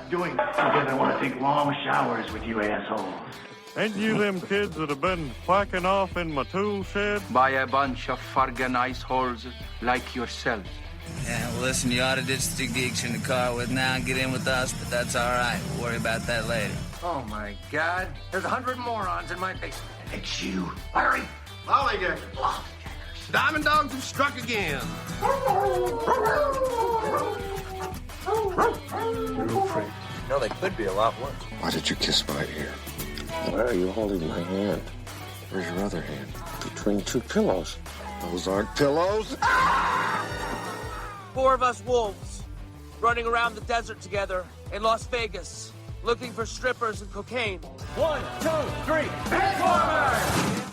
doing together. I want to take long showers with you assholes. Ain't you them kids that have been whacking off in my tool shed? By a bunch of fargan ice holes like yourselves. Yeah, well, listen, you ought to ditch the geeks in the car with now and get in with us, but that's all right. We'll worry about that later. Oh, my God. There's 100 morons in my basement. It's you, Larry. Lollygaggers. Diamond dogs have struck again. You're afraid. No, they could be a lot worse. Why did you kiss my ear? Why are you holding my hand? Where's your other hand? Between two pillows. Those aren't pillows. Four of us wolves running around the desert together in Las Vegas, looking for strippers and cocaine. 1, 2, 3, Benchwarmers!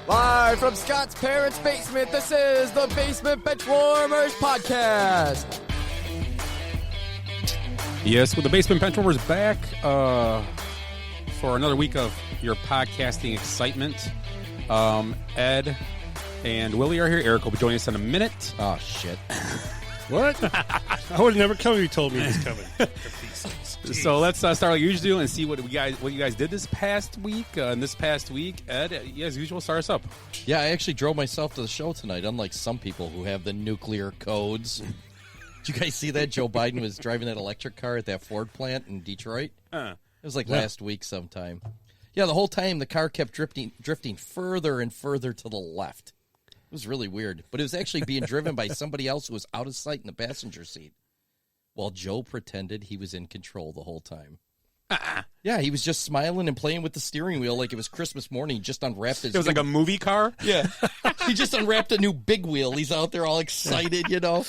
Live from Scott's parents' basement, this is the Basement Benchwarmers Podcast. Yes, with the Basement Benchwarmers back for another week of your podcasting excitement. Ed and Willie are here. Eric will be joining us in a minute. Oh, shit. What? I would have never come if you told me he was coming. So let's start like you usually do and see what you guys did this past week. Ed, as usual, start us up. Yeah, I actually drove myself to the show tonight, unlike some people who have the nuclear codes. Did you guys see that? Joe Biden was driving that electric car at that Ford plant in Detroit. It was like last week sometime. Yeah, the whole time the car kept drifting further and further to the left. It was really weird. But it was actually being driven by somebody else who was out of sight in the passenger seat, while Joe pretended he was in control the whole time. Yeah, he was just smiling and playing with the steering wheel like it was Christmas morning. He just unwrapped his... It was like a movie car? Yeah. He just unwrapped a new big wheel. He's out there all excited, you know.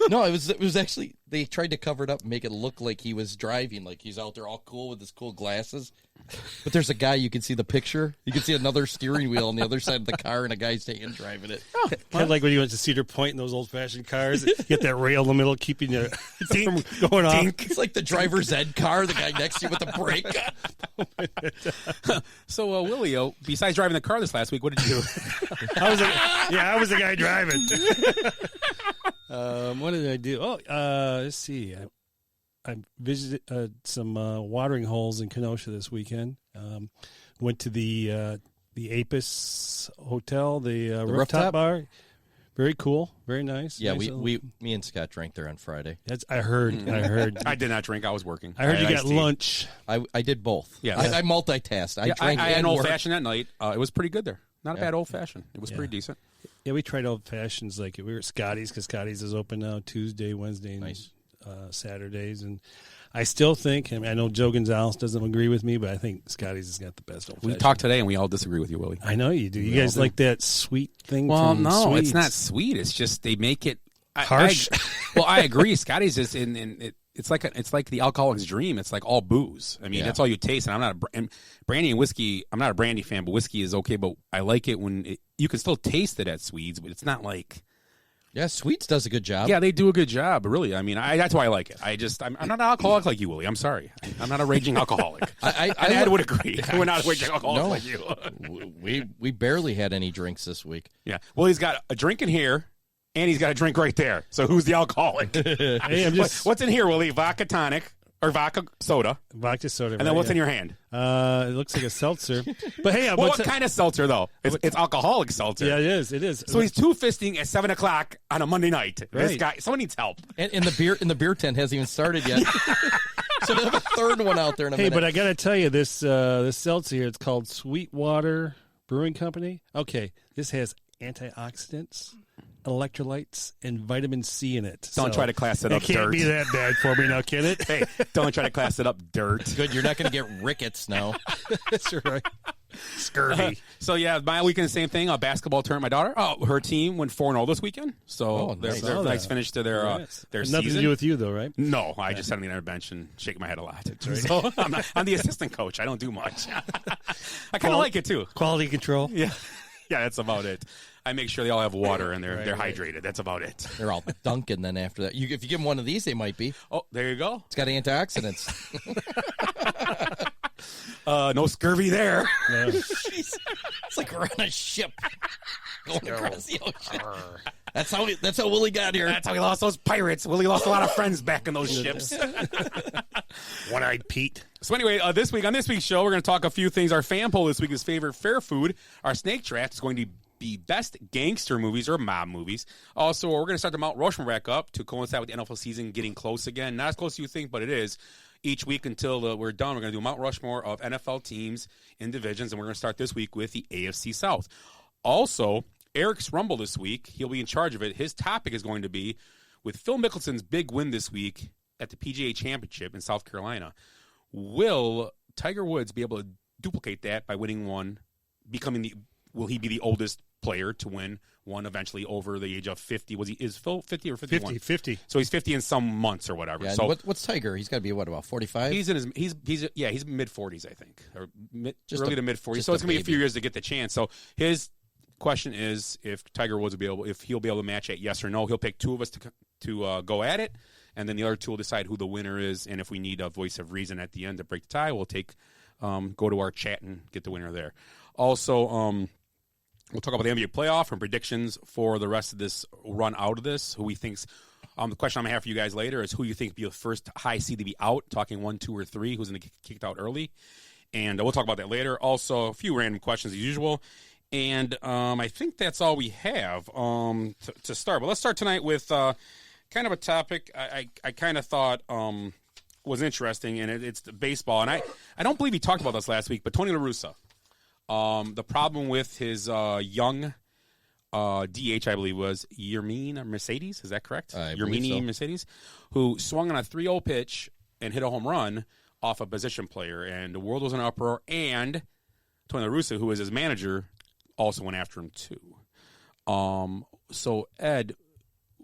No, it was actually... They tried to cover it up and make it look like he was driving, like he's out there all cool with his cool glasses. But there's a guy, you can see the picture. You can see another steering wheel on the other side of the car and a guy's hand driving it. Oh, kind of like when you went to Cedar Point in those old-fashioned cars. You get that rail in the middle keeping you from going off. It's like the driver's ed car, the guy next to you with the brake. So, Willie, besides driving the car this last week, what did you do? I was the guy driving. What did I do? Let's see. I visited some watering holes in Kenosha this weekend. Went to the Apis Hotel, the rooftop bar. Very cool, very nice. Yeah, nice me and Scott drank there on Friday. I heard. I did not drink. I was working. I heard you got lunch. I did both. Yeah, I multitasked. I drank. I had an old fashioned that night. It was pretty good there. Not a bad old fashioned. It was pretty decent. Yeah, we tried old fashions. Like we were at Scotty's because Scotty's is open now Tuesday, Wednesday, and Saturdays. And I still think, I know Joe Gonzalez doesn't agree with me, but I think Scotty's has got the best old fashioned. We talked today and we all disagree with you, Willie. I know you do. You guys like that sweet thing? Well, from no, Sweets. it's not sweet. It's just they make it harsh. I agree. Scotty's is it's like the alcoholic's dream. It's like all booze. I mean, that's all you taste. And I'm not brandy and whiskey. I'm not a brandy fan, but whiskey is okay. But I like it when you can still taste it at Swedes, but it's not like. Yeah, Sweets does a good job. Yeah, they do a good job. But really, I mean, that's why I like it. I'm not an alcoholic like you, Willie. I'm sorry. I'm not a raging alcoholic. I would agree. We're not a raging alcoholic like you. we barely had any drinks this week. Yeah. Well, he's got a drink in here, and he's got a drink right there. So who's the alcoholic? Hey, what's in here, Willie? Vodka tonic. Or vodka soda. Vodka soda. And then what's in your hand? It looks like a seltzer. But hey, what kind of seltzer, though? It's alcoholic seltzer. Yeah, it is. So he's two-fisting at 7 o'clock on a Monday night. Right. This guy, someone needs help. And the beer tent hasn't even started yet. So they have a third one out there in a minute. Hey, but I got to tell you, this seltzer here, it's called Sweetwater Brewing Company. Okay, this has antioxidants, electrolytes, and vitamin C in it. Don't try to class it up, dirt. It can't be that bad for me now, can it? Hey, don't try to class it up, dirt. Good, you're not going to get rickets now. That's right. Scurvy. So, yeah, my weekend, the same thing. A basketball tournament. My daughter, her team went 4-0 this weekend. So, they're nice finish to their season. Nothing to do with you, though, right? No, I just sat on the bench and shake my head a lot. Right. So, I'm the assistant coach. I don't do much. I kind of like it, too. Quality control. Yeah. Yeah, that's about it. I make sure they all have water and they're hydrated. That's about it. They're all dunking then after that. If you give them one of these, they might be. Oh, there you go. It's got antioxidants. No scurvy there. It's like we're on a ship going across the ocean. That's how Willie got here. That's how he lost those pirates. Willie lost a lot of friends back in those ships. One-eyed Pete. So anyway, on this week's show, we're going to talk a few things. Our fan poll this week is favorite fair food. Our snake draft is going to be best gangster movies or mob movies. Also, we're going to start the Mount Rushmore back up to coincide with the NFL season getting close again. Not as close as you think, but it is. Each week until we're done, we're going to do Mount Rushmore of NFL teams in divisions, and we're going to start this week with the AFC South. Also, Eric's Rumble this week, he'll be in charge of it. His topic is going to be with Phil Mickelson's big win this week at the PGA Championship in South Carolina. Will Tiger Woods be able to duplicate that by winning one, will he be the oldest player to win one eventually over the age of 50? Is Phil 50 or 51? 50. So he's 50 in some months or whatever. Yeah, so what's Tiger? He's got to be about 45. He's in his he's mid 40s, I think, or early to mid 40s. So it's going to be a few baby. years to get the chance. So his question is if Tiger Woods if he'll be able to match it, yes or no. He'll pick two of us to go at it, and then the other two will decide who the winner is. And if we need a voice of reason at the end to break the tie, we'll go to our chat and get the winner there. Also, we'll talk about the NBA playoff and predictions for the rest of this run out of this. Who we think's the question I'm gonna have for you guys later is who you think will be the first high seed to be out. Talking 1, 2, or 3. Who's gonna get kicked out early? And we'll talk about that later. Also, a few random questions as usual. And I think that's all we have to start. But let's start tonight with kind of a topic I kind of thought was interesting, and it's the baseball. And I don't believe he talked about this last week, but Tony La Russa. The problem with his young DH, I believe, was Yermín Mercedes. Is that correct? Yermín Mercedes, who swung on a 3-0 pitch and hit a home run off a position player. And the world was in an uproar. And Tony La Russa, who was his manager, also went after him too. So, Ed,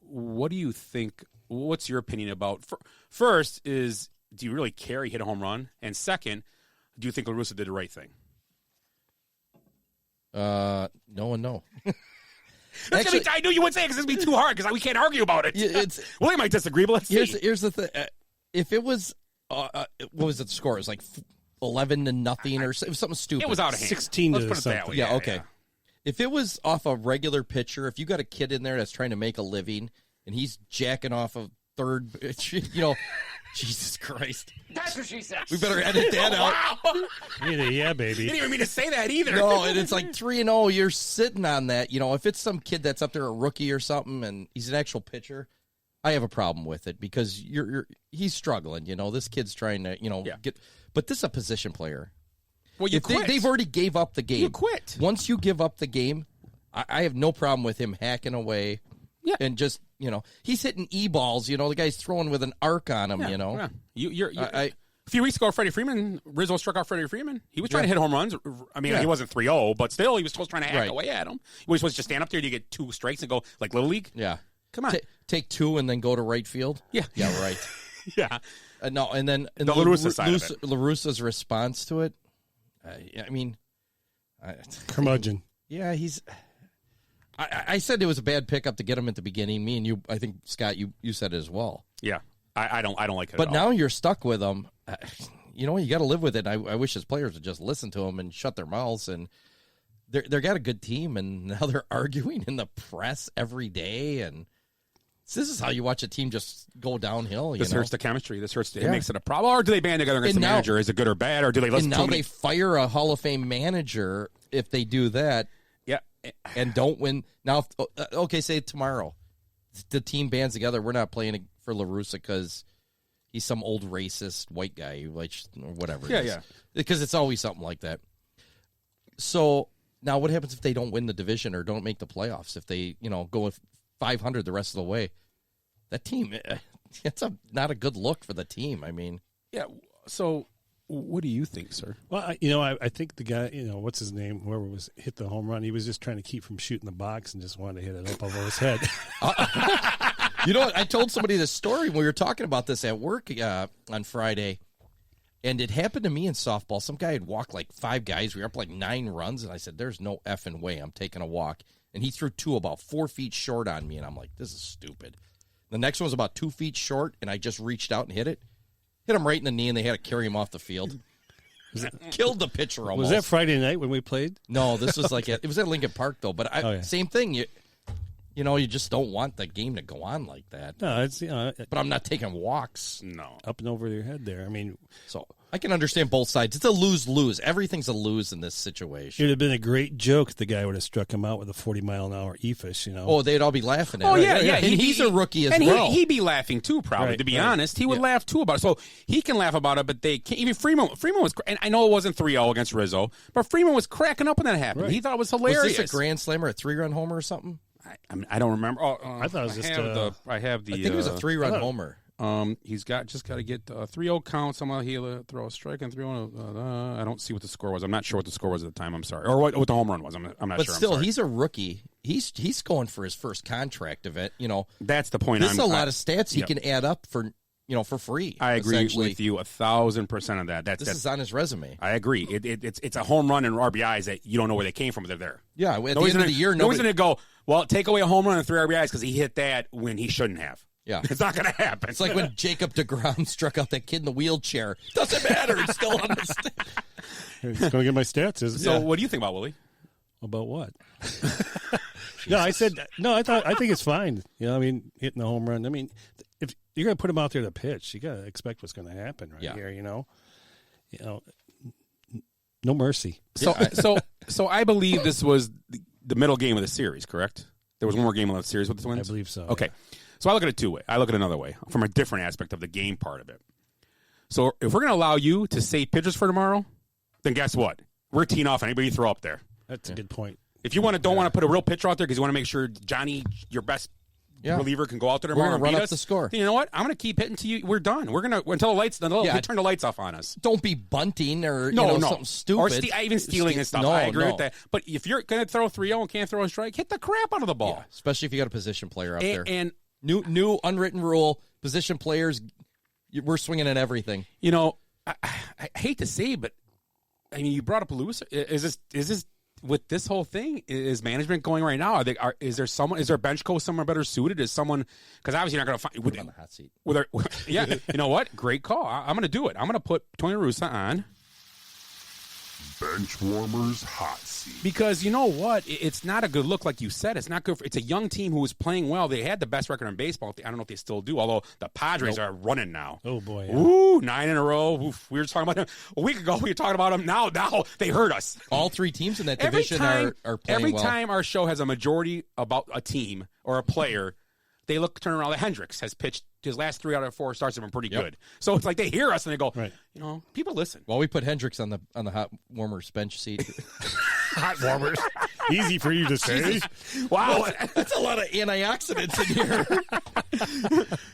what do you think? What's your opinion about? First is, do you really care he hit a home run? And second, do you think La Russa did the right thing? No and no. Actually, I knew you would say it because it's going to be too hard because we can't argue about it. Willie might disagree, but let's see. Here's the thing. If it was, what was the score? It was like 11-0 or something stupid. It was out of hand. 16 Let's to put it something. that way. Yeah, okay. If it was off a regular pitcher, if you got a kid in there that's trying to make a living and he's jacking off a third, Jesus Christ. That's what she said. We better edit that out. Yeah, baby. You didn't even mean to say that either. No, and it's like 3-0. You're sitting on that. If it's some kid that's up there, a rookie or something, and he's an actual pitcher, I have a problem with it because he's struggling. This kid's trying to, get. But this is a position player. Well, they've already gave up the game. You quit. Once you give up the game, I have no problem with him hacking away. Yeah. And just, he's hitting E-balls. The guy's throwing with an arc on him, Yeah. A few weeks ago, Rizzo struck out Freddie Freeman. He was trying to hit home runs. I mean, he wasn't 3-0, but still, he was still trying to hack away at him. He was supposed to just stand up there, you get 2 strikes and go, like Little League? Yeah. Come on. Take 2 and then go to right field? Yeah. Yeah, right. Yeah. No, and then the La Russa side of it. La Russa's response to it, Curmudgeon. Yeah, he's... I said it was a bad pickup to get him at the beginning. Me and you, I think, Scott, you said it as well. Yeah. I don't like it But at all. now you're stuck with him. You got to live with it. I wish his players would just listen to him and shut their mouths. And they got a good team, and now they're arguing in the press every day. And this is how you watch a team just go downhill. This hurts the chemistry. It makes it a problem. Or do they band together against the manager? Is it good or bad? Or do they listen to him? And now they fire a Hall of Fame manager if they do that. Yeah. And don't win. Now, say tomorrow the team bands together. We're not playing for La Russa because he's some old racist white guy or whatever. Yeah. Because it's always something like that. So now what happens if they don't win the division or don't make the playoffs? If they, go with 500 the rest of the way, that team, it's not a good look for the team. I mean, yeah. So what do you think, sir? Well, I think the guy, what's his name, whoever was hit the home run, he was just trying to keep from shooting the box and just wanted to hit it up over his head. You know what? I told somebody this story when we were talking about this at work on Friday, and it happened to me in softball. Some guy had walked like 5 guys. We were up like 9 runs, and I said, there's no effing way I'm taking a walk. And he threw 2 about 4 feet short on me, and I'm like, this is stupid. The next one was about 2 feet short, and I just reached out and hit it. Hit him right in the knee, and they had to carry him off the field. Killed the pitcher almost. Was that Friday night when we played? No, this was it was at Lincoln Park though. But same thing. You just don't want the game to go on like that. No, it's But I'm not taking walks. No, up and over your head there. I mean, so I can understand both sides. It's a lose-lose. Everything's a lose in this situation. It would have been a great joke if the guy would have struck him out with a 40-mile-an-hour eefish, Oh, they'd all be laughing at it. Oh, it. yeah. And he's a rookie as well. And he'd be laughing, too, probably, right, to be honest. He would laugh, too, about it. So he can laugh about it, but they can't. Even Freeman was, and I know it wasn't 3-0 against Rizzo, but Freeman was cracking up when that happened. Right. He thought it was hilarious. Was this a grand slam or a 3-run homer or something? I don't remember. I thought it was just I have the. I think it was a 3-run homer. He's got to get a 3-0 count. Somehow he'll throw a strike and 3-0. I don't see what the score was. I'm not sure what the score was at the time. I'm sorry, or what the home run was. I'm not but sure. But still, I'm sorry. he's a rookie. He's going for his first contract event. That's the point. This is a lot of stats he can add up for free. I agree with you 1,000% of that. This is on his resume. I agree. It's a home run and RBIs that you don't know where they came from, but they're there. Yeah, at the end of the year, nobody's going to go, well, take away a home run and 3 RBIs because he hit that when he shouldn't have. Yeah. It's not going to happen. It's like when Jacob DeGrom struck out that kid in the wheelchair. Doesn't matter. He's still on the state. He's going to get my stats, isn't So what do you think about Willie? About what? I think it's fine. Hitting the home run. I mean, if you're going to put him out there to pitch, you got to expect what's going to happen here, no mercy. So I believe this was the middle game of the series, correct? There was one more game of the series with the Twins? I believe so. Okay. Yeah. So I look at it 2 ways. I look at it another way, from a different aspect of the game part of it. So if we're going to allow you to save pitchers for tomorrow, then guess what? We're teeing off anybody you throw up there. That's a good point. If you don't want to put a real pitcher out there because you want to make sure Johnny, your best reliever, can go out there tomorrow and run beat up the score. Then you know what? I'm going to keep hitting till we're done. We're going to until the lights. They turn the lights off on us. Don't be bunting or something stupid or even stealing and stuff. I agree with that. But if you're going to throw 3-0 and can't throw a strike, hit the crap out of the ball. Yeah, especially if you got a position player out there. And new unwritten rule: position players, we're swinging at everything. I hate to say, but I mean, you brought up Lewis. Is this with this whole thing? Is management going right now? Is there a bench coach somewhere better suited? Is someone, because obviously you're not going to find on the hot seat. Yeah, you know what? Great call. I'm going to do it. I'm going to put Tony Russa on Benchwarmers Hot Seat. Because you know what? It's not a good look, like you said. It's not good. It's a young team who was playing well. They had the best record in baseball. I don't know if they still do, although the Padres are running now. Oh, boy. Yeah. Ooh, 9 in a row. Oof, we were talking about them a week ago. We were talking about them. Now they hurt us. All 3 teams in that division are playing every well. time our show has a majority about a team or a player, they turn around. Like Hendricks has pitched his last 3 out of 4 starts have been pretty good. So it's like they hear us and they go, people listen. Well, we put Hendricks on the hot warmers bench seat. Hot warmers, easy for you to say. Wow, that's a lot of antioxidants in here.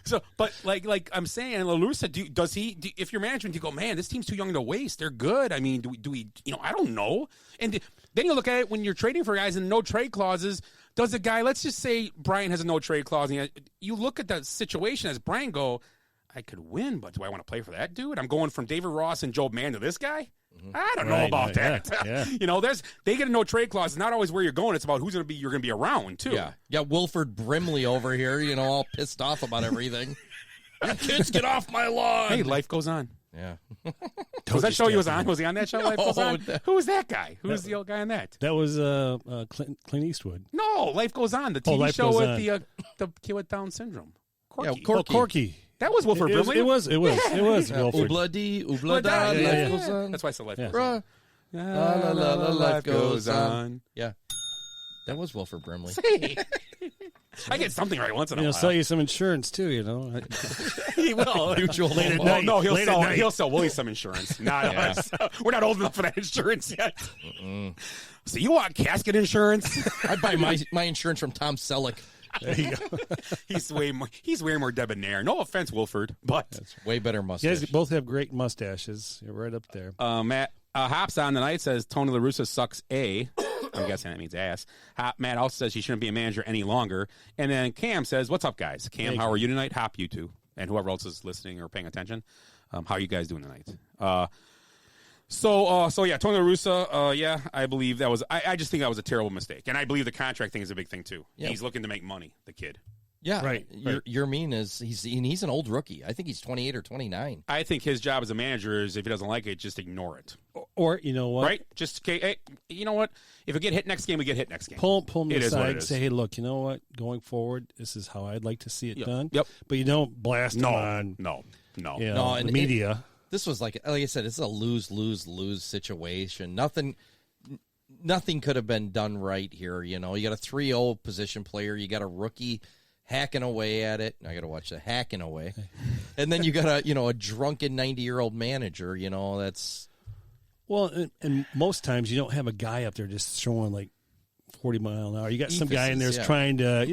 So, but like I'm saying, La Russa, does he? If you're management, you go, man, this team's too young to waste. They're good. I mean, do we? I don't know. And then you look at it when you're trading for guys and no trade clauses. Does a guy, let's just say Brian has a no trade clause, and you look at the situation as Brian go, I could win, but do I want to play for that dude? I'm going from David Ross and Joe Mann to this guy? Mm-hmm. I don't know about that. Yeah. They get a no trade clause. It's not always where you're going. It's about who's you're going to be around, too. Yeah. Yeah, Wilford Brimley over here, all pissed off about everything. You kids, get off my lawn. Hey, life goes on. Yeah. Was that show he was on? Was he on that show? Life Goes On? Who was that guy? Who was the old guy on that? That was Clint Eastwood. No, Life Goes On. The TV show with the kid with Down syndrome. Corky. Yeah, Corky. That was Wilford Brimley. It was Wilford. Oobla-dee, oobla-da, life goes on. That's why I said Life Goes on. La, la, la, life goes on. Yeah. That was Wilford Brimley. I get something right once in a while. He'll sell you some insurance too, He will. Mutual late at night. No, he'll sell Willie some insurance. Not us. We're not old enough for that insurance yet. So you want casket insurance? I buy my insurance from Tom Selleck. There you go. He's way more debonair. No offense, Wilford, but that's way better mustache. You guys both have great mustaches. You're right up there. Matt Hops on tonight says Tony La Russa sucks A. I'm guessing that means ass. Matt also says he shouldn't be a manager any longer. And then Cam says, "What's up, guys? Cam, how are you tonight? Hop, you two, and whoever else is listening or paying attention. How are you guys doing tonight?" So yeah, Tony La Russa, yeah, I believe that was. I just think that was a terrible mistake, and I believe the contract thing is a big thing too. Yep. He's looking to make money. The kid, Yeah, Right. Your mean is he's an old rookie. I think he's 28 or 29. I think his job as a manager is if he doesn't like it, just ignore it. Or you know what? Right? Just hey, you know what? If we get hit next game, we get hit next game. Pull him It is what aside it and is. say, hey, look, you know what? Going forward, this is how I'd like to see it done. Yep. But you don't blast him on No. you know, No, and the media. This was like I said, it's a lose situation. Nothing could have been done right here. You know, you got a 3-0 position player. You got a rookie hacking away at it. I got to watch the hacking away. And then you got a drunken 90-year-old manager. You know, that's. Well, and most times you don't have a guy up there just throwing like 40 mile an hour. You got some guy in there trying to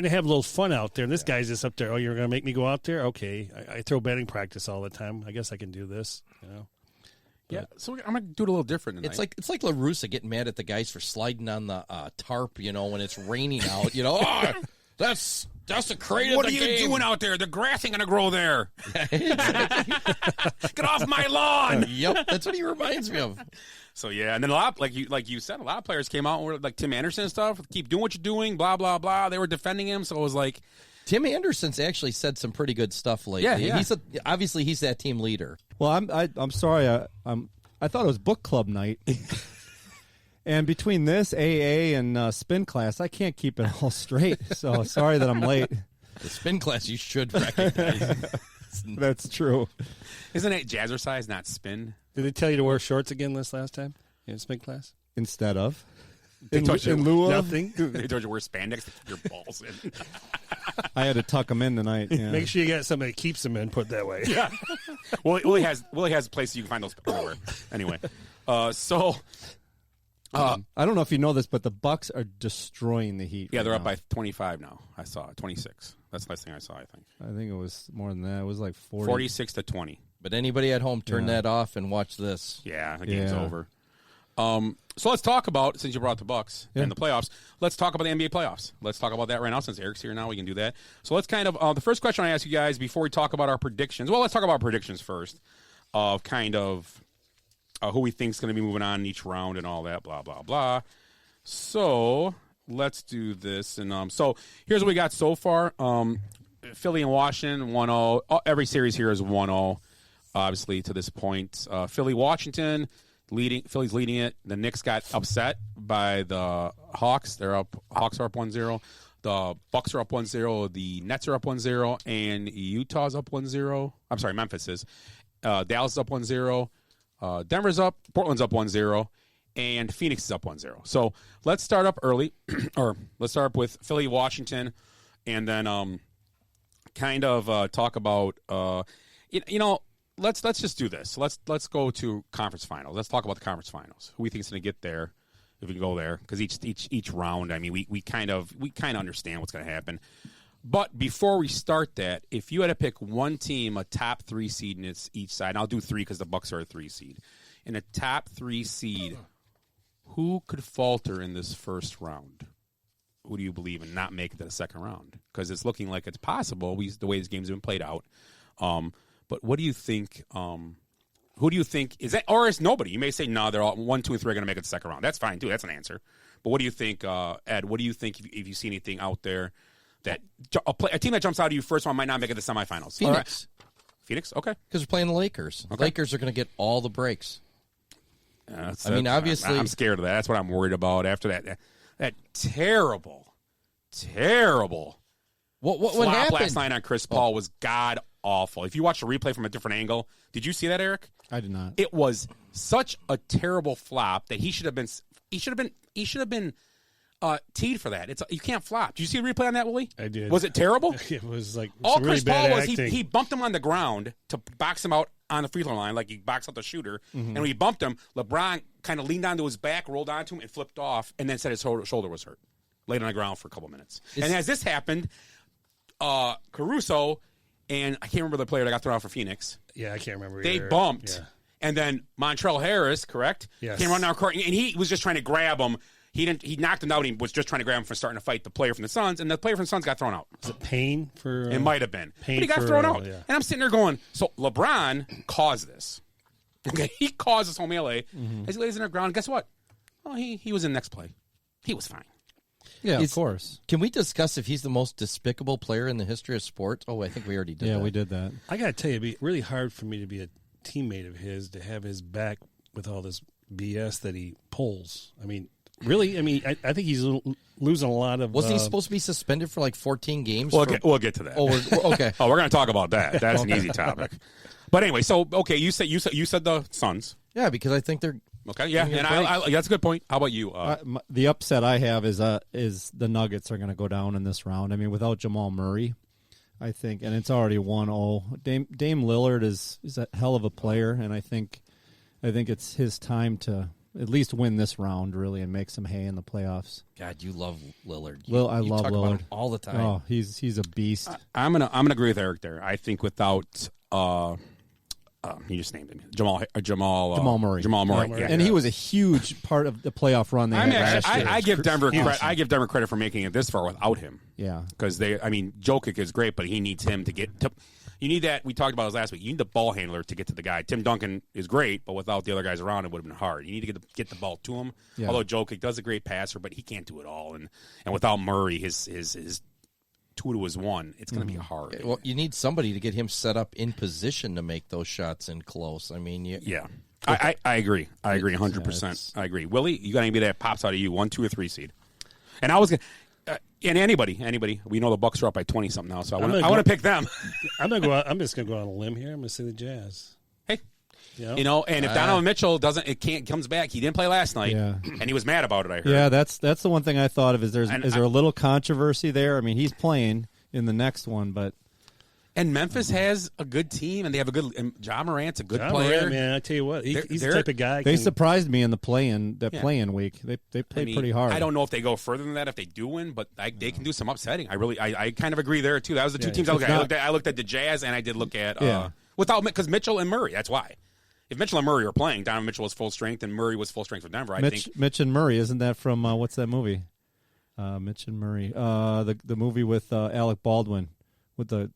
have a little fun out there. And this guy's just up there. Oh, you're going to make me go out there? Okay. I throw batting practice all the time. I guess I can do this, you know. Yeah, so I'm going to do it a little different tonight. It's like LaRussa getting mad at the guys for sliding on the tarp, you know, when it's raining out. You know, that's the creative. What are you doing out there? The grass ain't going to grow there. Get off my lawn. Yep, that's what he reminds me of. So yeah, and then a lot, like you said, a lot of players came out and were like Tim Anderson and stuff. Keep doing what you're doing. Blah blah blah. They were defending him, so it was like Tim Anderson's actually said some pretty good stuff lately. Yeah. Obviously he's that team leader. Well, I'm sorry. I thought it was book club night. And between this, AA, and spin class, I can't keep it all straight. So sorry that I'm late. The spin class you should recognize. That's true. Isn't it jazzercise, not spin? Did they tell you to wear shorts again this last time in spin class? Instead of? In lieu of? Nothing. They told you to wear spandex to keep your balls in. I had to tuck them in tonight. Yeah. Make sure you got somebody that keeps them in put that way. Yeah. Willie has a place you can find those everywhere. Anyway, so I don't know if you know this, but the Bucks are destroying the Heat. yeah, right they're up now. by 25 now. I saw it, 26. That's the last thing I saw. I think it was more than that. It was like 40. 46 to 20. But anybody at home, turn that off and watch this. Yeah, the game's over. So let's talk about, since you brought the Bucks and the playoffs, let's talk about the NBA playoffs. Let's talk about that right now. Since Eric's here now, we can do that. So let's kind of, the first question I ask you guys before we talk about our predictions, well, let's talk about predictions first of kind of who we think is going to be moving on in each round and all that, blah, blah, blah. So let's do this. And so here's what we got so far. Philly and Washington, 1-0. Every series here is 1-0, obviously, to this point. Philly-Washington, Philly's leading it. The Knicks got upset by the Hawks. Hawks are up 1-0. The Bucks are up 1-0. The Nets are up 1-0. And Utah's up 1-0. I'm sorry, Memphis is. Dallas is up 1-0. Denver's up. Portland's up 1-0. And Phoenix is up 1-0. So let's start up early. Or let's start up with Philly-Washington. And then kind of talk about let's just do this. Let's go to conference finals. Let's talk about the conference finals. Who we think is going to get there, if we can go there, because each round. I mean, we kind of understand what's going to happen. But before we start that, if you had to pick one team, a top 3 seed in each side, and I'll do 3 because the Bucks are a 3 seed. In a top 3 seed, who could falter in this first round? Who do you believe in not make it to the second round? Because it's looking like it's possible the way this game's been played out. But what do you think? Who do you think is that, or is nobody? You may say no. They're all 1, 2, and 3 are going to make it to the second round. That's fine too. That's an answer. But what do you think, Ed? What do you think if you see anything out there that a team that jumps out of you first one might not make it to the semifinals? Phoenix. Phoenix, okay. Because we're playing the Lakers. Okay. Lakers are going to get all the breaks. Obviously, I'm scared of that. That's what I'm worried about after that terrible What flop happened last night on Chris Paul was god awful. If you watch the replay from a different angle, did you see that, Eric? I did not. It was such a terrible flop that he should have been teed for that. You can't flop. Did you see the replay on that, Willie? I did. Was it terrible? It was like all really Chris Paul bad was acting. he bumped him on the ground to box him out on the free throw line like he boxed out the shooter. And when he bumped him, LeBron kind of leaned onto his back, rolled onto him, and flipped off, and then said his shoulder was hurt. Laid on the ground for a couple minutes. And as this happened, Caruso and I can't remember the player that got thrown out for Phoenix. Yeah, I can't remember. They either. bumped, Yeah. and then Montrezl Harris, correct? Yes. Came running down court, and he was just trying to grab him. He knocked him out. And he was just trying to grab him for starting to fight the player from the Suns, and the player from the Suns got thrown out. Was it Payne for? It might have been, Payne but he got for, thrown out. yeah. And I'm sitting there going, so LeBron caused this. Okay, he caused this whole melee. As he lays in the ground, guess what? Oh, he was in the next play. He was fine. Yeah, of course. Can we discuss if he's the most despicable player in the history of sports? Oh, I think we already did that. Yeah, we did that. I got to tell you, it'd be really hard for me to be a teammate of his, to have his back with all this BS that he pulls. I mean, really? I mean, I think he's losing a lot of... Wasn't he supposed to be suspended for like 14 games? We'll get to that. Oh, okay. Oh, we're going to talk about that. That's an easy topic. But anyway, so, okay, you said the Suns. Yeah, because I think they're... Okay, yeah, and I that's a good point. How about you? The upset I have is the Nuggets are going to go down in this round. I mean, without Jamal Murray, I think, and it's already 1-0. Dame Lillard is a hell of a player, and I think it's his time to at least win this round, really, and make some hay in the playoffs. God, you love Lillard. I love talk Lillard about him all the time. Oh, he's a beast. I'm gonna agree with Eric there. I think without he just named him Jamal Murray. Jamal Murray, yeah. And he was a huge part of the playoff run they had last year. I give Denver credit. I give Denver credit for making it this far without him. Yeah, because Jokic is great, but he needs him to get to. You need that. We talked about this last week. You need the ball handler to get to the guy. Tim Duncan is great, but without the other guys around, it would have been hard. You need to get the ball to him. Yeah. Although Jokic does a great passer, but he can't do it all. And without Murray, his 2 to his 1, it's going to be hard. Well, you need somebody to get him set up in position to make those shots in close. I mean, yeah. I agree. I agree 100%. I agree. Willie, you got anybody that pops out of you, 1, 2, or 3 seed? And I was going to. And anybody, we know the Bucks are up by 20 something now, so I want to pick them. I'm just gonna go on a limb here. I'm gonna say the Jazz. Hey, and if Donovan Mitchell comes back, he didn't play last night, and he was mad about it. I heard. Yeah, that's the one thing I thought of. Is there a little controversy there? I mean, he's playing in the next one, but. And Memphis has a good team, and they have a good. And Ja Morant's a good player. Morant, man, I tell you what, he's the type of guy. They surprised me in the play-in week. They played pretty hard. I don't know if they go further than that if they do win, but they can do some upsetting. I kind of agree there too. That was the two teams I looked at. I looked at the Jazz, and I did look at because Mitchell and Murray. That's why. If Mitchell and Murray are playing, Donovan Mitchell was full strength, and Murray was full strength for Denver. I think Mitch and Murray, isn't that from what's that movie? Mitch and Murray, the movie with Alec Baldwin with the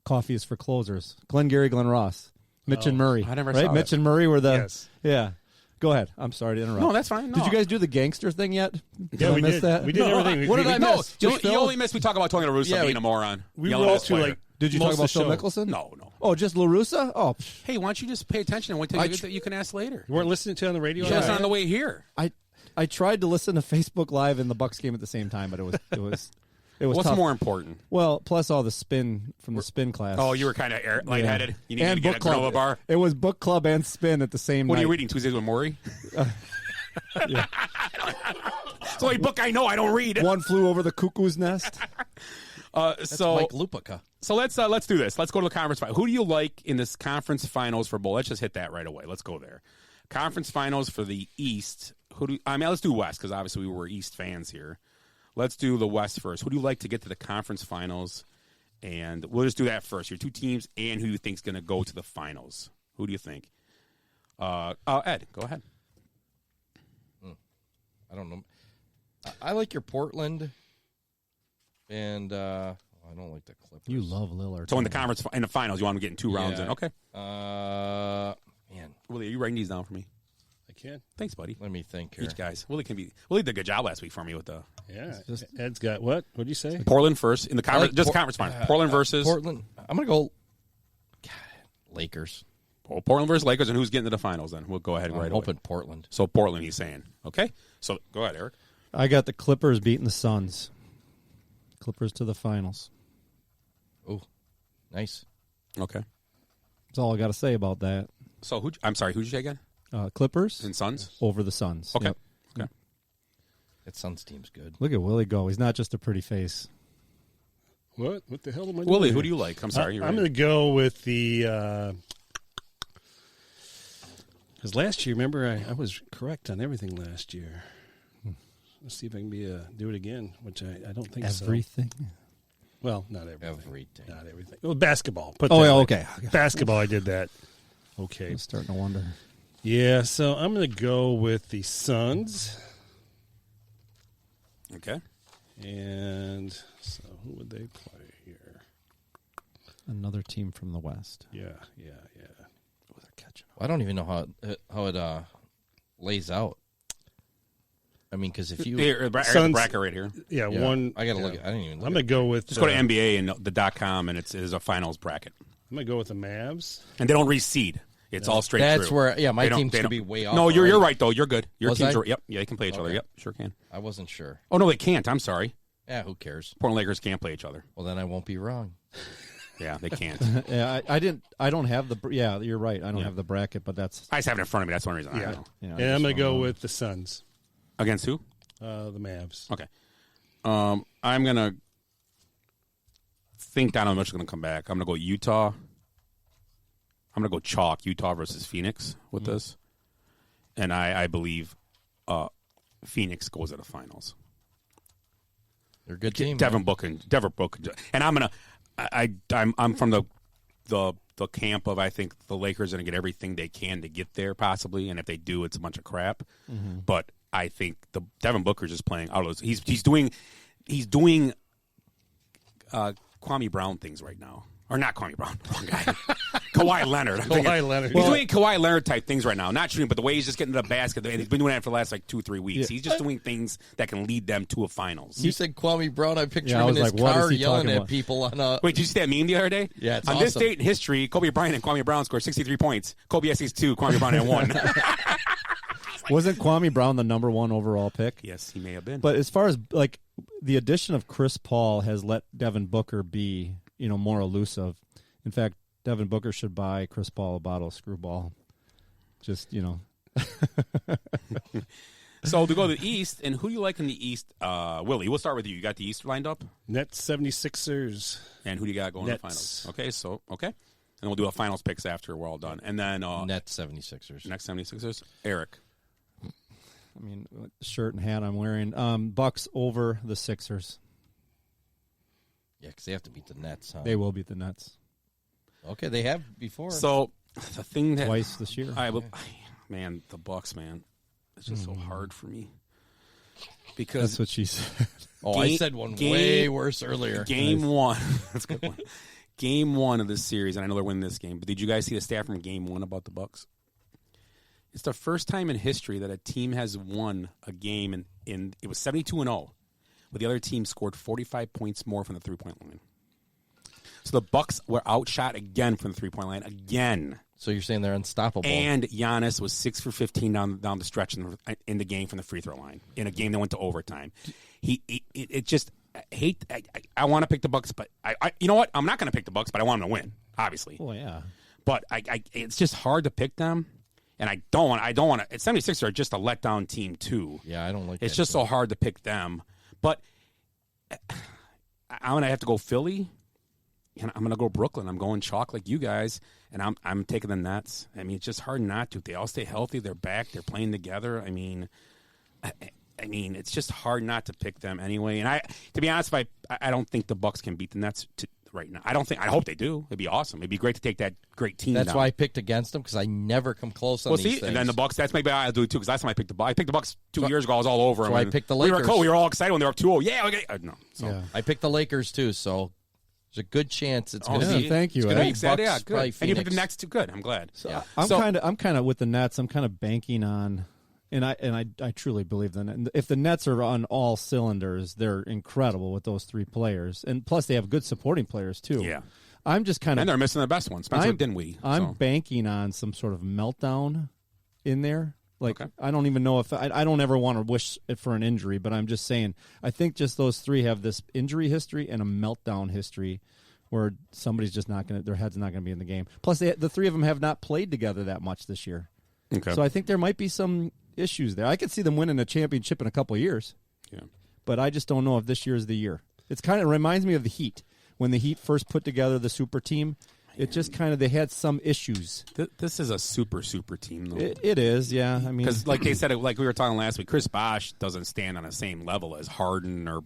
Coffee is for Closers. Glenn Ross. Mitch and Murray. I never saw that. Mitch and Murray were the... Yes. Yeah. Go ahead. I'm sorry to interrupt. No, that's fine. No. Did you guys do the gangster thing yet? Yeah, we did. That? We did everything. What did I miss? You only missed we talk about Tony La Russa being a moron. We rolled through like... Did you talk about Phil Mickelson? No. Oh, just La Russa? Oh. Hey, why don't you just pay attention and wait till you can ask later? You weren't listening to it on the radio? You was on the way here. I tried to listen to Facebook Live and the Bucks game at the same time, but it was What's tough. more important? Well, plus all the spin from the spin class. Oh, you were kind of lightheaded. You needed to get a granola bar. It was book club and spin at the same What night. are you reading? Tuesdays with Maury? Yeah. It's the only book I know I don't read. One Flew Over the Cuckoo's Nest. That's Mike Lupica. So let's do this. Let's go to the conference final. Who do you like in this conference finals for bowl? Let's just hit that right away. Let's go there. Conference finals for the East. Let's do West because obviously we were East fans here. Let's do the West first. Who do you like to get to the conference finals? And we'll just do that first. Your two teams and who you think's going to go to the finals. Who do you think? Ed, go ahead. I don't know. I like your Portland, and I don't like the Clippers. You love Lillard. So in the finals, you want to get in 2 rounds in. Okay. Man. Willie, are you writing these down for me? I can. Thanks, buddy. Let me think here. Each guys. Willie did a good job last week for me with the... Yeah. Ed's got what? What did you say? Portland first in the conference, conference final. Portland versus... Portland. I'm going to go Lakers. Well, Portland versus Lakers, and who's getting to the finals then? We'll go ahead right away. Hoping Portland. So Portland, he's saying. Okay. So go ahead, Eric. I got the Clippers beating the Suns. Clippers to the finals. Oh, nice. Okay. That's all I got to say about that. So I'm sorry, who'd you say again? Clippers and Suns over the Suns. Okay. Yep. Okay. That Suns team's good. Look at Willie go. He's not just a pretty face. What the hell am I doing? Willie, who do you like? I'm sorry. I'm going to go with the. Because last year, remember, I was correct on everything last year. Let's see if I can do it again, which I don't think everything. So. Well, not everything. Everything. Not everything. Well, basketball. Okay. Basketball, I did that. Okay. I'm starting to wonder. Yeah, so I'm going to go with the Suns. Okay. And so who would they play here? Another team from the West. Yeah. I don't even know how it lays out. I mean, because if you Here, I got the Suns- bracket right here. Yeah, Yeah, one. I got to look. I didn't even. Look I'm gonna go with. Just go to NBA and the .com, and it's a finals bracket. I'm gonna go with the Mavs. And they don't reseed. It's all straight That's through. where, my They don't- team's they going to don't- be way off. No, you're already. right, though. You're good. Your Was teams I? are, yep. Yeah, they can play each other. Okay. Yep, sure can. I wasn't sure. Oh, no, they can't. I'm sorry. Yeah, who cares? Portland Lakers can't play each other. Well, then I won't be wrong. Yeah, they can't. Yeah, I don't have the. Yeah, you're right. I don't have the bracket, but that's. I just have it in front of me. That's one reason. I don't know. You know, And I'm gonna go with the Suns. Against who? The Mavs. Okay. I'm going to think Donovan Mitchell's going to come back. I'm going to go Utah. I'm going to go chalk Utah versus Phoenix with this. And I believe Phoenix goes to the finals. They're a good team. Devin Booker. And I'm going to I'm from the camp of I think the Lakers are going to get everything they can to get there possibly, and if they do, it's a bunch of crap. But I think the Devin Booker's just playing out of those. He's doing Kwame Brown things right now. Or not Kwame Brown, wrong guy. Kawhi Leonard. Kawhi Leonard. He's doing Kawhi Leonard type things right now. Not shooting, but the way he's just getting to the basket, and he's been doing that for the last 2-3 weeks. Yeah. He's just doing things that can lead them to a finals. You said Kwame Brown. I picture Yeah, I him in was his like, what is car he yelling talking at about? people on a. Wait, did you see that meme the other day? Yeah, it's on awesome. this date in history, Kobe Bryant and Kwame Brown scored 63 points. Kobe has 2, Kwame Brown had 1. Wasn't Kwame Brown the number 1 overall pick? Yes, he may have been. But as far as like the addition of Chris Paul has let Devin Booker be, more elusive. In fact, Devin Booker should buy Chris Paul a bottle of Screwball. Just, So to go to the East, and who do you like in the East? Willie, we'll start with you. You got the East lined up? Nets 76ers. And who do you got going to the finals? Okay. And we'll do a finals picks after we're all done. And then Nets 76ers. Next 76ers. Eric. I mean, shirt and hat I'm wearing. Bucks over the Sixers. Yeah, because they have to beat the Nets, huh? They will beat the Nets. Okay, they have before. So the thing that twice this year. Man, the Bucks, man, it's just so hard for me because that's what she said. I said one way worse earlier. Game 1, that's a good one. Game 1 of this series, and I know they're winning this game. But did you guys see the stat from Game 1 about the Bucks? It's the first time in history that a team has won a game in it was 72-0, but the other team scored 45 points more from the 3-point line. So the Bucks were outshot again from the 3-point line again. So you're saying they're unstoppable? And Giannis was 6 for 15 down the stretch in the game from the free throw line in a game that went to overtime. I want to pick the Bucks, but I you know what? I'm not going to pick the Bucks, but I want them to win, obviously. Oh yeah. But it's just hard to pick them. And I don't want to. 76ers are just a letdown team too. Yeah, I don't like. It's that just team. so hard to pick them. But I'm gonna have to go Philly, and I'm gonna go Brooklyn. I'm going chalk like you guys, and I'm taking the Nets. I mean, it's just hard not to. They all stay healthy. They're back. They're playing together. I mean, it's just hard not to pick them anyway. And to be honest, I don't think the Bucks can beat the Nets right now. I hope they do. It'd be awesome. It'd be great to take that great team. That's down. why I picked against them because I never come close on these things. And then the Bucks. That's maybe I'll do it too. Because last time I picked the Bucks, the Bucks 2 years ago. I was all over them. So I picked the Lakers. We were all excited when they were up 2-0. Yeah, okay. No. So. Yeah. I picked the Lakers too. So there's a good chance it's going to be. Thank you. It's going to be Bucks, yeah, good. probably And you picked Phoenix. the Nets too. Good. I'm glad. So yeah. I'm kind of with the Nets. I'm kind of banking on, and I truly believe that if the Nets are on all cylinders, they're incredible with those 3 players, and plus they have good supporting players too. Yeah. I'm just kind of, and they're missing the best one, Spencer Dinwiddie. I'm banking on some sort of meltdown in there. Like Okay. I don't even know if I don't ever want to wish it for an injury, but I'm just saying I think just those 3 have this injury history and a meltdown history where somebody's just not going to, their head's not going to be in the game. Plus, the 3 of them have not played together that much this year. Okay. So I think there might be some issues there. I could see them winning a championship in a couple of years. Yeah. But I just don't know if this year is the year. It's kind of reminds me of the Heat. When the Heat first put together the super team, it just kind of, they had some issues. This is a super team, though. It is, yeah. I mean, because like they said, like we were talking last week, Chris Bosh doesn't stand on the same level as Harden or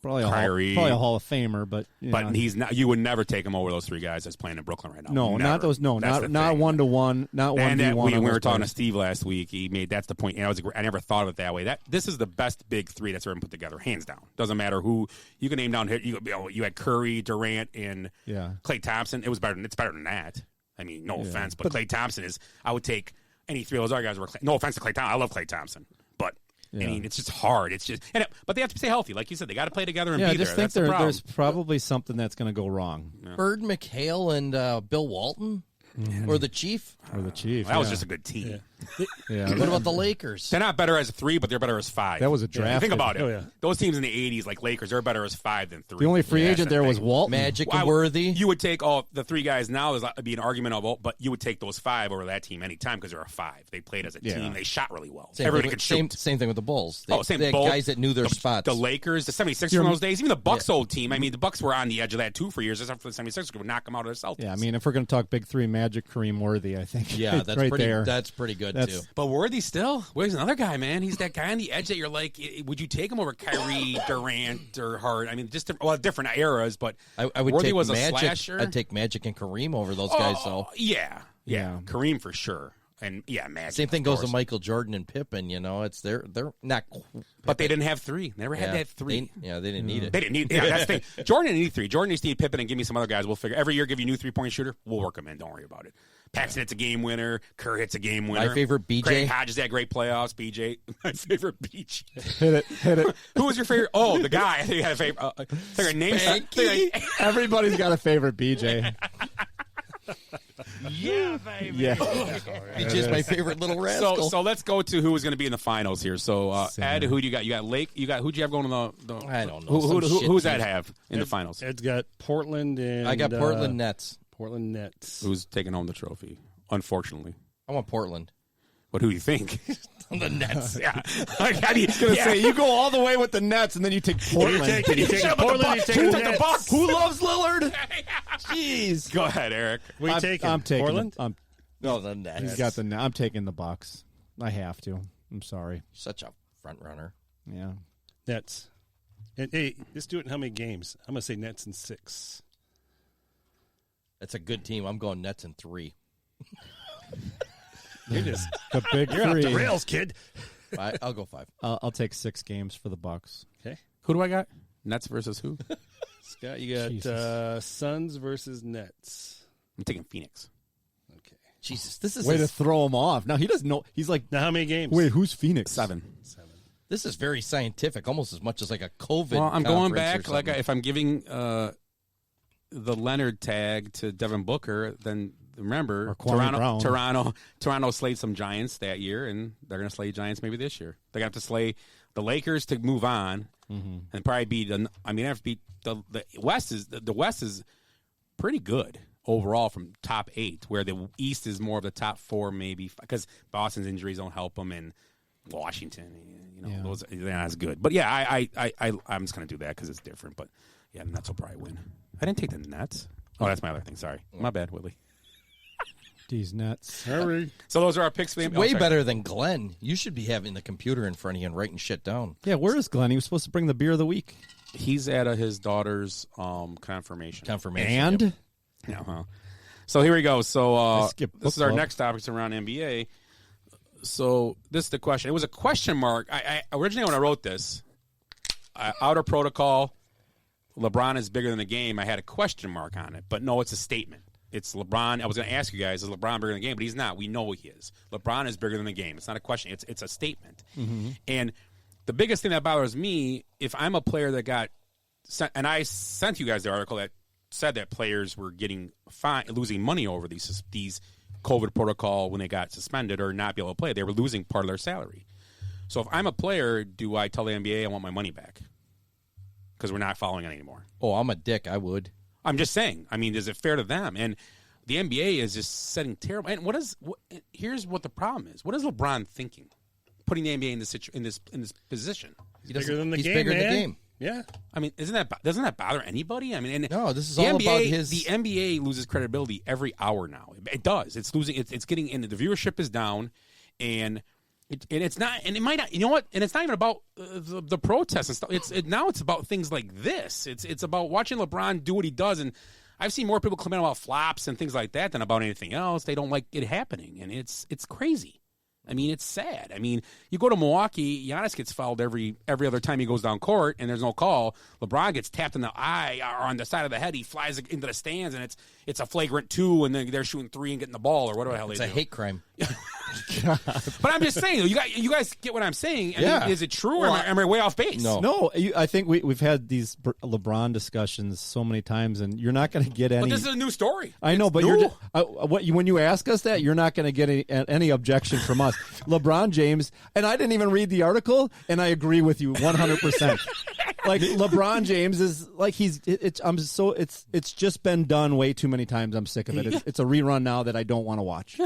probably Kyrie. probably a Hall of Famer, but he's not. You would never take him over those 3 guys that's playing in Brooklyn right now. No, Never. not those. No, That's not 1-to-1, not 1v1. We were talking to Steve last week. He made that's the point, and I never thought of it that way. This is the best big 3 that's ever been put together, hands down. Doesn't matter who you can name down here. You had Curry, Durant, and Klay Thompson. It's better than that. I mean, no offense, but Klay Thompson is. I would take any 3 of those other guys. No offense to Klay Thompson. I love Klay Thompson, but I mean, it's just hard. It's just, but they have to stay healthy, like you said. They got to play together and Yeah, be I just there. think That's the there's probably something that's going to go wrong. Bird McHale and Bill Walton, or the Chief, That was just a good team. Yeah. What about the Lakers? They're not better as a 3, but they're better as 5. That was a Yeah, draft. think about it. Oh, yeah. Those teams in the 80s, like Lakers, they're better as 5 than 3. The only free agent there was Walton. Magic Well, and Worthy. You would take all the 3 guys now. There's be an argument of, but you would take those 5 over that team anytime because they're a 5. They played as a team. They shot really well. Everybody could shoot. Same thing with the Bulls. Same. They had Bulls, guys that knew their spots. The Lakers, the 76ers from those days, even the Bucks old team. I mean, the Bucks were on the edge of that too for years. Except for the 76ers would knock them out of the Celtics. Yeah, I mean, if we're going to talk big 3, Magic, Kareem, Worthy, I think. Yeah, that's right pretty. there. That's pretty good too. But Worthy still, he's another guy, man. He's that guy on the edge that you're like, would you take him over Kyrie, Durant, or Hart? I mean, just different eras. But I would Worthy take was a Magic. slasher. I'd take Magic and Kareem over those guys. So yeah, Kareem for sure, and Magic. Same thing goes to Michael Jordan and Pippen. You know, it's they're not. But they didn't have 3. Never had that 3. They didn't need it. They didn't need. Yeah, that's the thing. Jordan didn't need 3. Jordan needs to need Pippen and give me some other guys. We'll figure. Every year, give you a new 3-point shooter. We'll work them in. Don't worry about it. Paxson hits a game winner. Kerr hits a game winner. My favorite BJ. Craig Hodges had great playoffs. BJ. My favorite BJ. Hit it. Who was your favorite? Oh, the guy. I think he had a favorite. Name. Everybody's got a favorite BJ. Yeah, baby. Yeah. BJ's my favorite little rascal. So let's go to who is going to be in the finals here. So Ed, who do you got? You got Lake. You got who'd you have going to the I don't know. Who's that have in the finals? Ed's got Portland and I got Portland Nets. Portland Nets. Who's taking home the trophy? Unfortunately, I want Portland. What do you think? The Nets. Yeah, I was going to say, you go all the way with the Nets, and then you take Portland. You take Portland, you take the Nets. Who loves Lillard? Jeez. Go ahead, Eric. I'm taking Portland? No, the Nets. He's got the. I'm taking the Bucks. I have to. I'm sorry. Such a front runner. Yeah. Nets. And, hey, let's do it in how many games? I'm going to say Nets in 6. That's a good team. I'm going Nets in 3. You're just the big you're 3. off the rails, kid. I'll go 5. I'll take 6 games for the Bucks. Okay. Who do I got? Nets versus who? Scott, you got Suns versus Nets. I'm taking Phoenix. Okay. Jesus, this is way to throw him off. Now he doesn't know. He's like, now how many games? Wait, who's Phoenix? 7. This is very scientific, almost as much as like a COVID. Well, I'm going back. Like if I'm giving the Leonard tag to Devin Booker, then remember Toronto slayed some Giants that year, and they're going to slay Giants maybe this year. They're going to have to slay the Lakers to move on, and probably beat. Have to beat the West. The West is pretty good overall from top 8, where the East is more of the top 4 maybe because Boston's injuries don't help them, and Washington, those they're not as good. But yeah, I'm just going to do that because it's different. But yeah, the Nets will probably win. I didn't take the Nets. Oh, that's my other thing. Sorry, my bad, Willie. These Nets. Hurry. So those are our picks. Way better than Glenn. You should be having the computer in front of you and writing shit down. Yeah, where is Glenn? He was supposed to bring the beer of the week. He's at his daughter's confirmation. And? Yep. Yeah. So here we go. So this is our club. next topics around NBA. So this is the question. It was a question mark. I originally when I wrote this, out of protocol, LeBron is bigger than the game. I had a question mark on it, but no, it's a statement. It's LeBron. I was going to ask you guys, is LeBron bigger than the game? But he's not. We know he is. LeBron is bigger than the game. It's not a question. It's a statement. And the biggest thing that bothers me, if I'm a player that got sent, and I sent you guys the article that said that players were getting losing money over these COVID protocol when they got suspended or not be able to play. They were losing part of their salary. So if I'm a player, do I tell the NBA I want my money back? Because we're not following it anymore. Oh, I'm a dick. I would. I'm just saying. I mean, is it fair to them? And the NBA is just setting terrible. And here's what the problem is. What is LeBron thinking? Putting the NBA in this position. He's bigger than the he's game. Bigger man. than the game. Yeah. I mean, doesn't that bother anybody? I mean, no. This is all about his. The NBA loses credibility every hour now. It does. It's losing. It's getting in. The viewership is down, and it's not. And it might not. You know what? And it's not even about the protests and stuff. Now it's about things like this. It's about watching LeBron do what he does. And I've seen more people comment about flops and things like that than about anything else. They don't like it happening, and it's crazy. I mean, it's sad. I mean, you go to Milwaukee, Giannis gets fouled every other time he goes down court, and there's no call. LeBron gets tapped in the eye or on the side of the head. He flies into the stands, and it's a flagrant 2, and then they're shooting 3 and getting the ball or whatever the hell they do. It's a hate crime. But I'm just saying, you guys get what I'm saying. I mean, is it true or am I way off base? No. I think we've had these LeBron discussions so many times, and you're not going to get any. But this is a new story. I know, but you're when you ask us that, you're not going to get any objection from us. LeBron James, and I didn't even read the article, and I agree with you 100%. Like LeBron James is like it's just been done way too many times. I'm sick of it. It's a rerun now that I don't want to watch.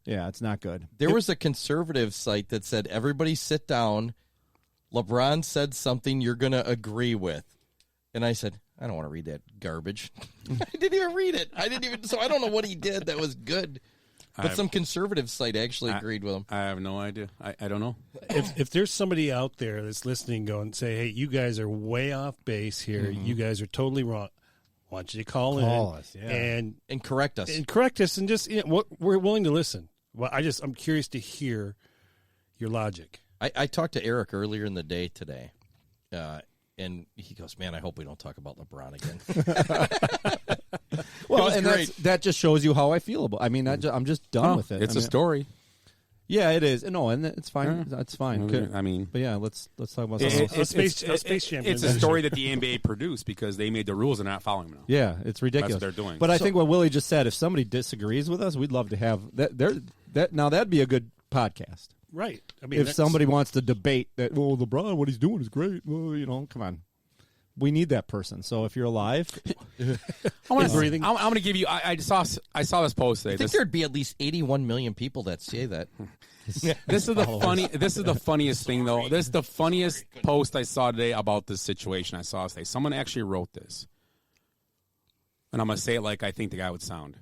Yeah, it's not good. There was a conservative site that said, everybody sit down. LeBron said something you're going to agree with. And I said, I don't want to read that garbage. I didn't even read it. So I don't know what he did that was good. But some conservative site actually agreed with him. I have no idea. I don't know. If there's somebody out there that's listening going, say, hey, you guys are way off base here. Mm-hmm. You guys are totally wrong. Why don't you call us, and correct us. And correct us and just, we're willing to listen. Well, I'm curious to hear your logic. I talked to Eric earlier in the day today, and he goes, man, I hope we don't talk about LeBron again. Well, and that just shows you how I feel about. I mean, I'm just done with it. It's a story. Yeah, it is. No, and it's fine. That's fine. I mean, but yeah, let's talk about Space Jam. It's a story that the NBA produced because they made the rules and not following them. Yeah, it's ridiculous. That's what they're doing. But I think what Willie just said, if somebody disagrees with us, we'd love to have that. Now that'd be a good podcast, right? I mean, if somebody wants to debate that, well, LeBron, what he's doing is great. Well, come on. We need that person. So if you're alive, I'm going to give you. I saw this post today. I think there'd be at least 81 million people that say that. This is the funniest thing, though. This is the funniest post I saw today about this situation. I saw today. Someone actually wrote this, and I'm going to say it like I think the guy would sound.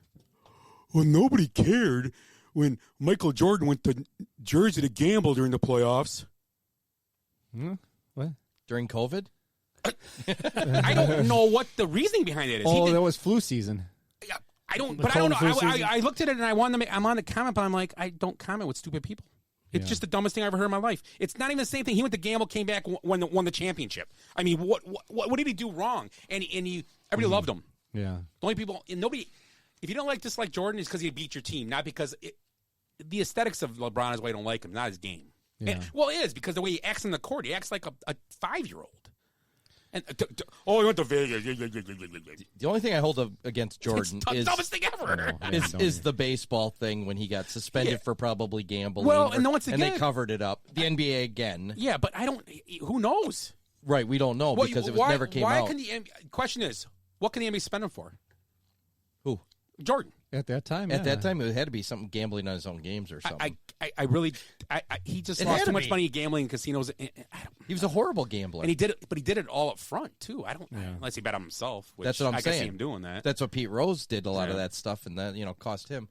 Well, nobody cared when Michael Jordan went to Jersey to gamble during the playoffs. What? During COVID? I don't know what the reasoning behind it is. That was flu season. I don't know. I looked at it and I wanted to make. I'm on the comment, but I'm like, I don't comment with stupid people. It's just the dumbest thing I ever heard in my life. It's not even the same thing. He went to gamble, came back, won the championship. I mean, what did he do wrong? And everybody loved him. Yeah. The only people, and nobody. If you don't dislike Jordan, it's because he beat your team, not because the aesthetics of LeBron is why you don't like him, not his game. Yeah. And, it is because the way he acts on the court, he acts like a 5-year-old. And he went to Vegas. The only thing I hold against Jordan is the dumbest thing ever. Is the baseball thing when he got suspended for probably gambling. Well, and once again, and they covered it up. The NBA again. Yeah, but I don't. Who knows? Right, we don't know because it never came out. Question is, what can the NBA spend him for? Who? Jordan. At that time, At that time, it had to be something gambling on his own games or something. I really, he just lost too much money gambling in casinos. He was a horrible gambler, and he did it all up front too. Unless he bet on himself. Which that's what I'm saying. I can see him doing that. That's what Pete Rose did. A lot of that stuff, and that cost him.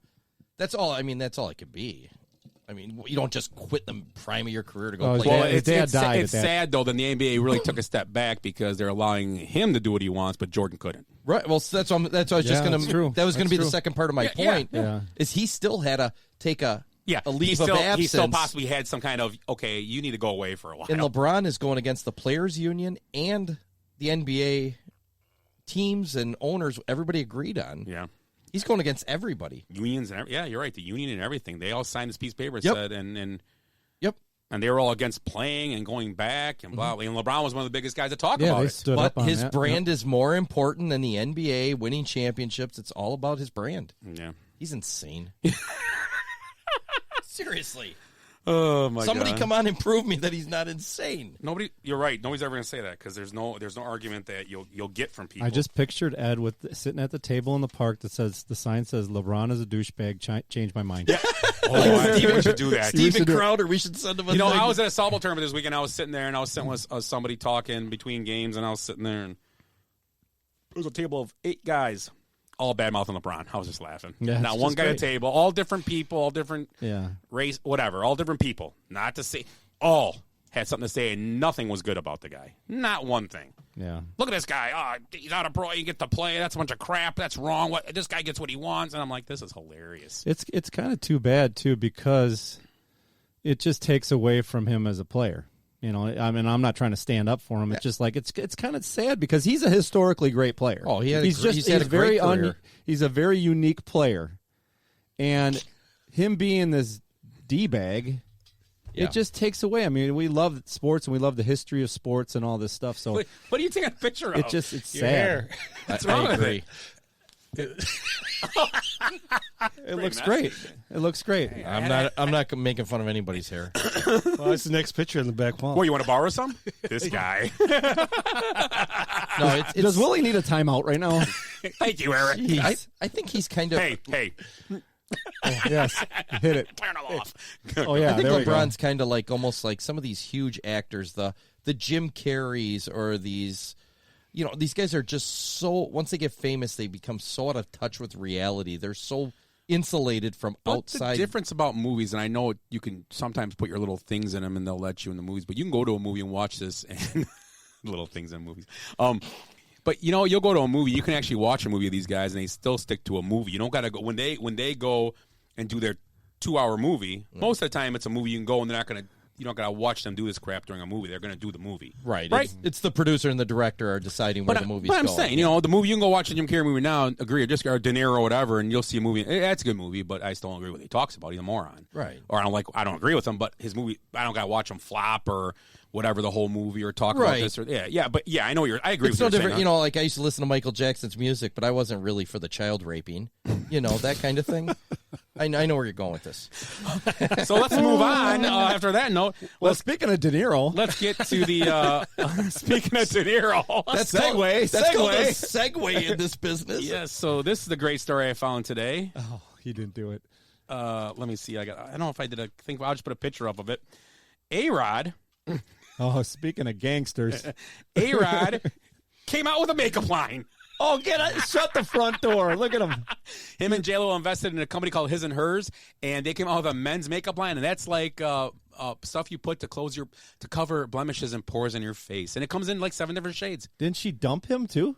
That's all. I mean, that's all it could be. I mean, you don't just quit the prime of your career to go play. Well, it's sad though. Then the NBA really took a step back because they're allowing him to do what he wants, but Jordan couldn't. Right. Well, that's what I was just going to. That was going to be the second part of my point. Yeah. Is he still had to take a leave of absence? He still possibly had some kind of you need to go away for a while. And LeBron is going against the players' union and the NBA teams and owners. Everybody agreed on. Yeah. He's going against everybody. Unions and you're right. The union and everything. They all signed this piece of paper that said Yep. And they were all against playing and going back and blah. And LeBron was one of the biggest guys to talk about it. Stood but up on his that. brand is more important than the NBA winning championships. It's all about his brand. Yeah. He's insane. Seriously. Oh my God! Somebody come on and prove me that he's not insane. You're right. Nobody's ever going to say that because there's no argument that you'll get from people. I just pictured Ed sitting at the table in the park the sign says LeBron is a douchebag. Change my mind. Yeah. Steven should do that. Steven Crowder. We should send him a thing. I was at a softball tournament this weekend. I was sitting there and I was sitting with somebody talking between games, and I was sitting there and there was a table of 8 guys. All bad-mouthing LeBron. I was just laughing. Yeah, now, one guy at a table, all different people, all different race, whatever, all different people. Not to say, all had something to say, and nothing was good about the guy. Not one thing. Yeah. Look at this guy. Oh, he's not a pro. You get to play. That's a bunch of crap. That's wrong. This guy gets what he wants. And I'm like, this is hilarious. It's kind of too bad, too, because it just takes away from him as a player. I mean, I'm not trying to stand up for him. It's just like it's kind of sad because he's a historically great player. Oh, he's had a great career. He's a very unique player, and him being this D-bag, Yeah. it just takes away. I mean, we love sports and we love the history of sports and all this stuff. So What are you taking a picture of? it's Your sad. hair. What's wrong with agree. it? It looks great. It looks great. I'm not making fun of anybody's hair. Well, that's the next picture on the back wall. Well, you want to borrow some? This guy. No, it's Does Willie need a timeout right now? Thank you, Eric. I think he's kind of. Hey. Yes, hit it. Turn him off. Oh yeah, I think there we go. LeBron's kind of like almost like some of these huge actors, the Jim Carreys or these, these guys are just so, once they get famous, they become so out of touch with reality. They're so insulated from What's outside. the difference about movies, and I know you can sometimes put your little things in them and they'll let you in the movies, but you can go to a movie and watch this and little things in movies. But you'll go to a movie, you can actually watch a movie of these guys and they still stick to a movie. You don't got to go when they go and do their 2-hour movie. Most of the time it's a movie you can go and they're not going to. You don't got to watch them do this crap during a movie. They're going to do the movie. Right. It's the producer and the director are deciding where the movie's But I'm going. saying, the movie, you can go watch a Jim Carrey movie now, agree, or De Niro or whatever, and you'll see a movie. That's a good movie, but I still don't agree with what he talks about. He's a moron. Right. Or I don't agree with him, but his movie, I don't got to watch him flop or whatever the whole movie or talk about this. Or, I know I agree It's with no you. different. Like I used to listen to Michael Jackson's music, but I wasn't really for the child raping. That kind of thing. I know where you're going with this. So let's move on. After that note, Well, speaking of De Niro, let's get to the speaking of De Niro. That's segue. called a segue in this business. Yes. So this is the great story I found today. oh, he didn't do it. Let me see. I don't know if I did a thing. I'll just put a picture up of it. A-Rod. Oh, speaking of gangsters, A-Rod came out with a makeup line. oh, shut the front door. Look at him. Him and J-Lo invested in a company called His and Hers, and they came out with a men's makeup line, and that's like stuff you put to cover blemishes and pores in your face, and it comes in like 7 different shades. Didn't she dump him too?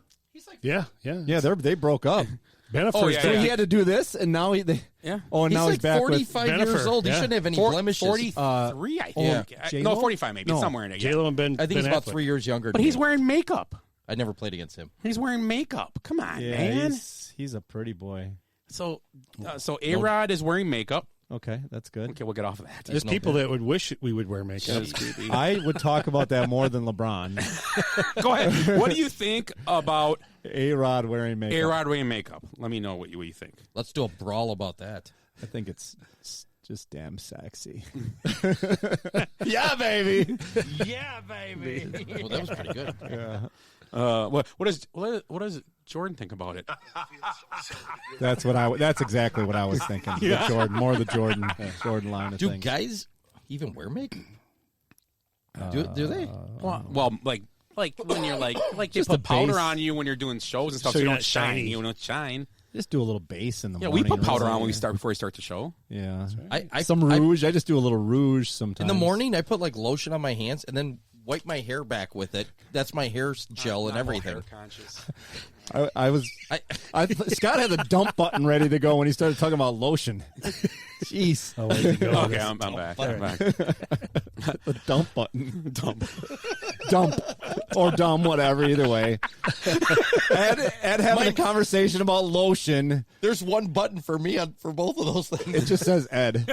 Yeah. Yeah, they broke up. Bennifer's So he had to do this, and now Yeah. Oh, and He's now like he's back 45 Bennifer, years old. He yeah. shouldn't have any 43, blemishes. I think. J-Lo? No, 45 maybe. No. It's somewhere in there. J-Lo and Ben. I think he's Ben about Affleck. 3 years younger. But than he's me. wearing makeup. I never played against him. He's wearing makeup. Come on, Yeah, man. he's a pretty boy. So A-Rod is wearing makeup. Okay, that's good. Okay, we'll get off of that. There's people that would wish we would wear makeup. I would talk about that more than LeBron. Go ahead. What do you think about A-Rod wearing makeup. A-Rod wearing makeup? Let me know what you think. Let's do a brawl about that. I think it's just damn sexy. Yeah, baby. Yeah, baby. Well, that was pretty good. Yeah. What does Jordan think about it? That's exactly what I was thinking. Yeah. The Jordan line of Do things. guys even wear makeup? Do they? Well, like when you're like they Just put a powder base. on you when you're doing shows and stuff, So so you you're don't not shine. shiny. You don't shine. Just do a little base in the Yeah, morning. we put powder Really. on before we start the show. Yeah. I rouge. I just do a little rouge sometimes. in the morning. I put like lotion on my hands and then wipe my hair back with it. That's my hair gel and everything. Hair conscious. Scott had the dump button ready to go when he started talking about lotion. Jeez. Oh, where'd you go? Okay, I'm back. I'm back. The dump button. Dump. Or dumb, whatever, either way. Ed having a conversation about lotion. There's one button for me for both of those things. It just says Ed.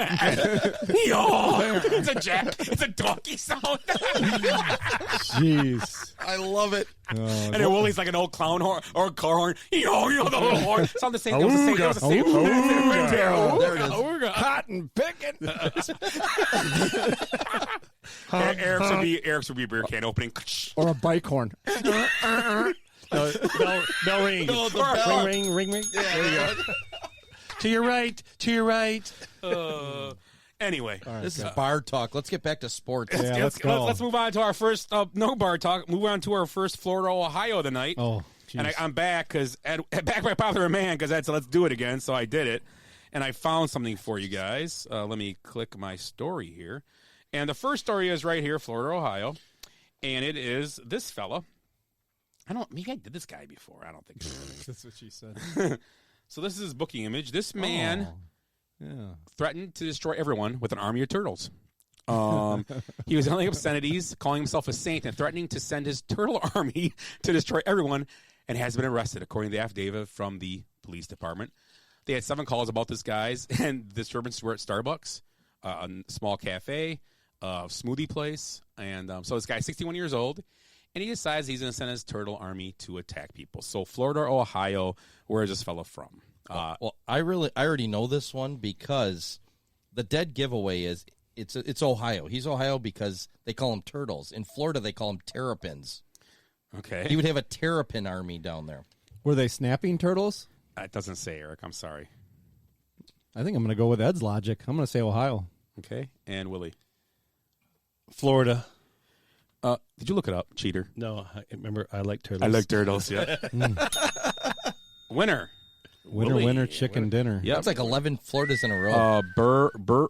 It's a donkey sound. Jeez. I love it. And then Willie's like an old clown horn or a car horn. The little horn. It's on the same. It was the same. There it is. Cotton picking. Eric's would be a beer can opening. Or a bike horn. Bell ring. No, the bell. Ring. Yeah, there you go. To your right. Anyway, This is bar talk. Let's get back to sports. Yeah, let's go. Let's move on to our first no bar talk. Move on to our first Florida, Ohio tonight. Oh, geez. And I'm back because back by popular demand because Ed said let's do it again, so I did it, and I found something for you guys. Let me click my story here, and the first story is right here, Florida, Ohio, and it is this fella. Maybe I did this guy before. I don't think so. That's what she said. So this is his booking image. This man threatened to destroy everyone with an army of turtles. He was yelling obscenities, calling himself a saint, and threatening to send his turtle army to destroy everyone, and has been arrested, according to the affidavit from the police department. They had 7 calls about this guys, and the disturbance were at Starbucks. a small cafe, a smoothie place. And so this guy's 61 years old, and he decides he's going to send his turtle army to attack people. So Florida or Ohio, where is this fella from? Well, I already know this one because the dead giveaway is it's Ohio. He's Ohio because they call them turtles. In Florida, they call them terrapins. Okay. He would have a terrapin army down there. Were they snapping turtles? It doesn't say, Eric. I'm sorry. I think I'm going to go with Ed's logic. I'm going to say Ohio. Okay. And Willie? Florida. Did you look it up, cheater? No, remember, I like turtles. I like turtles, yeah. Winner. Winner, chicken dinner. Yep. That's like 11 Floridas in a row.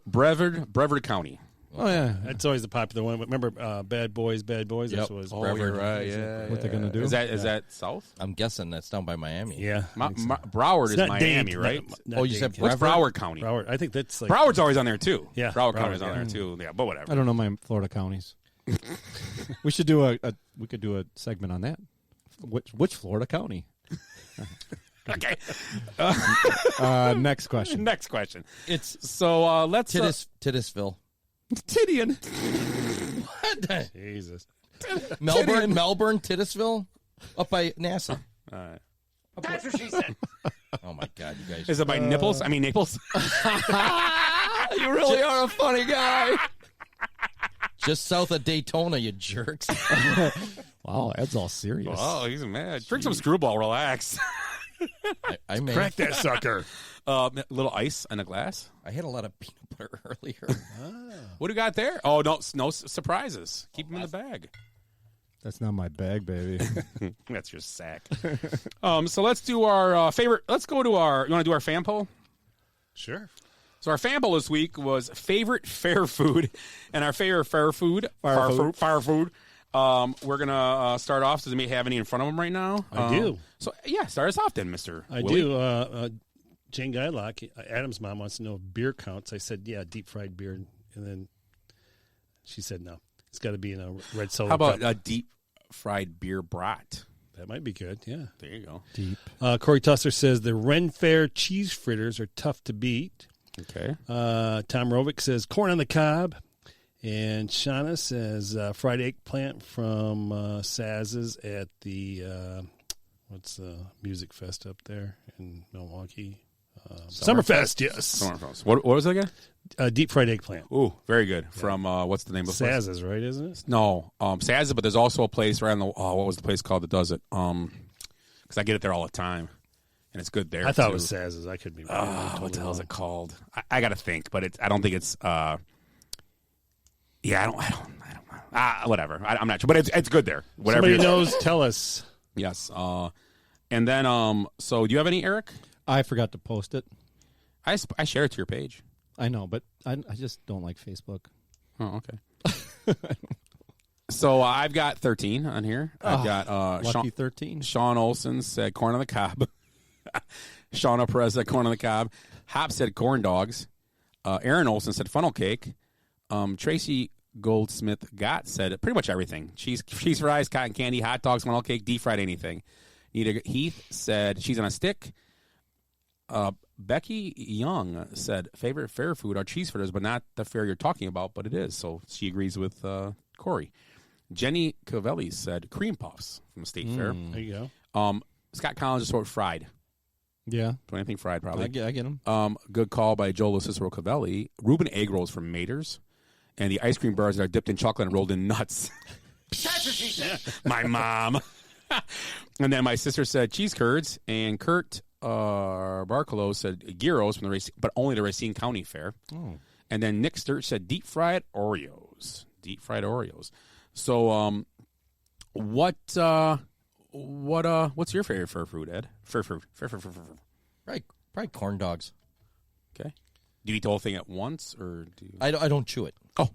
Brevard County. Oh, yeah. That's always the popular one. Remember Bad Boys? Yep. That's what Oh, you're right. Yeah. What they're going to do? Is that south? I'm guessing that's down by Miami. Yeah. Broward is Miami, right? You said What's Brevard? Broward County? Broward. I think that's like... Broward's always on there, too. Yeah. Broward County's on there, too. Yeah, but whatever. I don't know my Florida counties. We should do we could do a segment on that. Which Florida county? Okay. Next question. Next question. It's so let's Titusville. Tidian. What? Jesus. Melbourne, Titusville, up by NASA. That's what she said. Oh my God, you guys! Is it by Nipples? I mean Naples. You really are a funny guy. Just south of Daytona, you jerks. Wow, Ed's all serious. Oh, he's mad. Drink some Screwball. Relax. I may Crack that sucker. Little ice in a glass. I had a lot of peanut butter earlier. What do you got there? Oh, no surprises. Keep them in the bag. That's not my bag, baby. That's your sack. So let's do our favorite. Let's go to our. You want to do our fan poll? Sure. So our fan poll this week was favorite fair food, and our favorite fire food. We're gonna start off. Does anybody have any in front of them right now? I do. So yeah, start us off then, Mister. I do. Jane Guylock, Adam's mom, wants to know if beer counts. I said, yeah, deep fried beer, and then she said no. It's got to be in a red solo. How about cup. a deep fried beer brat? That might be good. Yeah. There you go. Deep. Corey Tusser says the Ren Fair cheese fritters are tough to beat. Okay. Tom Rovick says corn on the cob. And Shauna says fried eggplant from Saz's at the, what's the music fest up there in Milwaukee? Summerfest, yes. Summerfest. What was it again? Deep fried eggplant. Ooh, very good. From, what's the name of the place? Saz's, right, isn't it? No, Saz's, but there's also a place right on the, what was the place called that does it? Because I get it there all the time. And it's good there. I thought too. it was Saz's. I could be wrong. What the hell is it called? I got to think, but I don't think it's. Yeah, I don't know. Whatever. I'm not sure, but it's good there. Whatever. Somebody knows. Tell us. Yes. And then so do you have any, Eric? I forgot to post it. I shared it to your page. I know, but I just don't like Facebook. Oh, okay. So I've got 13 on here. I've got lucky 13. Sean Olson said corn on the cob. Shauna Perez said corn on the cob. Hop said corn dogs. Aaron Olson said funnel cake. Tracy Goldsmith said pretty much everything. Cheese fries, cotton candy, hot dogs, funnel cake, deep fried anything. Nita Heath said cheese on a stick. Becky Young said favorite fair food are cheese fritters, but not the fare you're talking about, but it is. So she agrees with Corey. Jenny Cavelli said cream puffs from the State Fair. There you go. Scott Collins just wrote fried. Yeah. Do anything fried, probably. I get them. Good call by Joe Cicero Cavelli. Reuben egg rolls from Mater's. And the ice cream bars that are dipped in chocolate and rolled in nuts. That's what she said. My mom. And then my sister said cheese curds. And Kurt Barcolo said gyros from the Racine, but only the Racine County Fair. Oh. And then Nick Sturch said deep fried Oreos. Deep fried Oreos. So what's your favorite fur food, Ed? Fur. Probably corn dogs. Okay. Do you eat the whole thing at once, or do you... I don't chew it. Oh.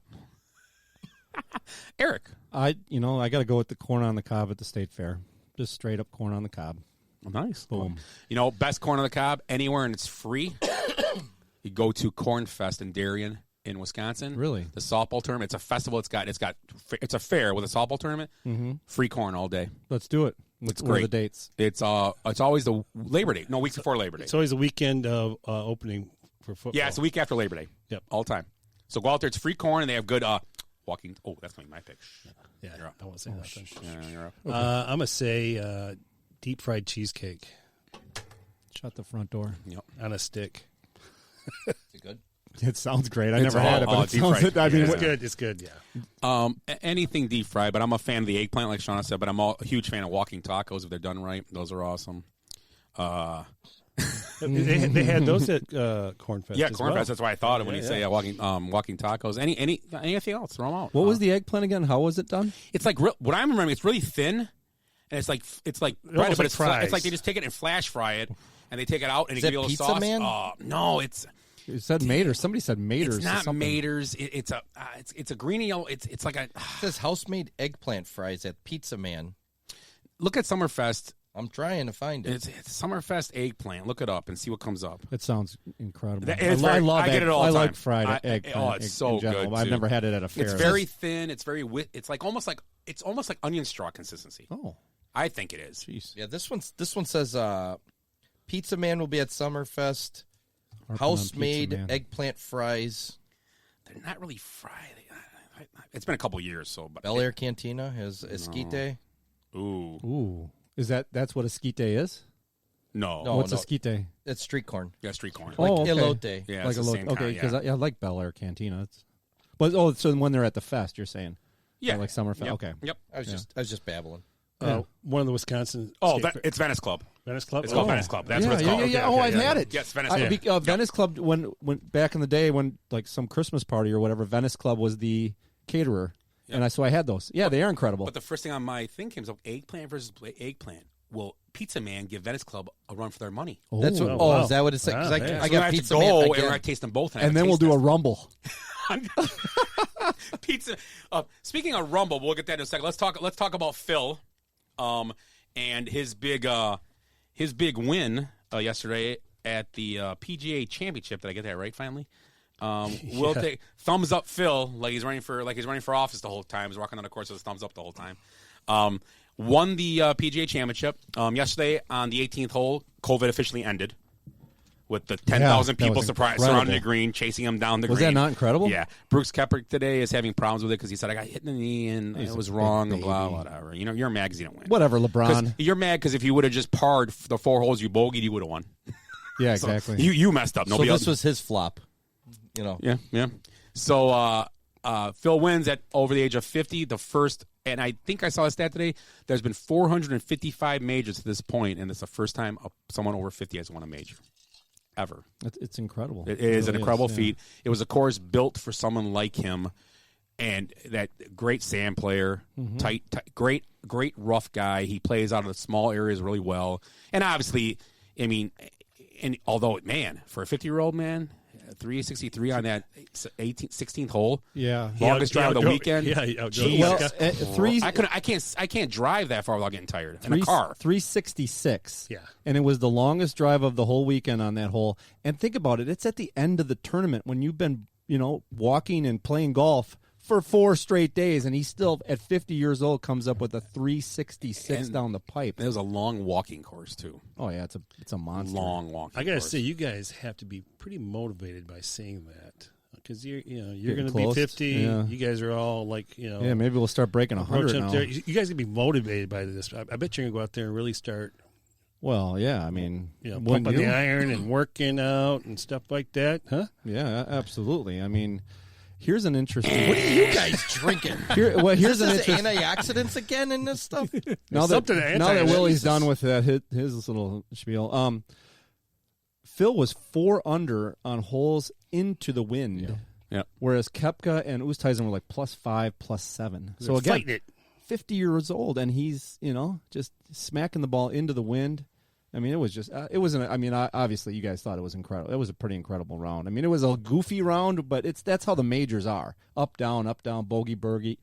Eric. I got to go with the corn on the cob at the State Fair. Just straight up corn on the cob. Oh, nice. Boom. Best corn on the cob anywhere, and it's free. You go to Corn Fest in Darien in Wisconsin. Really? The softball tournament. It's a festival. It's a fair with a softball tournament. Mm-hmm. Free corn all day. Let's do it. It's What are great. the dates? It's always the Labor Day. No, weeks before Labor Day. It's always a weekend of opening for football. Yeah, it's a week after Labor Day. Yep. All the time. So go out there. It's free corn, and they have good walking. Oh, that's going to be my pick. Yeah, I won't say nothing. Yeah, you're up. I'm going to say deep fried cheesecake. Shut the front door. Yep. On a stick. Is it good? It sounds great. I never had it, but it sounds. Fried. I mean, It's good. It's good. Yeah. Anything deep fried, but I'm a fan of the eggplant, like Shauna said. But I'm a huge fan of walking tacos if they're done right. Those are awesome. They had those at Cornfest. Yeah, as Cornfest. well. That's why I thought it when you say walking tacos. Anything else? Throw them out. what was the eggplant again? How was it done? It's like what I'm remembering. It's really thin, and it's like bread, almost but like it's fries. it's like they just take it and flash fry it, and they take it out and Is they that give you a little Pizza sauce. Man? No, it's It said Maters. Somebody said Maters. it's or not something. Maters. It's a green and yellow. It's like a It says house-made eggplant fries at Pizza Man. look at Summerfest. I'm trying to find it. It's Summerfest eggplant. Look it up and see what comes up. It sounds incredible. I love I get it all the I time. like fried eggplant. Oh, it's so in general. good. I've too. never had it at a fair. It's very thin. It's very it's like almost like onion straw consistency. Oh, I think it is. jeez. Yeah, this one says Pizza Man will be at Summerfest. Harping on House-made Pizza Man. eggplant fries. They're not really fried. It's been a couple years, so. But Bel Air Cantina has esquite. Ooh. Ooh, that's what a skite is? No. What's a skite? It's street corn. Yeah, street corn. Like okay. elote. Yeah, Like it's the elote. same Okay, kind, because yeah. I like Bel Air Cantina. So when they're at the fest, you're saying? Yeah. Like Summerfest. Yep. Okay. Yep. I was just babbling. One of the Wisconsin. Oh, skate- it's Venice Club. Venice Club. It's called Venice Club. That's yeah, what it's called. Yeah. Okay, I've had it. Yes, Venice Club. Venice Club, when back in the day, when like some Christmas party or whatever, Venice Club was the caterer, and so I had those. Yeah, they are incredible. But the first thing on my thing came up: eggplant versus eggplant. Will Pizza Man give Venice Club a run for their money? That's what. wow. Is that what it said? 'Cause Wow, I yeah. got So I have Pizza to Man go again. and I taste them both, and then we'll do a rumble. Pizza. Speaking of Rumble, we'll get that in a second. Let's talk about Phil, and his big win yesterday at the PGA Championship. Did I get that right? Finally, we'll take thumbs up Phil like he's running for office the whole time. He's walking on the course with his thumbs up the whole time. Won the PGA Championship yesterday on the 18th hole. COVID officially ended. With the 10,000 people surrounding the green, chasing him down the green. Was that not incredible? Yeah. Brooks Koepka today is having problems with it because he said, I got hit in the knee and it was wrong and blah, whatever. You know, you're mad because you don't win. Whatever, LeBron. You're mad because if you would have just parred the 4 holes you bogeyed, you would have won. Yeah, So exactly. you messed up. Nobody So this else. was his flop. You know. Yeah. So Phil wins at over the age of 50, the first, and I think I saw a stat today, there's been 455 majors to this point, and it's the first time someone over 50 has won a major. Ever. It's incredible. It is an really incredible yeah. feat. It was a course built for someone like him, and that great sand player, tight, great rough guy. He plays out of the small areas really well, and obviously, I mean, and although for a 50-year-old man, 363 on that 16th hole, Yeah. longest drive of the weekend. Yeah, Jeez. well, I can't drive that far without getting tired in a car. 366. Yeah. And it was the longest drive of the whole weekend on that hole. And think about it. It's at the end of the tournament when you've been, walking and playing golf for 4 straight days, and he still, at 50 years old, comes up with a 366 down the pipe. It was a long walking course, too. Oh, yeah, it's a monster. Long walking I gotta course. say, you guys have to be pretty motivated by saying that because you're Getting going to close. be 50. Yeah. You guys are all like Yeah, maybe we'll start breaking 100 approaching now. up there. You guys can be motivated by this. I bet you're going to go out there and really start, Well, yeah, I mean, wouldn't pumping you? the iron and working out and stuff like that, huh? Yeah, absolutely. I mean, here's an interesting. What are you guys drinking? Here's an Is this interesting. antioxidants again in this stuff? Now that Willie's done with that, his little spiel. Phil was 4 under on holes into the wind. Yeah. Whereas Koepka and Oosthuizen were like +5, +7. So They're again, fighting it. 50 years old, and he's just smacking the ball into the wind. I mean, it was just it wasn't. I mean, obviously, you guys thought it was incredible. It was a pretty incredible round. I mean, it was a goofy round, but that's how the majors are: up, down, bogey, birdie,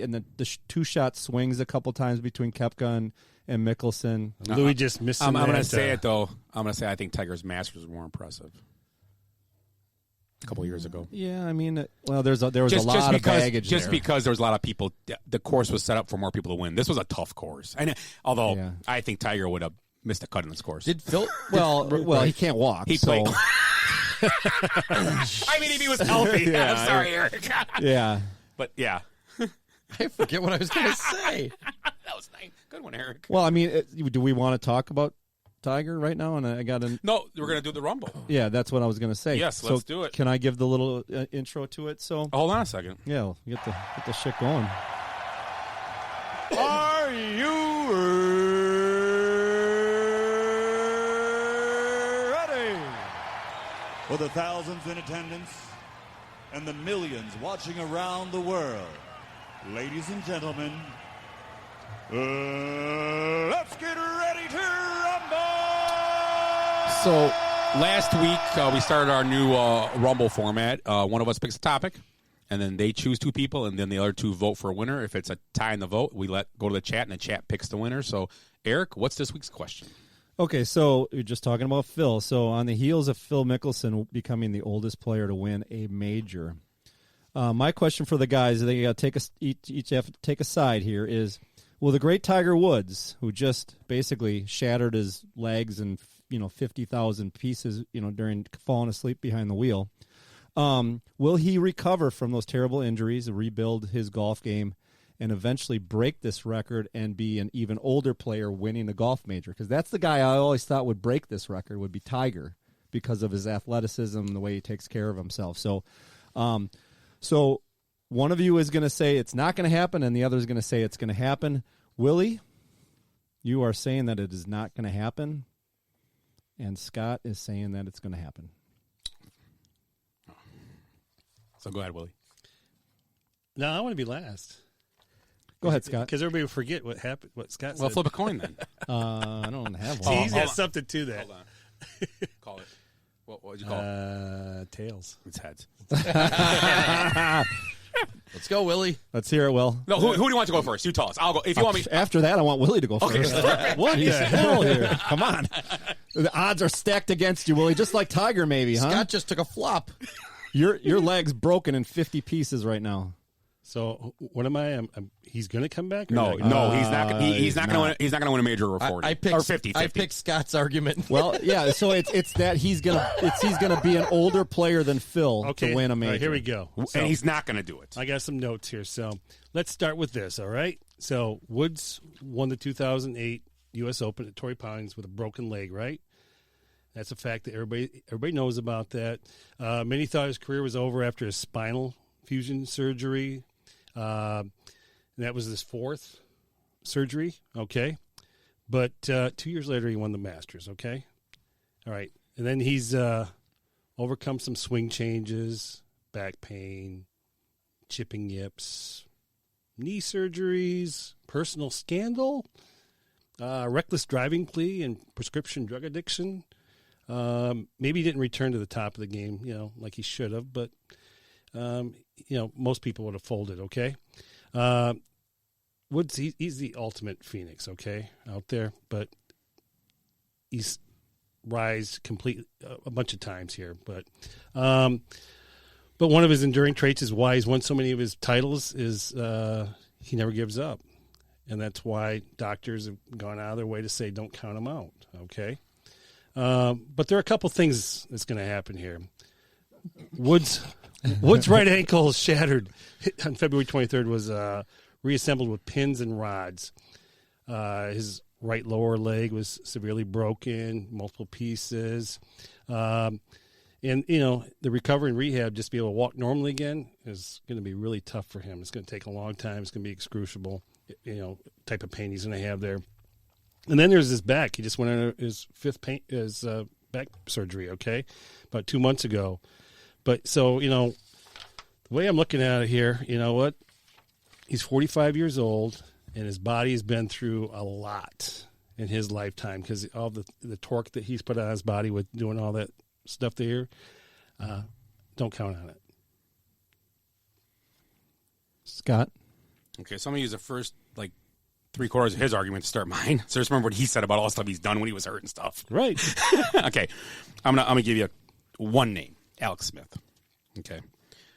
and the 2-shot swings a couple times between Koepka and Mickelson. Louis just missed. I'm going to say it though. I'm going to say I think Tiger's Masters was more impressive a couple of years ago. Yeah, I mean, well, there was a lot of because, baggage just there. because there was a lot of people. The course was set up for more people to win. This was a tough course, and although I think Tiger would have missed a cut in this course. Did Phil? Well, he can't walk. He so. played. I mean, if he was healthy. Yeah, I'm sorry, Eric. Yeah. But yeah. I forget what I was going to say. That was nice. Good one, Eric. Well, I mean, do we want to talk about Tiger right now? And I got an. No, we're going to do the Rumble. Yeah, that's what I was going to say. Yes, let's do it. Can I give the little intro to it? So hold on a second. Yeah, we'll get the shit going. Are you ready? For the thousands in attendance and the millions watching around the world, ladies and gentlemen, let's get ready to rumble! So last week we started our new Rumble format. One of us picks a topic, and then they choose two people, and then the other two vote for a winner. If it's a tie in the vote, we go to the chat, and the chat picks the winner. So, Eric, what's this week's question? Okay, so you're just talking about Phil. So on the heels of Phil Mickelson becoming the oldest player to win a major, my question for the guys, they got to each have to take a side here, is will the great Tiger Woods, who just basically shattered his legs and 50,000 pieces, during falling asleep behind the wheel, will he recover from those terrible injuries, rebuild his golf game, and eventually break this record and be an even older player winning a golf major? Because that's the guy I always thought would break this record, would be Tiger, because of his athleticism and the way he takes care of himself. So one of you is going to say it's not going to happen, and the other is going to say it's going to happen. Willie, you are saying that it is not going to happen, and Scott is saying that it's going to happen. So go ahead, Willie. No, I want to be last. Go ahead, Scott. Because everybody will forget what happened. What Scott said. Well, flip a coin then. I don't have one. See, he's got something to that. Hold on. Call it. What would you call it? Tails. It's heads. Let's go, Willie. Let's hear it, Will. No, who do you want to go first? You tell us. I'll go. If you want me. After that, I want Willie to go Okay. first. What the hell here? Come on. The odds are stacked against you, Willie, just like Tiger maybe, huh? Scott just took a flop. Your leg's broken in 50 pieces right now. So what am I? He's going to come back? No, he's not. He's not going to win a major or 40 or 50. I picked Scott's argument. Well, yeah. So it's that he's gonna be an older player than Phil to win a major. All right, here we go. So, and he's not going to do it. I got some notes here. So let's start with this. All right. So Woods won the 2008 U.S. Open at Torrey Pines with a broken leg. Right. That's a fact that everybody knows about that. Many thought his career was over after his spinal fusion surgery. And that was his fourth surgery, okay? But 2 years later, he won the Masters, okay? All right. And then he's overcome some swing changes, back pain, chipping yips, knee surgeries, personal scandal, reckless driving plea, and prescription drug addiction. Maybe he didn't return to the top of the game, like he should have, but most people would have folded, okay? Woods, he's the ultimate Phoenix, okay, out there, but he's rise complete a bunch of times here. But one of his enduring traits is why he's won so many of his titles is he never gives up. And that's why doctors have gone out of their way to say don't count him out, okay? But there are a couple things that's going to happen here. Woods' right ankle shattered on February 23rd, was reassembled with pins and rods. His right lower leg was severely broken, multiple pieces. And, the recovery and rehab, just to be able to walk normally again, is going to be really tough for him. It's going to take a long time. It's going to be excruciable, type of pain he's going to have there. And then there's his back. He just went under his his back surgery, okay, about 2 months ago. But so, the way I'm looking at it here, you know what? He's 45 years old, and his body has been through a lot in his lifetime because all the torque that he's put on his body with doing all that stuff there. Don't count on it. Scott? Okay, so I'm going to use the first, 3/4 of his argument to start mine. So just remember what he said about all the stuff he's done when he was hurt and stuff. Right. Okay. I'm gonna give you one name. Alex Smith. Okay.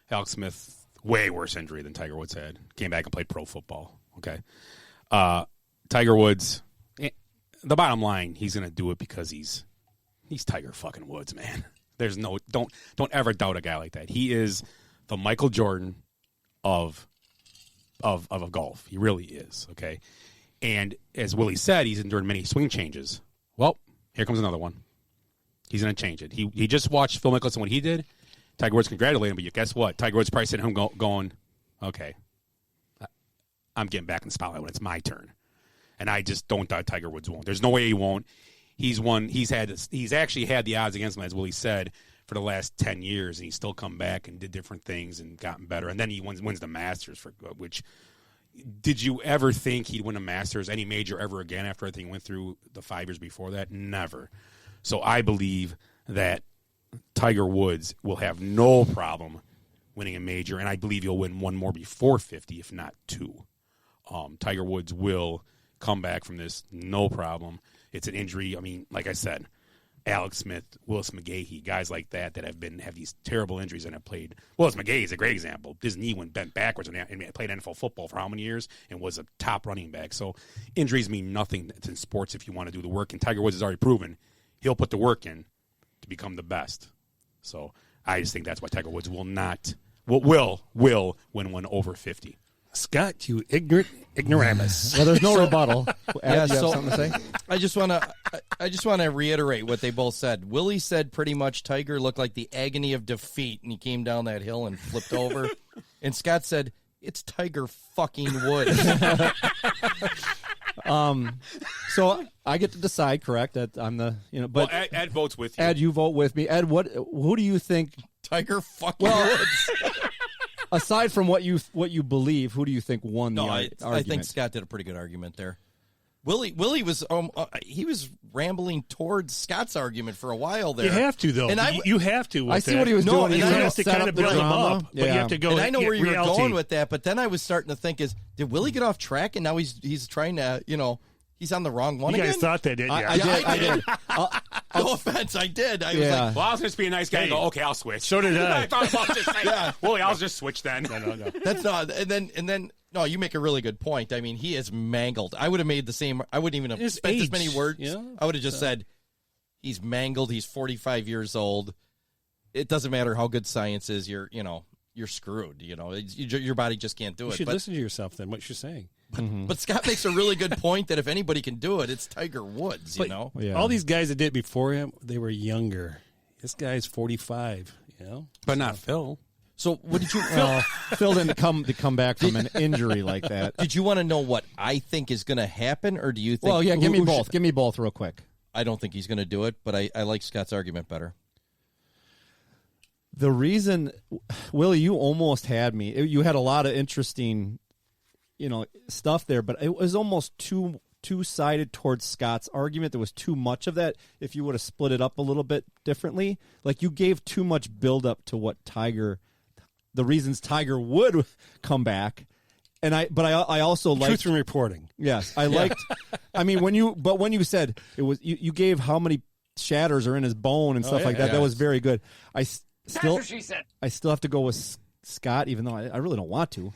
Alex Smith, way worse injury than Tiger Woods had. Came back and played pro football. Okay. Tiger Woods, the bottom line, he's going to do it because he's Tiger fucking Woods, man. There's don't ever doubt a guy like that. He is the Michael Jordan of golf. He really is. Okay, and as Willie said, he's endured many swing changes. Well, here comes another one. He's going to change it. He just watched Phil Mickelson, what he did. Tiger Woods congratulated him, but guess what? Tiger Woods probably sitting home going, okay, I'm getting back in the spotlight when it's my turn. And I just don't doubt Tiger Woods won't. There's no way he won't. He's won. He's actually had the odds against him, as Willie said, for the last 10 years, and he's still come back and did different things and gotten better. And then he wins the Masters, which did you ever think he'd win a Masters, any major ever again after everything he went through the 5 years before that? Never. So I believe that Tiger Woods will have no problem winning a major, and I believe he'll win one more before 50, if not 2. Tiger Woods will come back from this, no problem. It's an injury. I mean, like I said, Alex Smith, Willis McGahee, guys like that have these terrible injuries and have played. Willis McGahee is a great example. His knee went bent backwards and played NFL football for how many years and was a top running back. So injuries mean nothing in sports if you want to do the work, and Tiger Woods has already proven he'll put the work in to become the best. So I just think that's why Tiger Woods will win one over 50. Scott, you ignoramus. Well, there's no rebuttal. Yeah, Ed, you have so something to say? I just want to reiterate what they both said. Willie said pretty much Tiger looked like the agony of defeat, and he came down that hill and flipped over. And Scott said, it's Tiger fucking Woods. So I get to decide, correct? That I'm the, but well, Ed votes with you. Ed, you vote with me. Ed, who do you think? Tiger fucking Woods. Aside from what you believe, who do you think won the argument? I think Scott did a pretty good argument there. Willie was he was rambling towards Scott's argument for a while there. You have to though, and you have to. I see what he was doing. He has to kind of build him up, but you have to go. And I know where you were reality. going with that, but then I was starting to think: did Willie get off track, and now he's trying to he's on the wrong one you again? guys thought that, didn't you? I did. No offense, I did. I was like, well, I was going to be a nice guy and go, okay, I'll switch. So did I. I thought about just saying, Willie, I'll just switch then. No. That's not. And then, no, you make a really good point. I mean, he is mangled. I would have made the same. I wouldn't even have spent as many words. Yeah? I would have just said, he's mangled. He's 45 years old. It doesn't matter how good science is. You're screwed. Your body just can't do it. You should listen to yourself then. What you're saying. But Scott makes a really good point that if anybody can do it, it's Tiger Woods, Yeah. All these guys that did it before him, they were younger. This guy's 45, But not Phil. So what did you... Phil didn't come back from an injury like that. Did you want to know what I think is going to happen, or do you think... Well, yeah, give me both. Give me both real quick. I don't think he's going to do it, but I like Scott's argument better. The reason... Willie, you almost had me. You had a lot of interesting... stuff there, but it was almost two-sided towards Scott's argument. There was too much of that. If you would have split it up a little bit differently, like you gave too much build-up to what the reasons Tiger would come back, and I also liked truth in reporting. Yes, I liked. I mean, when you said it was, you gave how many shatters are in his bone and stuff like that. That was very good. That's what she said. I still have to go with Scott, even though I really don't want to.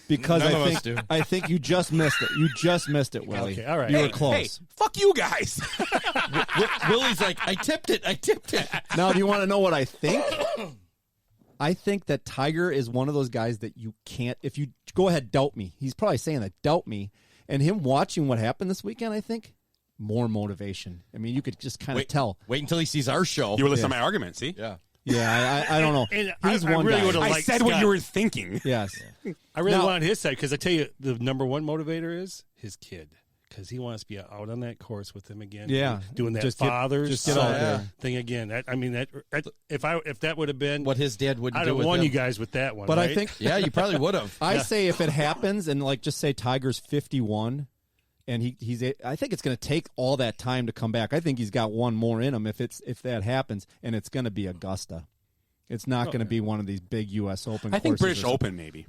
Because I think you just missed it. You just missed it, Willie. Okay, all right. You were close. Hey, fuck you guys. Willie's like, I tipped it. Now, do you want to know what I think? I think that Tiger is one of those guys that you can't, if you go ahead, doubt me. He's probably saying that, doubt me. And him watching what happened this weekend, I think, more motivation. I mean, you could just kind of tell. Wait until he sees our show. You were listening to my argument, see? Yeah. Yeah, I don't know. And He's I one really guy. I said what you were thinking. Yes. I really wanted his side because I tell you, the number one motivator is his kid because he wants to be out on that course with him again. Yeah, doing that just father's get out there thing again. If that would have been what his dad would do, I'd have with won him. you guys with that one. But right? I think, yeah, you probably would have. I say if it happens and just say Tiger's 51. And I think it's going to take all that time to come back. I think he's got one more in him if that happens, and it's going to be Augusta. It's not going to be one of these big U.S. Open. I think courses British Open maybe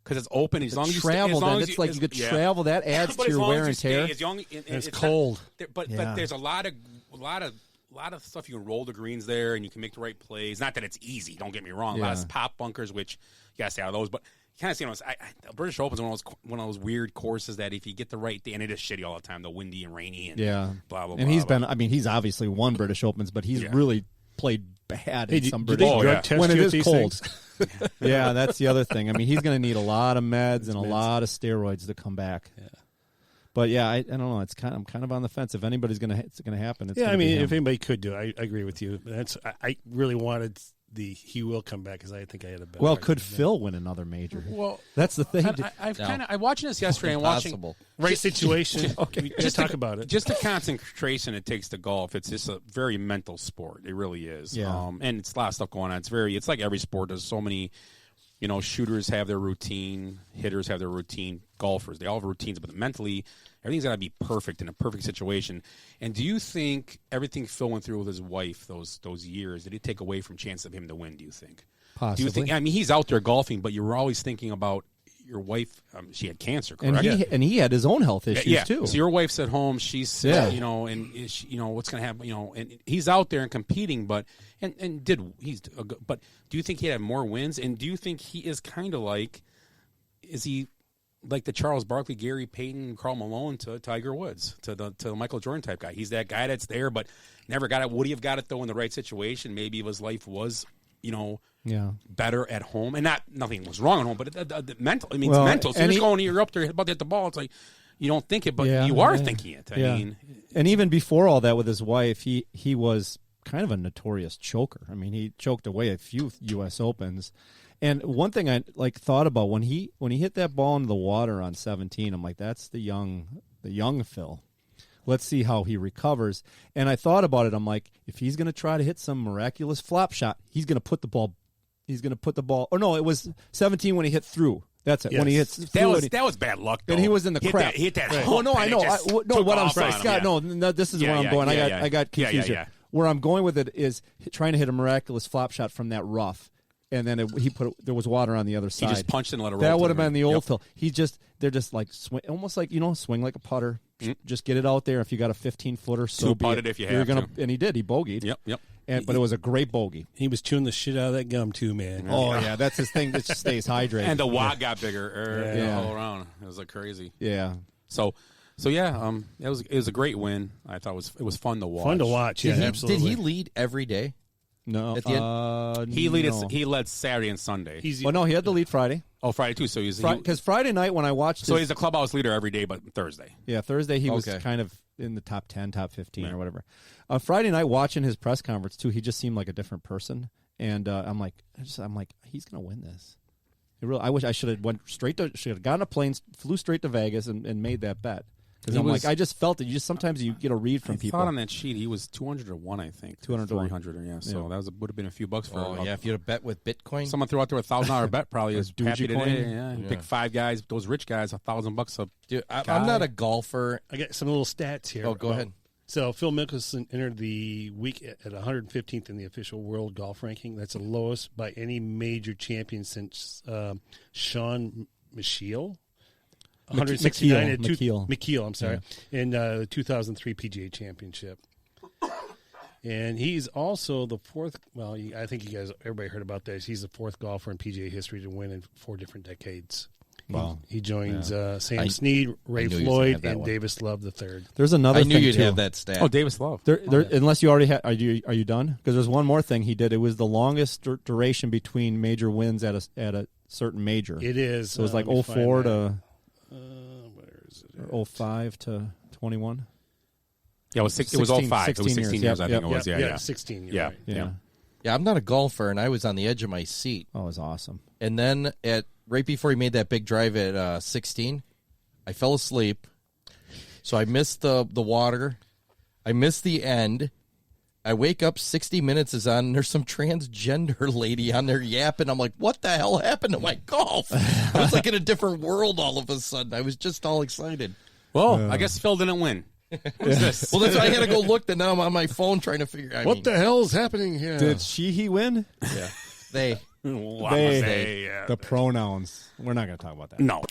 because it's open. As long as you travel, as long then as it's like you could travel. That adds to your wear and tear. It's cold, but there's a lot of stuff you can roll the greens there, and you can make the right plays. Not that it's easy. Don't get me wrong. A lot of pop bunkers, which you got to stay out of those, but. Kind of see the British Open is one of those weird courses that if you get the right day, and it is shitty all the time, the windy and rainy and blah blah. And he's been. I mean, he's obviously won British Opens, but he's really played bad Hey, in some do British they drug test when it you is with these cold. things? Yeah, that's the other thing. I mean, he's going to need a lot of meds and a lot of steroids to come back. Yeah. But yeah, I don't know. I'm kind of on the fence. If anybody's it's going to happen. It's Yeah, gonna I be mean, him. if anybody could do it, I agree with you. I really wanted he will come back because I think I had a better. Well, argument could than that. Phil win another major? Well, that's the thing. I watching this yesterday and watching Impossible. Right situation. Okay. Just talk about it. Just the concentration it takes to golf. It's just a very mental sport. It really is. Yeah. And it's a lot of stuff going on. It's like every sport. There's so many. Shooters have their routine, hitters have their routine, golfers, they all have routines, but mentally, everything's got to be perfect in a perfect situation. And do you think everything Phil went through with his wife, those years, did it take away from chance of him to win, do you think? Possibly. Do you think, I mean, he's out there golfing, but you were always thinking about your wife. She had cancer, correct? And he had his own health issues too. So your wife's at home, she's sick, and what's going to happen, and he's out there and competing, but but do you think he had more wins? And do you think he is kind of is he like the Charles Barkley, Gary Payton, Karl Malone to Tiger Woods, to the Michael Jordan type guy? He's that guy that's there, but never got it. Would he have got it though in the right situation? Maybe if his life was, better at home, and nothing was wrong at home, but the mental. I mean, it's mental. So you're up there about to hit the ball. It's like you don't think it, but you are thinking it. I mean, and even before all that with his wife, he was kind of a notorious choker. I mean, he choked away a few U.S. Opens. And one thing I thought about when he hit that ball into the water on 17, I'm like, that's the young Phil. Let's see how he recovers. And I thought about it. I'm like, if he's going to try to hit some miraculous flop shot, he's going to put the ball. Oh no, it was 17 when he hit through. That's it. Yes. When he hits through, that was bad luck. Though. And he was in the crap. He hit that. Right. Oh no, I know. What I'm saying, Scott. No, this is where I'm going. I got confused here. Where I'm going with it is trying to hit a miraculous flop shot from that rough, and then there was water on the other side. He just punched and let it roll. That would have been the old Phil. They're just like almost like swing like a putter. Just get it out there. If you got a 15-footer, so be it. If you have to. And he did. He bogeyed. Yep. But it was a great bogey. He was chewing the shit out of that gum too, man. Oh yeah, that's his thing. That just stays hydrated. And the wad got bigger all around. It was like crazy. Yeah. So yeah, it was a great win. I thought it was fun to watch. Fun to watch. Yeah, absolutely. Did he lead every day? No. At the end? He led Saturday and Sunday. No, he had the lead Friday. Oh, Friday too. So because Friday night when I watched, he's a clubhouse leader every day, but Thursday. Yeah, Thursday he was kind of in the top 10, top 15 or whatever. Friday night watching his press conference too, he just seemed like a different person, and I'm like, he's gonna win this. I wish I should have gotten a plane, flew straight to Vegas, and made that bet. Because I just felt it. Sometimes you get a read from people. I thought on that sheet he was 200 to 1, I think. 200 to 1. 300, yeah. So that would have been a few bucks for. Oh yeah, if you had a bet with Bitcoin, someone threw out there $1,000 bet probably is happy coin. today. Yeah, pick 5 guys, those rich guys, $1,000 Dude, I'm not a golfer. I got some little stats here. Oh, go ahead. So Phil Mickelson entered the week at 115th in the official world golf ranking. That's the lowest by any major champion since Sean Michiel. 169 McKeel, I'm sorry, in the 2003 PGA Championship. And he's also the fourth. Well, I think everybody heard about this. He's the fourth golfer in PGA history to win in 4 different decades. Wow. He joins Sam Snead, Ray Floyd, and Davis Love III. There's another. I knew thing you'd too. have that stat. Oh, Davis Love. Unless you already have. Are you done? Because there's one more thing he did. It was the longest duration between major wins at a certain major. It is. So it was like 04 to. Where is it? Or 05 to 21. Yeah, it was 05. It was 16 years. I think it was. Yeah, 16. Yeah, right. Yeah, I'm not a golfer, and I was on the edge of my seat. Oh, it was awesome. And then right before he made that big drive at 16, I fell asleep. So I missed the water. I missed the end. I wake up, 60 Minutes is on, and there's some transgender lady on there yapping. I'm like, what the hell happened to my golf? I was like in a different world all of a sudden. I was just all excited. Well, I guess Phil didn't win. Who's this? Well, that's why I had to go look, and now I'm on my phone trying to figure out. What the hell's happening here? Did he win? Yeah. They. The pronouns. We're not going to talk about that. No.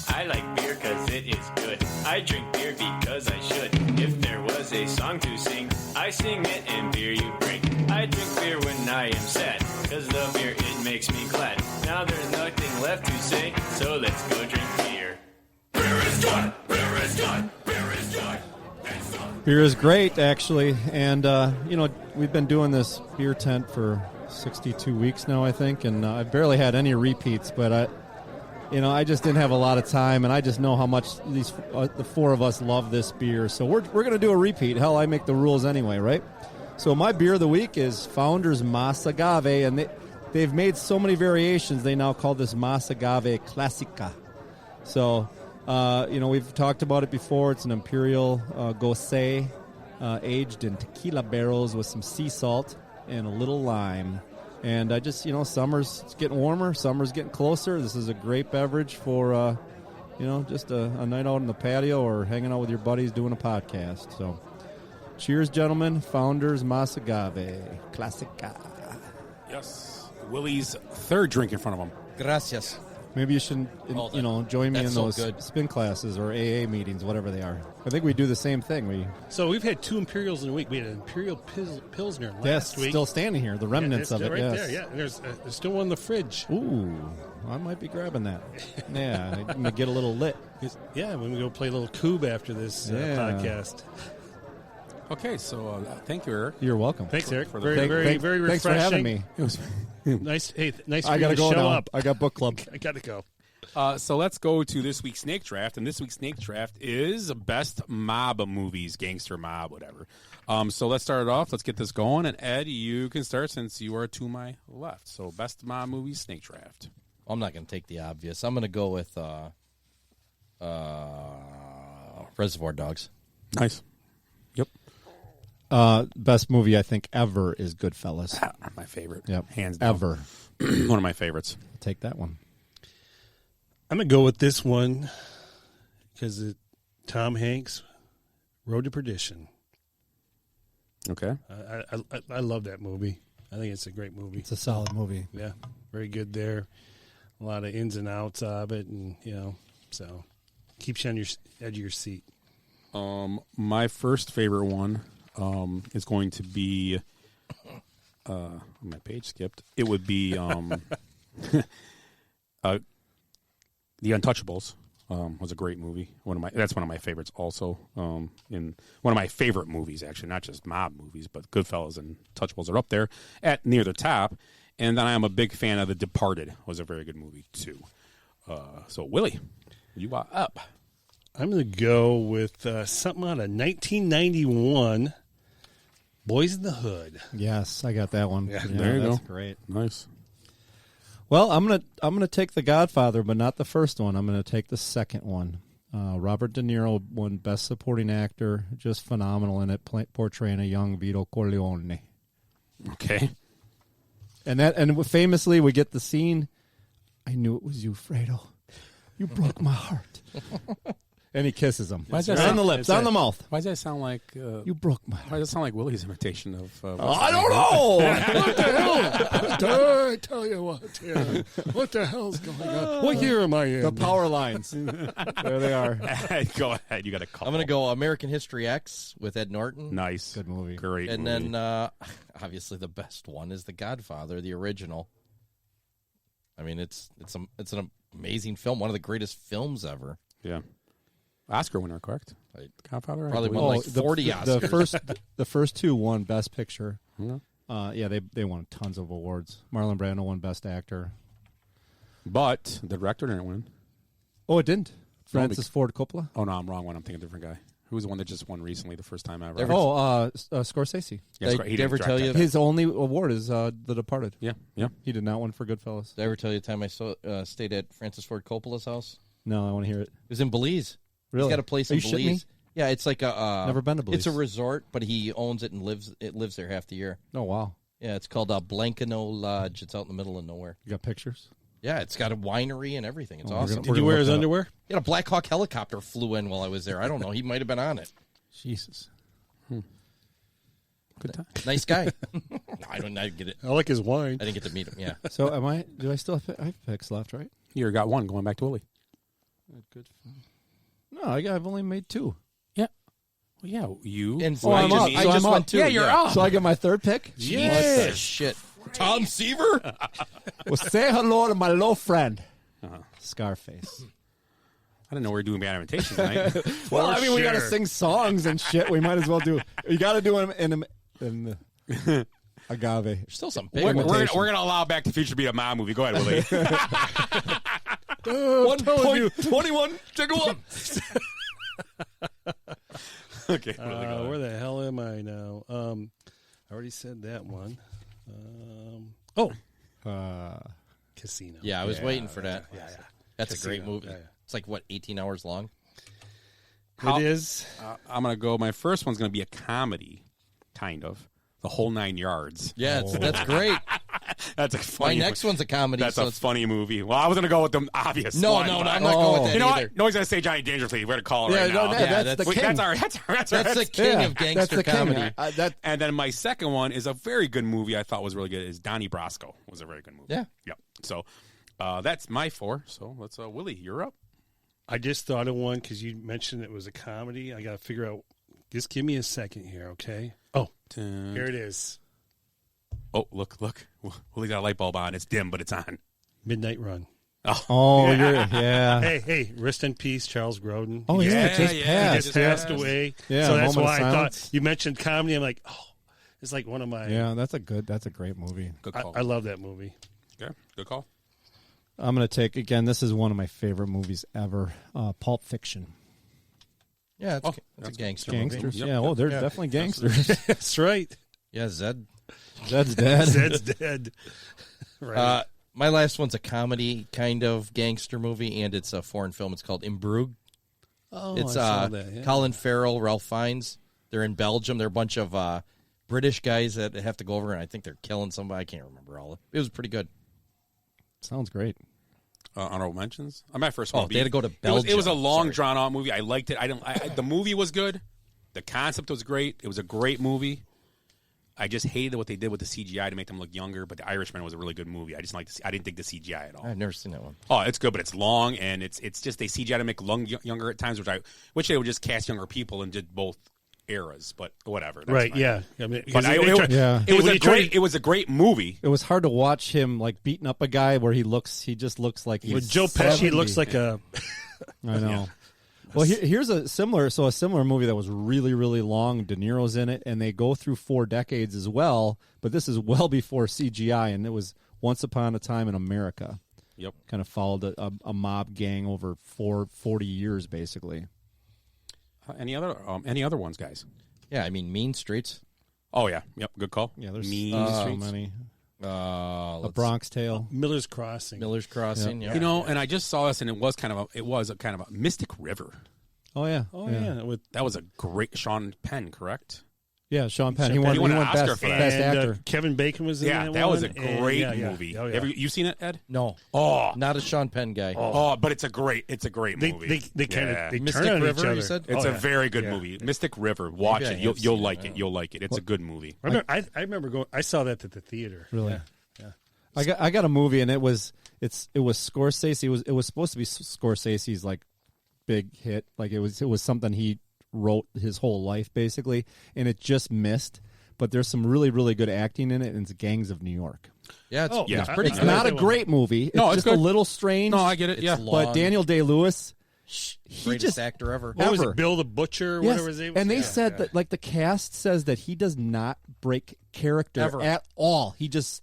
I like beer because it is good. I drink beer because I should. If there was a song to sing, I sing it and beer you bring. I drink beer when I am sad, because the beer, it makes me glad. Now there's nothing left to say, so let's go drink beer. Beer is great, actually, and we've been doing this beer tent for 62 weeks now, I think, and I've barely had any repeats, but I just didn't have a lot of time, and I just know how much the four of us love this beer, so we're going to do a repeat. Hell, I make the rules anyway, right? So my beer of the week is Founders Mas Agave, and they've made so many variations, they now call this Mas Agave Classica. So, we've talked about it before. It's an Imperial Gose, aged in tequila barrels with some sea salt and a little lime. And I just, summer's getting warmer, summer's getting closer. This is a great beverage for, just a night out in the patio or hanging out with your buddies doing a podcast. So, cheers, gentlemen. Founders Mas Agave Classica. Yes. Willie's third drink in front of him. Gracias. Maybe you should, join me in so those good. spin classes or AA meetings, whatever they are. I think we do the same thing. So we've had 2 Imperials in a week. We had an Imperial Pilsner last week. Still standing here, the remnants of it. Right yes. there, yeah. And there's still one in the fridge. Ooh, I might be grabbing that. Yeah, I'm going to get a little lit. Yeah, when we go play a little Coob after this podcast. Okay, so thank you, Eric. You're welcome. Thanks, Eric. For Very refreshing. Thanks for having me. It was nice. Hey, nice. I got to go show now. up. I got book club. I got to go. So let's go to this week's Snake Draft, and this week's Snake Draft is best mob movies, gangster mob, whatever. So let's start it off. Let's get this going, and Ed, you can start since you are to my left. So best mob movies, Snake Draft. I'm not going to take the obvious. I'm going to go with Reservoir Dogs. Nice. Yep. Best movie I think ever is Goodfellas. My favorite. Yep. Hands down. Ever. One of my favorites. I'll take that one. I'm going to go with this one because Tom Hanks, Road to Perdition. Okay. I love that movie. I think it's a great movie. It's a solid movie. Yeah, very good there. A lot of ins and outs of it, and so keeps you on your edge of your seat. My first favorite one is going to be. My page skipped. It would be The Untouchables. Was a great movie. That's one of my favorites. Also, in one of my favorite movies, actually, not just mob movies, but Goodfellas and Untouchables are up there at near the top. And then I am a big fan of The Departed. Was a very good movie too. So Willie, you are up. I'm going to go with something out of 1991. Boys in the Hood. Yes, I got that one. Yeah, there you that's go. Great. Nice. Well, I'm gonna take The Godfather, but not the first one. I'm gonna take the second one. Robert De Niro won Best Supporting Actor, just phenomenal in it, portraying a young Vito Corleone. Okay. And famously, we get the scene. I knew it was you, Fredo. You broke my heart. And he kisses him. Why does that on sound, the lips, on the mouth. Why does that sound like... you broke my heart. Why does that sound like Willie's imitation of... I don't know. What the hell? I tell you what. Yeah. What the hell's going on? What year am I in? The power lines. There they are. Go ahead. You got a call. I'm going to go American History X with Ed Norton. Nice. Good movie. Great and movie. then, obviously, the best one is The Godfather, the original. I mean, it's an amazing film, one of the greatest films ever. Yeah. Oscar winner, correct? Godfather? Probably won like 40 Oscars. The first two won Best Picture. Yeah. They won tons of awards. Marlon Brando won Best Actor. But the director didn't win. Oh, it didn't? Francis Ford Coppola? Oh, no, I'm wrong one. I'm thinking of a different guy. Who was the one that just won recently, the first time ever? Scorsese. Yeah, Did I ever tell you his only award is The Departed. Yeah, yeah. He did not win for Goodfellas. Did I ever tell you the time I stayed at Francis Ford Coppola's house? No, I want to hear it. It was in Belize. Really? He's got a place in Belize. Yeah, it's like a never been to Belize. It's a resort, but he owns it and lives there half the year. Oh wow! Yeah, it's called Blankano Lodge. It's out in the middle of nowhere. You got pictures? Yeah, it's got a winery and everything. It's awesome. Did you wear his underwear? Yeah, a Black Hawk helicopter flew in while I was there. I don't know. He might have been on it. Jesus. Good time. Nice guy. No, I didn't get it. I like his wine. I didn't get to meet him. Yeah. So do I still have I have picks left, right? You got one going back to Willie. Good. No, I've only made two. Yeah. Well, yeah, you. And I'm up. I just went two. Yeah, you're up. So I get my third pick? Yes. What the shit? Tom Seaver? Well, say hello to my little friend, Scarface. I didn't know we were doing bad imitations tonight. Well, I mean, we got to sing songs and shit. We might as well do. You got to do them in agave. There's still some big We're ones. going to allow Back to the Future to be a mom movie. Go ahead, Willie. 1.21 gigawatts. Okay. Where the hell am I now? I already said that one. Casino. Yeah, I was waiting for that. Yeah. That's Casino. a great movie. Yeah. It's like, what, 18 hours long? It is. I'm going to go. My first one's going to be a comedy, kind of. The Whole 9 Yards. Yeah, that's great. That's a funny. My next one's a comedy. That's so a funny movie. Well, I was going to go with the obvious. No, one, no, but- I'm not going with that You know either. what? No one's going to say Johnny Dangerously. We're going to call it right no, now. that's the king. That's our. That's the king of gangster comedy. And then my second one is a very good movie. I thought was really good. Is Donnie Brasco was a very good movie. Yeah. Yep. So that's my 4. So let's Willie, you're up. I just thought of one because you mentioned it was a comedy. I got to figure out. Just give me a second here, okay? Oh, here it is. Oh, look. Willie's got a light bulb on. It's dim, but it's on. Midnight Run. Oh, yeah. Hey, rest in peace, Charles Grodin. Oh, He yeah, just just passed. He just passed away. Yeah, so that's Moment of why I Silence. thought you mentioned comedy. I'm like, oh, it's like one of my. Yeah, that's a great movie. Good call. I love that movie. Okay, good call. I'm going to take, again, this is one of my favorite movies ever, Pulp Fiction. Yeah, it's a gangster Gangsters, movie. yeah. Oh, they're definitely gangsters. That's right. Yeah, Zed's dead. Zed's dead. Right. My last one's a comedy kind of gangster movie, and it's a foreign film. It's called In Bruges. Oh, It's I saw that. Yeah. Colin Farrell, Ralph Fiennes. They're in Belgium. They're a bunch of British guys that have to go over, and I think they're killing somebody. I can't remember all of it. It was pretty good. Sounds great. Honorable mentions. My first one. They had to go to Belgium. It was a long, drawn-out movie. I liked it. The movie was good. The concept was great. It was a great movie. I just hated what they did with the CGI to make them look younger. But The Irishman was a really good movie. I didn't think the CGI at all. I've never seen that one. Oh, it's good, but it's long and it's just they CGI to make younger at times, which I wish they would just cast younger people and did both eras. But whatever. That's Right? fine. Yeah. I mean, But it was a great movie. It was hard to watch him like beating up a guy where he just looks like he's With Joe Pesci, 70. looks like a. I know. Yeah. Well, here's a similar movie that was really, really long. De Niro's in it, and they go through 4 decades as well. But this is well before CGI, and it was Once Upon a Time in America. Yep. Kind of followed a mob gang over 40 years, basically. Any other ones, guys? Yeah, I mean, Mean Streets. Oh yeah, yep, good call. Yeah, there's Mean so Streets. many. A Bronx Tale, Miller's Crossing. Yeah. You know, and I just saw this, and it was kind of a Mystic River. Oh yeah, That was a great Sean Penn, correct? Yeah, Sean Penn. He Penn. won He won an Oscar best, for that. best And, actor. Kevin Bacon was in Yeah, that that was a one, great and movie. Oh, yeah. You seen it, Ed? No. Oh, Not a Sean Penn guy. oh, but it's a great They movie. they kind Yeah. of they Mystic turn on River, each other. you said? It's Oh, a yeah. very good Yeah. movie. Mystic River. Watch Maybe I it. have You'll seen like it. it. You'll like it. It's a good movie. I remember going. I saw that at the theater. Really? Yeah. I got a movie, and it was Scorsese. It was supposed to be Scorsese's like big hit. Like it was something he wrote his whole life basically, and it just missed. But there's some really, really good acting in it, and it's Gangs of New York. Yeah, it's Yeah. pretty It's good. not a great movie. It's No, it's just a good. little strange. No, I get it. It's Yeah, long. But Daniel Day-Lewis, he Greatest just actor ever. What was Ever. it? Bill the Butcher or Yes, whatever his name was? and they Yeah. said that like the cast says that he does not break character Ever. at all. He just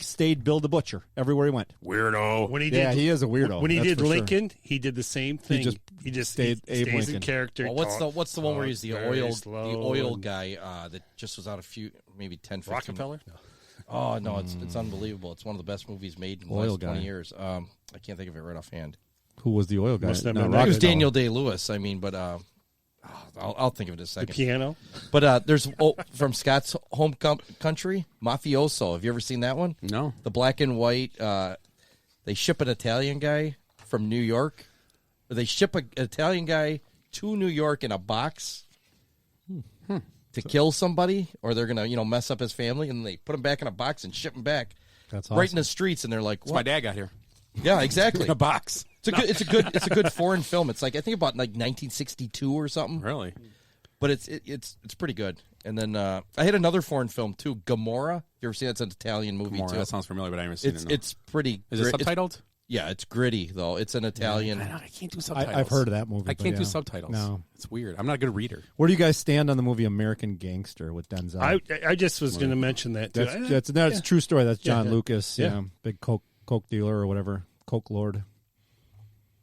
stayed Bill the Butcher everywhere he went. weirdo. When he Yeah, did, he is a weirdo. When he that's did for sure. Lincoln, he did the same thing. He just stayed Abe stays in Lincoln. character. Well, what's the one where he's the very oil slow and- guy that just was out a few maybe 10, 15 Rockefeller? No. Oh no, it's unbelievable. It's one of the best movies made in the Oil last 20 guy. years. I can't think of it right offhand. Who was the oil guy? Must have No, been It was Rockefeller. Daniel Day-Lewis. I mean, but I'll think of it in a The second. piano. But there's from Scott's home country, Mafioso. Have you ever seen that one? No. The black and white. They ship an Italian guy from New York. Or they ship an Italian guy to New York in a box to kill somebody, or they're gonna mess up his family, and they put him back in a box and ship him back. That's right awesome. in the streets, and they're like, That's "What?" my dad got here. Yeah, exactly. In a box. It's a good foreign film. It's like I think about like 1962 or something. Really? But it's pretty good. And then I had another foreign film too, Gomorrah. You ever seen that? It's an Italian movie More, too. that sounds familiar, but I haven't seen it. No. It's pretty. Is it great. subtitled? Yeah, it's gritty though. It's an Italian. I can't do subtitles. I've heard of that movie. I but can't do yeah. subtitles. No, it's weird. I'm not a good reader. Where do you guys stand on the movie American Gangster with Denzel? I just was going to mention that too. That's a true story. That's John Yeah. Lucas, Yeah. big coke dealer or whatever, coke lord.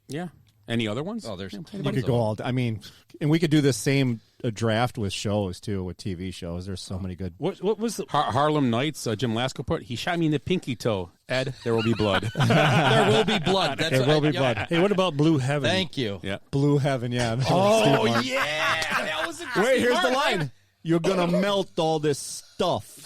Yeah. Any other ones? Oh, there's. You could go all. I mean, and we could do the same draft with shows too, with TV shows. There's so many good. What was the Harlem Nights? Jim Lasko put. He shot me in the pinky toe. Ed, there will be blood. There will be blood. That's There will be yeah. blood. Hey, what about Blue Heaven? Thank you. Yeah. Blue Heaven, yeah. Oh yeah, that was a Wait, here's the line. You're gonna melt all this stuff.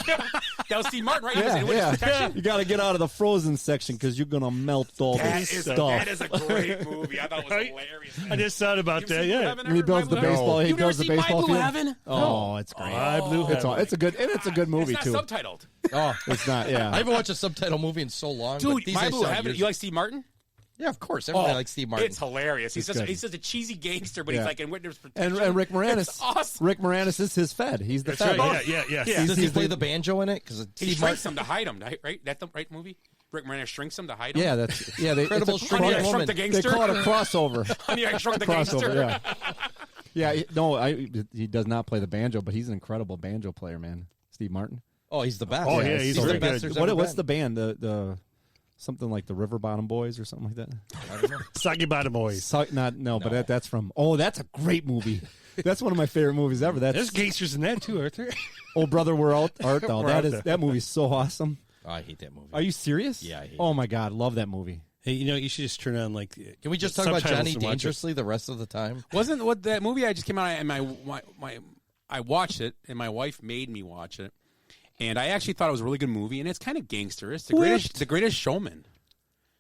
That was Steve Martin, right? Yeah. You got to get out of the frozen section because you're gonna melt all this stuff. That is a great movie. I thought it was hilarious. I just thought about that. Yeah, And he builds the baseball. He You've never builds the seen My baseball Blue field. Heaven? Oh, it's great. My Blue Heaven. It's a good movie It's too. not subtitled. Oh, It's not. Yeah. I haven't watched a subtitle movie in so long. but Dude, these My I Blue saw Heaven. years You like Steve Martin? Yeah, of course. Everybody likes Steve Martin. It's hilarious. He's good. such a cheesy gangster, but Yeah. he's like in witness protection. And Rick Moranis. It's awesome. Rick Moranis is his Fed. He's the Fed. right. Yeah. Does he play the banjo in it? Because He shrinks him to hide him, right? That's the right movie? Rick Moranis shrinks him to hide him? Yeah, that's They, Incredible it's a Shrinking Honey, I cross- Shrunk the They Gangster? call it a crossover. Honey, I Shrunk the crossover. Gangster. Yeah. He does not play the banjo, but he's an incredible banjo player, man. Steve Martin. Oh, he's the best. Oh, yeah, he's the very best good. there's ever What's been. the band? The something like the River Bottom Boys or something like that. I don't know. Soggy Bottom Boys. But that's from. Oh, that's a great movie. That's one of my favorite movies ever. There's gangsters in that too, aren't there? Oh, Brother, We're Art though. We're Out There. That movie's so awesome. Oh, I hate that movie. Are you serious? Yeah, I hate Oh my God, love that movie. Hey, you should just turn on like. Can we just talk about subtitles Johnny and watch it. Dangerously the rest of the time? Wasn't what that movie I just came out and I watched it and my wife made me watch it, and I actually thought it was a really good movie and it's kind of gangster. The Greatest Showman.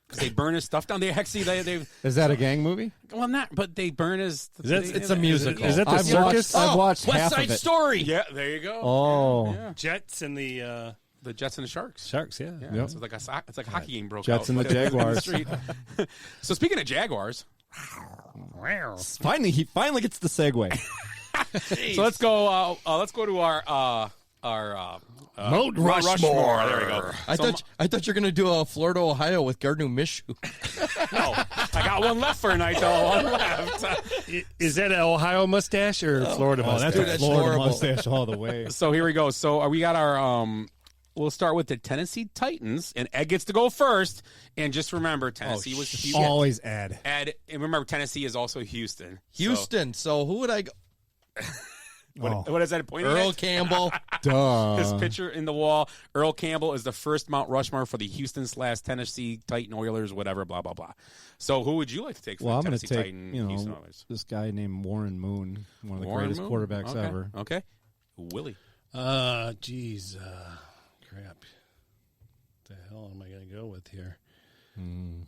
Because they burn his stuff down. They actually they Is that a gang movie? well not, but they burn his. It's a musical. Is that the I've circus? I've watched West half Side of it. Story. Yeah, there you go. Oh, Yeah. Jets and the Jets and the Sharks. Sharks. Yeah. Yeah, it's like a hockey game broke Jets out. and the Jaguars. street. So speaking of Jaguars, Finally, he finally gets the segue. so let's go. Let's go to our Mount Rushmore. There we go. I thought you were going to do a Florida, Ohio with Gardner Minshew. No, I got one left for tonight, though. One left. Is that an Ohio mustache or Florida mustache? dude, that's Florida horrible. mustache all the way. So here we go. So we got our. We'll start with the Tennessee Titans, and Ed gets to go first. And just remember, Tennessee was Houston. Always Ed. Ed, and remember, Tennessee is also Houston. Houston. So who would I go? What is that pointing Earl at? Campbell. Duh. His picture in the wall. Earl Campbell is the first Mount Rushmore for the Houston/Tennessee Titan Oilers, whatever, blah, blah, blah. So who would you like to take for Well, the I'm going Tennessee to take Titan Houston Oilers? this guy named Warren Moon, one of the Warren greatest Moon? quarterbacks Okay. ever. Okay. Willie. Geez, crap. What the hell am I going to go with here? I'm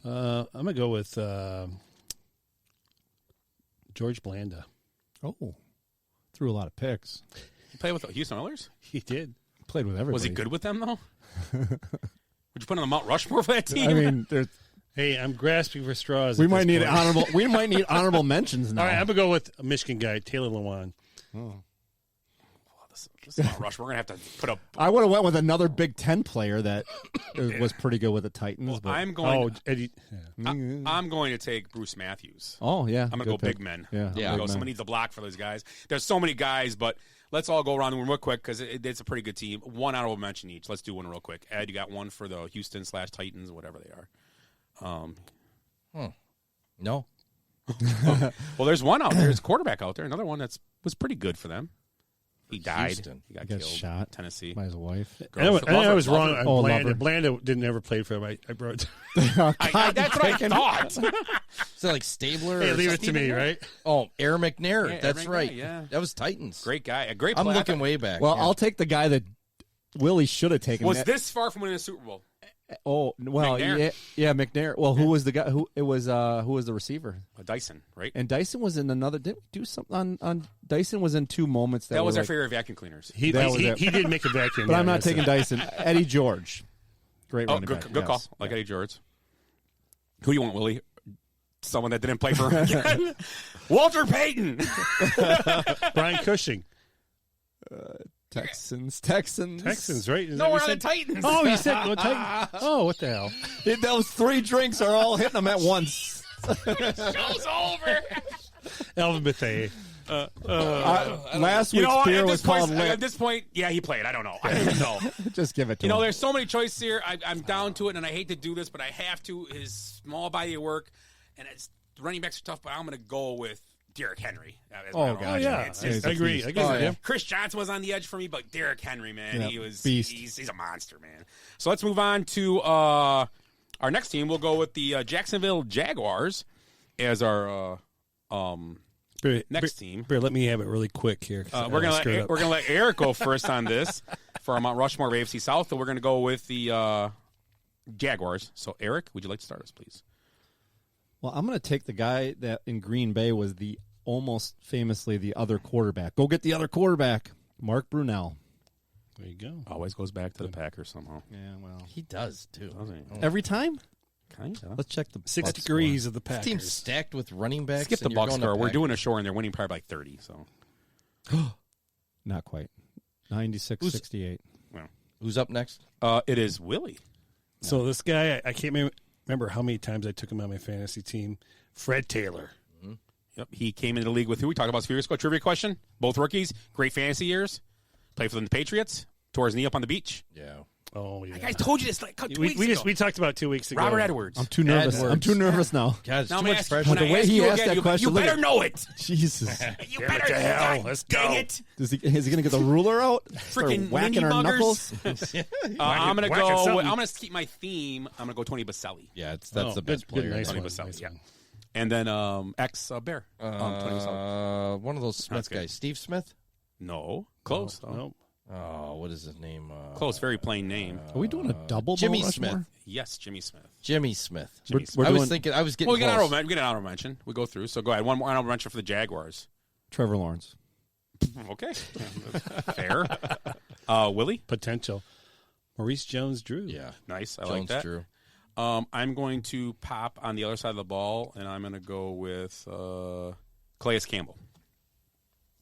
going to go with George Blanda. Oh, threw a lot of picks. You play with the Houston Oilers? He did. Played with everybody. Was he good with them, though? Would you put him on the Mount Rushmore for that team? I mean, there's. Hey, I'm grasping for straws. We at might this need point. honorable. We might need honorable mentions now. All right, I'm going to go with a Michigan guy, Taylor Lewan. Oh. This is Mount Rushmore. We're going to have to put up. I would have went with another Big Ten player that was pretty good with the Titans. Well, but, I'm going. Eddie. I'm going to take Bruce Matthews. Oh yeah, I'm going to go big men. Yeah, I'm gonna go. Someone needs a block for those guys. There's so many guys, but let's all go around the room real quick because it's a pretty good team. One honorable mention each. Let's do one real quick. Ed, you got one for the Houston/Titans, whatever they are. No. Well, there's one out there. There's a quarterback out there. Another one was pretty good for them. He died. Houston. He got Got killed. shot Tennessee. by his wife. I was wrong on Blanda. Lover. Blanda didn't ever play for him. I brought. That's what I thought. Is that like Stabler? Hey, or leave it to something? me, right? Oh, Aaron McNair. Yeah, That's Aaron right. McNair, yeah. That was Titans. Great guy. A great I'm player. looking way back. Well, yeah. I'll take the guy that Willie should have taken. Was this far from winning a Super Bowl? Oh well, McNair? yeah, McNair. Well, who was the guy? Who was the receiver? Dyson, right? And Dyson was in another. Did we do something on Dyson? Was in two moments That was were our like, favorite vacuum cleaners. He did make a vacuum. But yeah, I'm not that's taking it. Dyson. Eddie George, great running good, back. good call. Yes. Like Eddie George. Who you want, Willie? Someone that didn't play for him again? Walter Payton. Brian Cushing. Texans, right? No, we're on the Titans. Oh, you said no Titans. Oh, what the hell? Those 3 drinks are all hitting them at once. Show's over. Alvin Bethea. Last week's beer was called Lit. At this point, yeah, he played. I don't know. I don't even know. Just give it to him. There's so many choices here. I'm down to it, and I hate to do this, but I have to. His small body of work, and it's running backs are tough, but I'm going to go with Derrick Henry. Yeah. I agree. Chris Johnson was on the edge for me, but Derrick Henry, man, he was beast. He's a monster, man. So let's move on to our next team. We'll go with the Jacksonville Jaguars as our next team. Bear, let me have it really quick here. We're gonna let Eric go first on this for our Mount Rushmore of AFC South. So we're gonna go with the Jaguars. So Eric, would you like to start us, please? Well, I'm going to take the guy that in Green Bay was the almost famously the other quarterback. Go get the other quarterback, Mark Brunell. There you go. Always goes back to the Packers somehow. Yeah, well, He does, too. every time. Kind of. Let's check the 6 Bucs degrees score. of the This Packers. team's stacked with running backs. Skip the and you're Bucs going to score. We're Pack- doing a show, and they're winning probably like 30. So Not quite. 96-68. Who's up next? it is Willie. So this guy, I can't remember how many times I took him on my fantasy team. Fred Taylor. Yep, he came into the league with who? We talked about Sphere Score trivia question. Both rookies, great fantasy years. Played for the Patriots. Tore his knee up on the beach. Yeah. Oh, yeah. I told you this like 2 weeks ago. We talked about it 2 weeks ago. Robert Edwards. I'm too nervous. Edwards. I'm too nervous now. God, it's Now too I'm much asking, pressure. when The I way ask he you asked again, that you question, better look at- know it. Jesus. You Damn better it to hell. God Let's dang go. it. Is he going to get the ruler out? Start Freaking whacking ninny our buggers. knuckles? I'm going to whack it go. something. I'm going to keep my theme. I'm going to go Tony Baselli. Yeah, that's the best good, player. nice Tony one, Baselli, nice yeah. one. And then ex-Bear. Tony Baselli. One of those Smith Okay. guys. Steve Smith? No. Close. though. Nope. Oh, what is his name? Close. Very plain name. Are we doing a double Jimmy Mount Rushmore? Smith. Yes, Jimmy Smith. Jimmy Smith. Jimmy We're I was doing thinking. I was getting Well, we get close. an honorable mention. We go through. So go ahead. One more honorable mention for the Jaguars. Trevor Lawrence. Okay. Fair. Willie? Potential. Maurice Jones-Drew. Yeah. Nice. I like Jones that. Drew. I'm going to pop on the other side of the ball, and I'm going to go with Calais Campbell.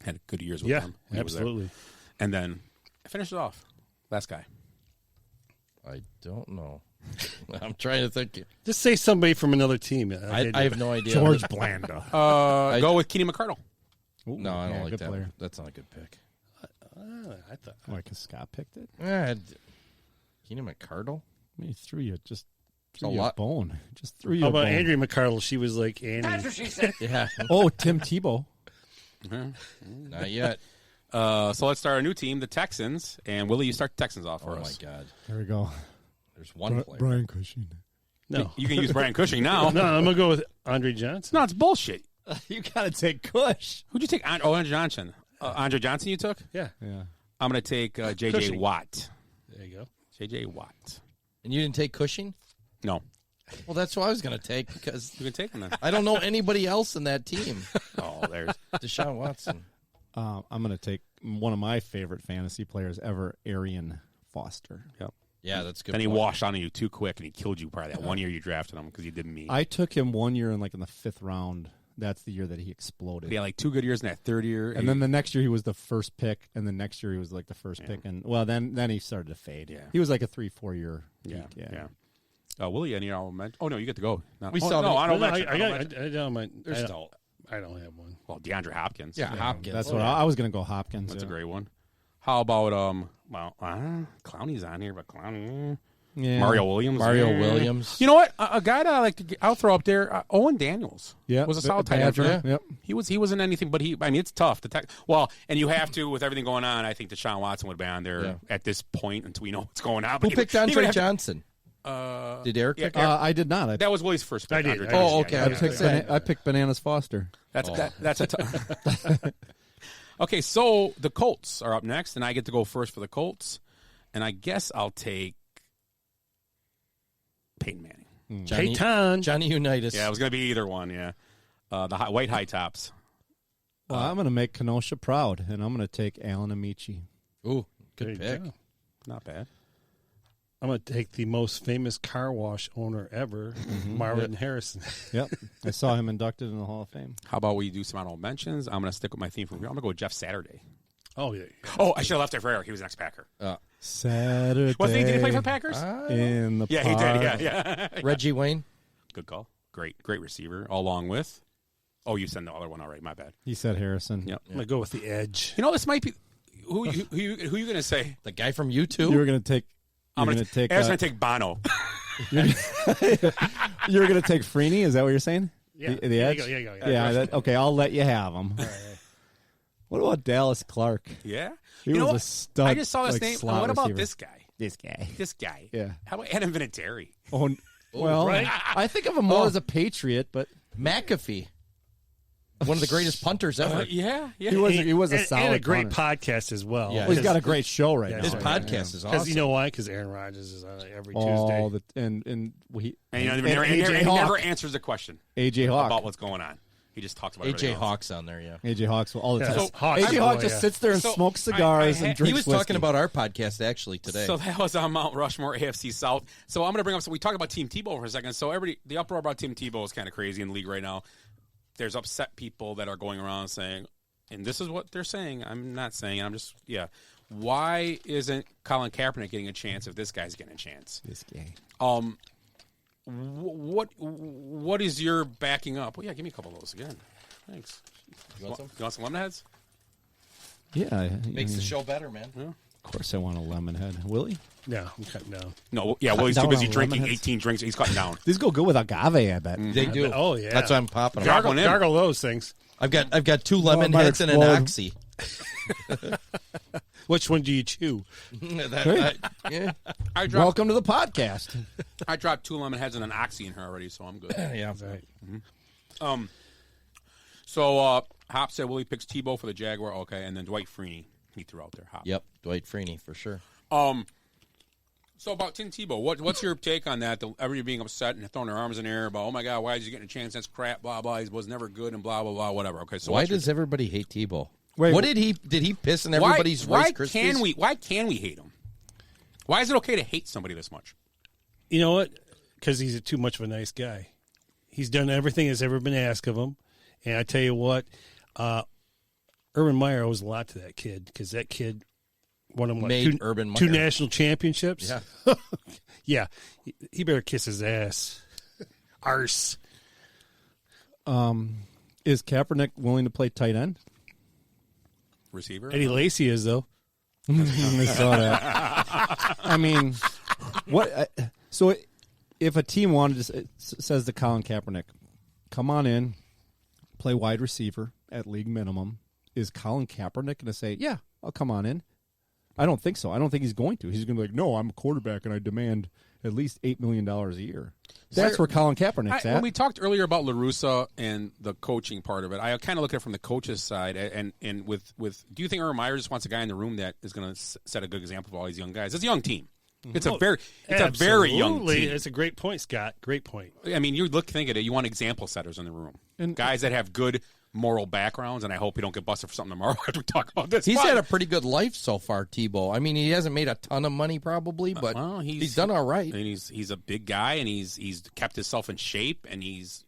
Had good years with Yeah, him. when he was there. absolutely. And then I finished it off. Last guy. I don't know. I'm trying to think. Just say somebody from another team. I have no idea. George Blanda. Go with Keenan McCardle. No, I don't Yeah, like good that. player. One. That's not a good pick. I thought. Why, because Scott picked it? Yeah, Keenan McCardle. I mean, he threw you just a threw you a lot. bone. Just threw you How a about bone. Andrea McCardle? She was like Annie. That's what she said. Yeah, Oh, Tim Tebow. not yet. So let's start a new team, the Texans. And Willie, you start the Texans off for Oh us. my God. There we go. There's one player. Brian Cushing. No. You can use Brian Cushing now. No, I'm going to go with Andre Johnson. No, it's bullshit. You got to take Cush. Who'd you take? Andre Johnson. Andre Johnson you took? Yeah. Yeah. I'm going to take J.J. Cushing. Watt. There you go. J.J. Watt. And you didn't take Cushing? No. Well, that's what I was going to take because You can take him then. I don't know anybody else in that team. Oh, there's. Deshaun Watson. I'm going to take one of my favorite fantasy players ever, Arian Foster. Yep. Yeah, that's a good. Then he point. washed on you too quick, and he killed you probably that 1 year you drafted him because you didn't meet. I took him 1 year in the 5th round. That's the year that he exploded. He had like 2 good years in that third year. And then the next year he was the first pick, and the next year he was like the first pick, and then he started to fade. Yeah. He was like a 3-4 year. Yeah. peak, Yeah. Willie, any honorable mention? Oh, no, you get to go. No, We saw no, the- I don't No, mention. I There's don't have one. Well, DeAndre Hopkins. Yeah, Hopkins. That's what I was going to go Hopkins. That's a great one. How about Clowney's on here, but Clowney. Yeah. Mario Williams. Williams. You know what? A guy that I like to I'll throw up there. Owen Daniels. Yeah, was a solid tight end. Badger. Yep. He wasn't anything, but it's tough to well, and you have to with everything going on. I think Deshaun Watson would be on there at this point until we know what's going on. Who But picked he would Andre have to- Johnson? Did Eric pick? I did not. That was Willie's first pick. I did. Andre Oh, Johnson. okay. I picked Bananas Foster. That's a tough. Okay, so the Colts are up next, and I get to go first for the Colts, and I guess I'll take Peyton Manning. Johnny Unitas. Yeah, it was going to be either one. Yeah, the white high tops. Well, I'm going to make Kenosha proud, and I'm going to take Alan Amici. Ooh, There good you pick. go. Not bad. I'm going to take the most famous car wash owner ever, Marvin Harrison. Yep. I saw him inducted in the Hall of Fame. How about we do some honorable mentions? I'm going to stick with my theme from here. I'm going to go with Jeff Saturday. Oh, yeah. Oh, I should have left it for Eric. He was an ex-Packer. Saturday. Did he play for the Packers? In the he did. Yeah. Reggie Wayne. Good call. Great receiver. Along with. Oh, you said the other one. All right, my bad. He said Harrison. Yep. I'm gonna go with the edge. You know, this might be. Who you going to say? The guy from U2? You were going to take. I'm going to take. Eric's going to take Bono. You're going to take Freeney? Is that what you're saying? Yeah. The edge? There you go. Yeah. Okay, I'll let you have him. All right. What about Dallas Clark? Yeah. He was a stud. I just saw this name. slot What about receiver. this guy? This guy. Yeah. How about Adam Vinatieri? Oh, well, right? I think of him more as a Patriot, but McAfee. One of the greatest punters ever. Yeah. he was a solid and a great punter. podcast as well. Yeah. Well, he's got a great show right now. His podcast is awesome. Because you know why? Because Aaron Rodgers is on every Tuesday. And he never answers the question. AJ Hawk about what's going on. He just talks about AJ Hawk's on there, yeah. AJ Hawk's all the time. So, AJ Hawk just sits there and smokes cigars and drinks He was whiskey. talking about our podcast actually today. So that was on Mount Rushmore AFC South. So I'm going to bring up. So we talked about Team Tebow for a second. So the uproar about Team Tebow is kind of crazy in the league right now. There's upset people that are going around saying, and this is what they're saying. I'm not saying. I'm just Why isn't Colin Kaepernick getting a chance if this guy's getting a chance? This guy. What is your backing up? Well, yeah, give me a couple of those again. Thanks. You want some Lemonheads? Yeah. Makes the show better, man. Yeah. Of course I want a Lemonhead. Willie? No, I'm cutting down. No, yeah, Willie's too busy drinking Lemonheads? 18 drinks. He's cutting down. These go good with agave, I bet. They do. Oh, yeah. That's why I'm popping them. Gargle those things. I've got 2 lemon might heads and an explode. oxy. Which one do you chew? Yeah. Welcome to the podcast. I dropped 2 Lemonheads and an Oxy in her already, so I'm good. Yeah. Right. Mm-hmm. So Hop said Willie picks Tebow for the Jaguar. Okay, and then Dwight Freeney he threw out there. Hop. Yep, Dwight Freeney for sure. So about Tim Tebow, what's your take on that? Everybody being upset and throwing their arms in the air about, oh my God, why is he getting a chance? That's crap. Blah blah. He was never good and blah blah blah. Whatever. Okay. So why does everybody hate Tebow? Wait, what did he piss in everybody's Rice Krispies? Why can we hate him? Why is it okay to hate somebody this much? You know what? Because he's too much of a nice guy. He's done everything that's ever been asked of him. And I tell you what, Urban Meyer owes a lot to that kid because that kid won him Made Urban Meyer 2 national championships. Yeah. Yeah. He better kiss his ass. Arse. Is Kaepernick willing to play tight end? Receiver? Eddie Lacy is, though. I saw that. I mean, what? So if a team wanted to, says to Colin Kaepernick, come on in, play wide receiver at league minimum, is Colin Kaepernick going to say, yeah, I'll come on in? I don't think so. I don't think he's going to. He's going to be like, no, I'm a quarterback and I demand at least $8 million a year. That's where Colin Kaepernick's at. When we talked earlier about La Russa and the coaching part of it, I kind of look at it from the coach's side. And with do you think Urban Meyer just wants a guy in the room that is going to set a good example for all these young guys? It's a young team. It's a very young team. It's a great point, Scott. Great point. I mean, you think of it. You want example setters in the room, and guys that have good moral backgrounds. And I hope we don't get busted for something tomorrow after we talk about this. He's had a pretty good life so far, Tebow. I mean, he hasn't made a ton of money probably, but he's done all right. And he's a big guy, and he's kept himself in shape, and he's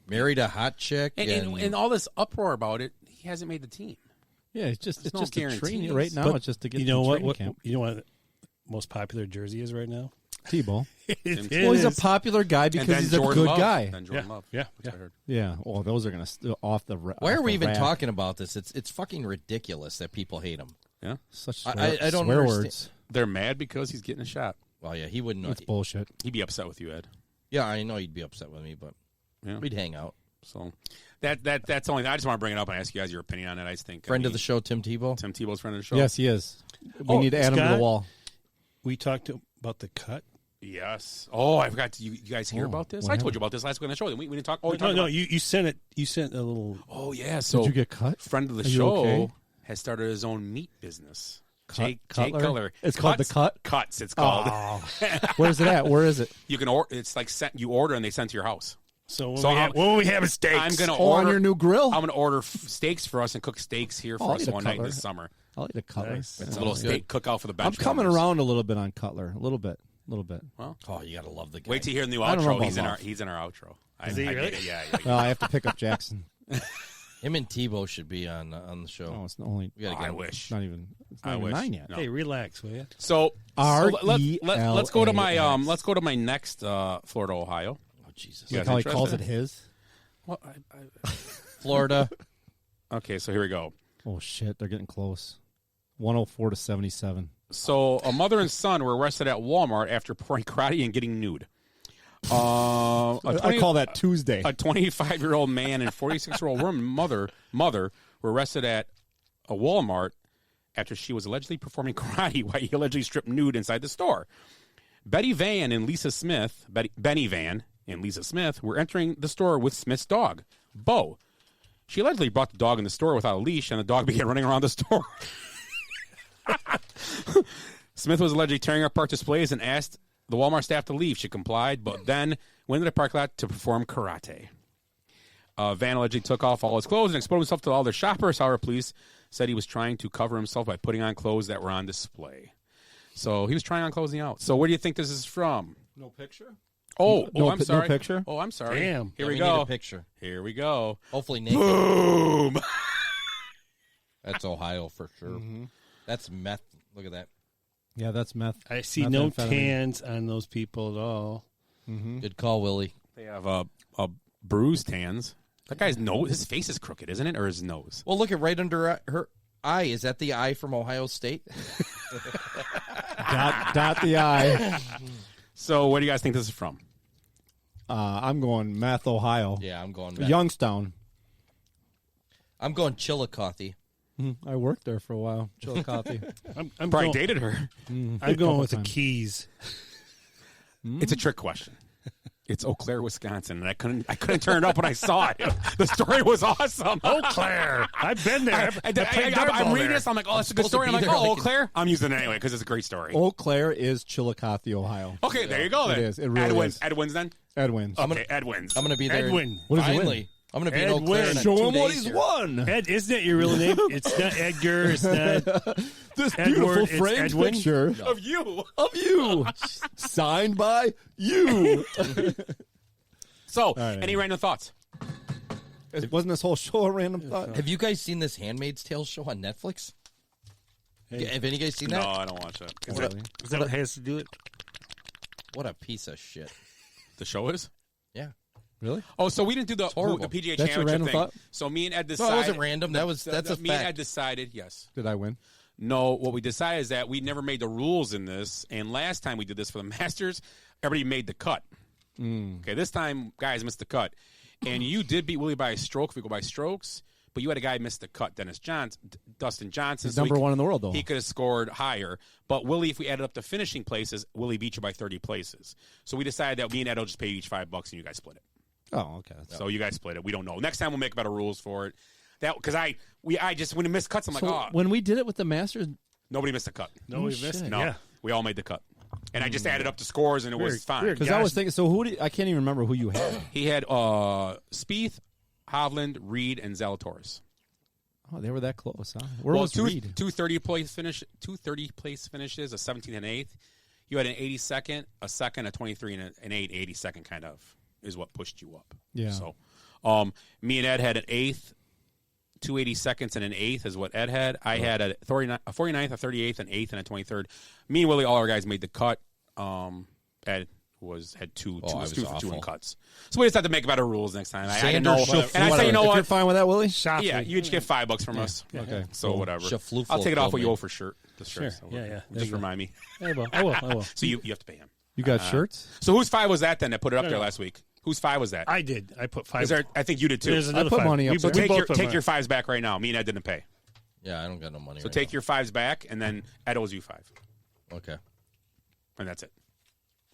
married a hot chick, and all this uproar about it. He hasn't made the team. Yeah, it's just no a training guarantees. right now. But it's just to get you know to what? training camp. You know what? The most popular jersey is right now. Tebow. Well, he's a popular guy because he's a Jordan good Love. guy. And Jordan Love. Yeah. That's what I heard. Yeah. Well, those are going to off the. Why are we even rack. talking about this? It's fucking ridiculous that people hate him. Yeah. Such I don't swear understand. words. They're mad because he's getting a shot. Well, yeah, he wouldn't know. That's bullshit. He'd be upset with you, Ed. Yeah, I know he'd be upset with me, but we'd hang out. So that's only. I just want to bring it up and ask you guys your opinion on it. I just think Friend of the show, Tim Tebow. Tim Tebow's friend of the show. Yes, he is. We need to add him to Scott, the wall. We talked about the cut. Yes. Oh, I forgot. You guys hear about this? I told you about this last week on the show. We didn't talk. No. You sent it. You sent a little. Oh yeah. So did you get cut? Friend of the Are you show okay? has started his own meat business. Cutler? Jake Cutler. It's called the Cut. Cuts. It's called. Oh. Where's it at? Where is it? You can order. It's like you order and they send to your house. So when we have steaks, I'm going to order on your new grill. I'm going to order steaks for us and cook steaks here for us one night this summer. I'll eat a Cutler. Nice. It's a little steak cookout for the bench. I'm coming warmers. around a little bit on Cutler. A little bit. Well, you gotta love the guy. Wait till you hear the new I don't know outro. about He's in our outro. Is he really? Yeah. Well, I have to pick up Jackson. Him and Tebow should be on the show. No, it's only. We gotta get I him. wish. Not even. It's not I even wish. 9 yet. No. Hey, relax, will you? So let's go to my RELAX. let's go to my next Florida, Ohio. Oh Jesus! Like how he calls it his. Well, Florida. Okay, so here we go. Oh shit! They're getting close. 104 to 77. So a mother and son were arrested at Walmart after performing karate and getting nude. I call that Tuesday. A 25-year-old man and 46-year-old woman mother were arrested at a Walmart after she was allegedly performing karate while he allegedly stripped nude inside the store. Benny Van and Lisa Smith were entering the store with Smith's dog, Bo. She allegedly brought the dog in the store without a leash, and the dog began running around the store. Smith was allegedly tearing apart displays and asked the Walmart staff to leave. She complied, but then went into the parking lot to perform karate. Van allegedly took off all his clothes and exposed himself to all their shoppers. However, police said he was trying to cover himself by putting on clothes that were on display. So he was trying on clothing out. So where do you think this is from? No picture? I'm sorry. No picture? Oh, I'm sorry. Damn. Here Yeah, we go. Need a picture. Here we go. Hopefully naked. Boom. That's Ohio for sure. Mm-hmm. That's meth. Look at that. Yeah, that's meth. I see no methamphetamine. tans on those people at all. Mm-hmm. Good call, Willie. They have a bruised hands. That guy's nose, his face is crooked, isn't it? Or his nose? Well, look at right under her eye. Is that the eye from Ohio State? Dot the I. So what do you guys think this is from? I'm going Meth, Ohio. Yeah, I'm going meth. Youngstown. I'm going Chillicothe. I worked there for a while. Chillicothe. I'm Probably going, dated her. I'm going with the Keys. It's a trick question. It's Eau Claire, Wisconsin, and I couldn't turn it up when I saw it. The story was awesome. Eau Claire. I've been there. I'm reading this. I'm like, oh, that's a good story. I'm like, oh, Eau Claire. I'm using it anyway because it's a great story. Eau Claire is Chillicothe, Ohio. Okay, there you go. Then It is. It really is. Ed wins then. Ed wins. Okay, Ed wins. I'm going to be there. Edwin. What does he Finally. win? I'm going to be in Ed Eau Claire. wins. in Show 2 him what days he's here. won. Ed, isn't that your real name? It's not Edgar. It's not This Edward, beautiful it's framed Edwin. picture Of you. of you, signed by you. So, right. any random thoughts? Wasn't this whole show a random thought? Have you guys seen this Handmaid's Tale show on Netflix? Hey. Have any of you guys seen No, that? I don't watch that. Is that what has to do it? What a piece of shit. The show is? Yeah. Really? Oh, so we didn't do the horrible. PGA That's your Championship random thing. thought? So me and Ed No, decided. it wasn't random. That's a me and Ed fact. decided, yes. Did I win? No, what we decided is that we never made the rules in this, and last time we did this for the Masters, everybody made the cut. Okay, this time, guys missed the cut. And you did beat Willie by a stroke if we go by strokes, but you had a guy miss the cut, Dustin Johnson. He's number one in the world, though. He could have scored higher. But Willie, if we added up the finishing places, Willie beat you by 30 places. So we decided that me and Ed will just pay each $5 and you guys split it. Oh, okay. So you guys split it. We don't know. Next time we'll make better rules for it. That because I just when we missed cuts, I'm like, So oh, when we did it with the Masters, nobody missed a cut. No, we missed it. No, Yeah. we all made the cut. And I just added up the scores, and it was fine. because I was thinking. So I can't even remember who you had. He had Spieth, Hovland, Reed, and Zalatoris. Oh, they were that close, huh? Where was Reed? Two 30-place finishes, a 17th and 8th. You had an 82nd, a second, a 23, and an 82nd kind of is what pushed you up. Yeah. So me and Ed had an 8th, 2 82nds, and an 8th is what Ed had. I had a 49th, a 38th, an 8th, and a 23rd. Me and Willie, all our guys made the cut. Ed had two in cuts. So we just have to make better rules next time. I didn't know. And I say, you know what? You're fine with that, Willie? Yeah, you each get $5 from us. Okay. So whatever. Shafluflo I'll take it off what you told owe for shirt. Sure. Yeah. Just remind me. I will. So you have to pay him. You got shirts? So whose 5 was that then that put it up No, there no. last week? Whose 5 was that? I did. I put 5. I think you did too. There's another I put 5. money up So there. take your 5s back right now. Me and Ed didn't pay. Yeah, I don't got no money. So right take your 5s back, and then Ed owes you 5. now. Okay. And that's it.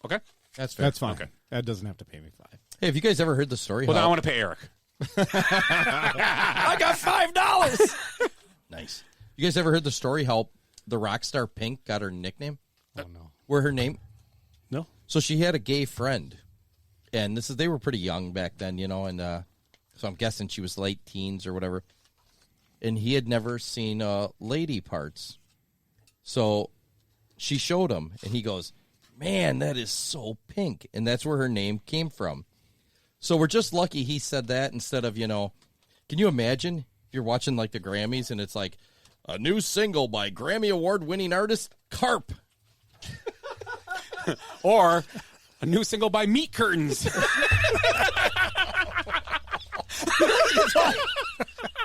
Okay? That's fair. That's fine. Okay. Ed doesn't have to pay me 5. Hey, have you guys ever heard the story? Well, how- then I want to pay Eric. I got $5. Nice. You guys ever heard the story how the rock star Pink got her nickname? Oh, no. Where her name? No. So she had a gay friend, and they were pretty young back then, and so I'm guessing she was late teens or whatever. And he had never seen lady parts, so she showed him, and he goes, "Man, that is so Pink," and that's where her name came from. So we're just lucky he said that instead of Can you imagine if you're watching like the Grammys and it's like a new single by Grammy Award-winning artist Carp, or a new single by Meat Curtains.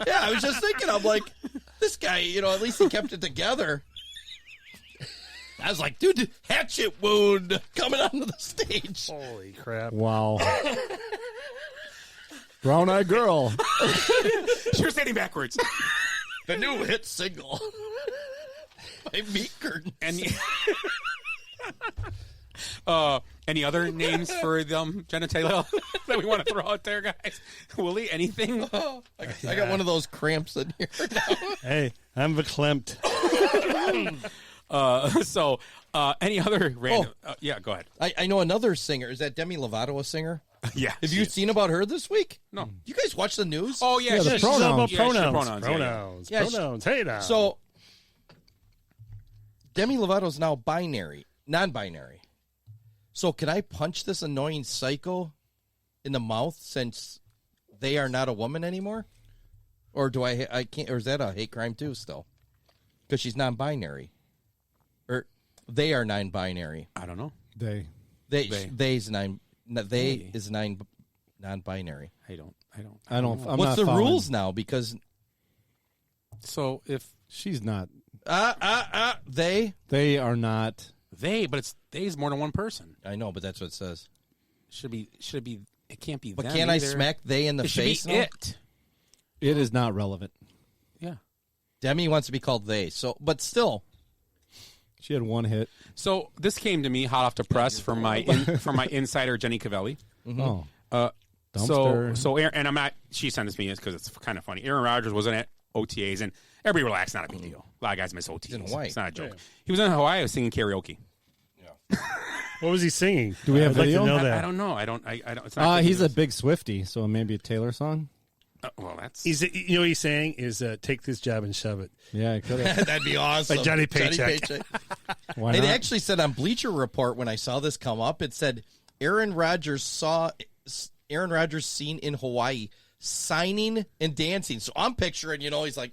Yeah, I was just thinking, I'm like, this guy, at least he kept it together. I was like, dude, hatchet wound coming onto the stage. Holy crap. Wow. Brown-eyed girl. She was standing backwards. The new hit single by Meat Curtains. Any other names for them genitalia that we want to throw out there, guys? Willie, anything? I got one of those cramps in here now. Hey, I'm verklempt. Any other random? Yeah, go ahead. I know another singer. Is that Demi Lovato a singer? Yeah. Have you seen about her this week? No. You guys watch the news? Oh, yeah. The she's pronouns. all about Pronouns. pronouns. Pronouns. Hey, now. So, Demi Lovato's now non-binary. So, can I punch this annoying psycho in the mouth since they are not a woman anymore? Or do I can't? Or is that a hate crime too? Still, because she's non-binary, or they are non-binary. I don't know. They is non-binary. I don't. I'm What's not the following. rules now? Because so if she's not, they are not. but it's they is more than one person. I know, but that's what it says. Should be. It can't be. But them can't I either. smack they in the face? Should be now? it. It is not relevant. Yeah. Demi wants to be called they. So, but still, she had one hit. So this came to me hot off the press from my insider Jenny Cavelli. Oh. So Aaron, and I'm not. She sent this to me because it's kind of funny. Aaron Rodgers wasn't at OTAs, and everybody relax, not a big deal. A lot of guys miss OTAs. in Hawaii. It's not a joke. Yeah. He was in Hawaii. I was singing karaoke. What was he singing? Do we have I'd like video? to know that. I don't know. I don't. It's not He's a big Swiftie, so maybe a Taylor song. Well, that's. You know what he's saying is take this job and shove it. Yeah, it could have. that'd be awesome. Like Johnny Paycheck. Why It not? actually said on Bleacher Report when I saw this come up, it said Aaron Rodgers seen in Hawaii signing and dancing. So I'm picturing, he's like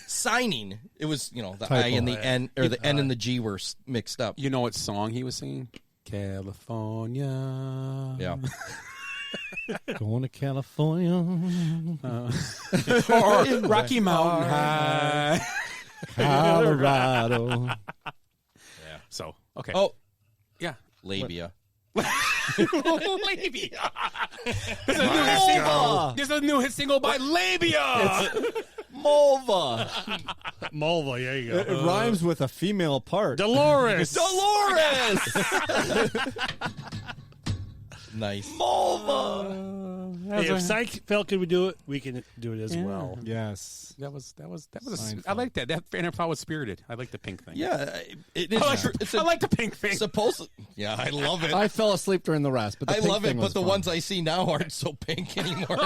signing. It was, the Typo. I and the N, or the N and the G were mixed up. You know what song he was singing? California. Yeah. Going to California. Or Rocky Mountain High. Colorado. Yeah. So, okay. Oh, yeah. labia. Labia. There's a new hit single by Labia. Mulva. Mulva, there you go. It rhymes with a female part. Dolores. Nice. Mulva. Hey, if Seinfeld could do it, we can do it as well. Yes. That was Seinfeld. I like that. That fan of was spirited. I like the pink thing. Yeah, it is. I like the pink thing. Yeah, I love it. I fell asleep during the rest, but the I pink love it, thing but was the fun. ones I see now aren't so pink anymore.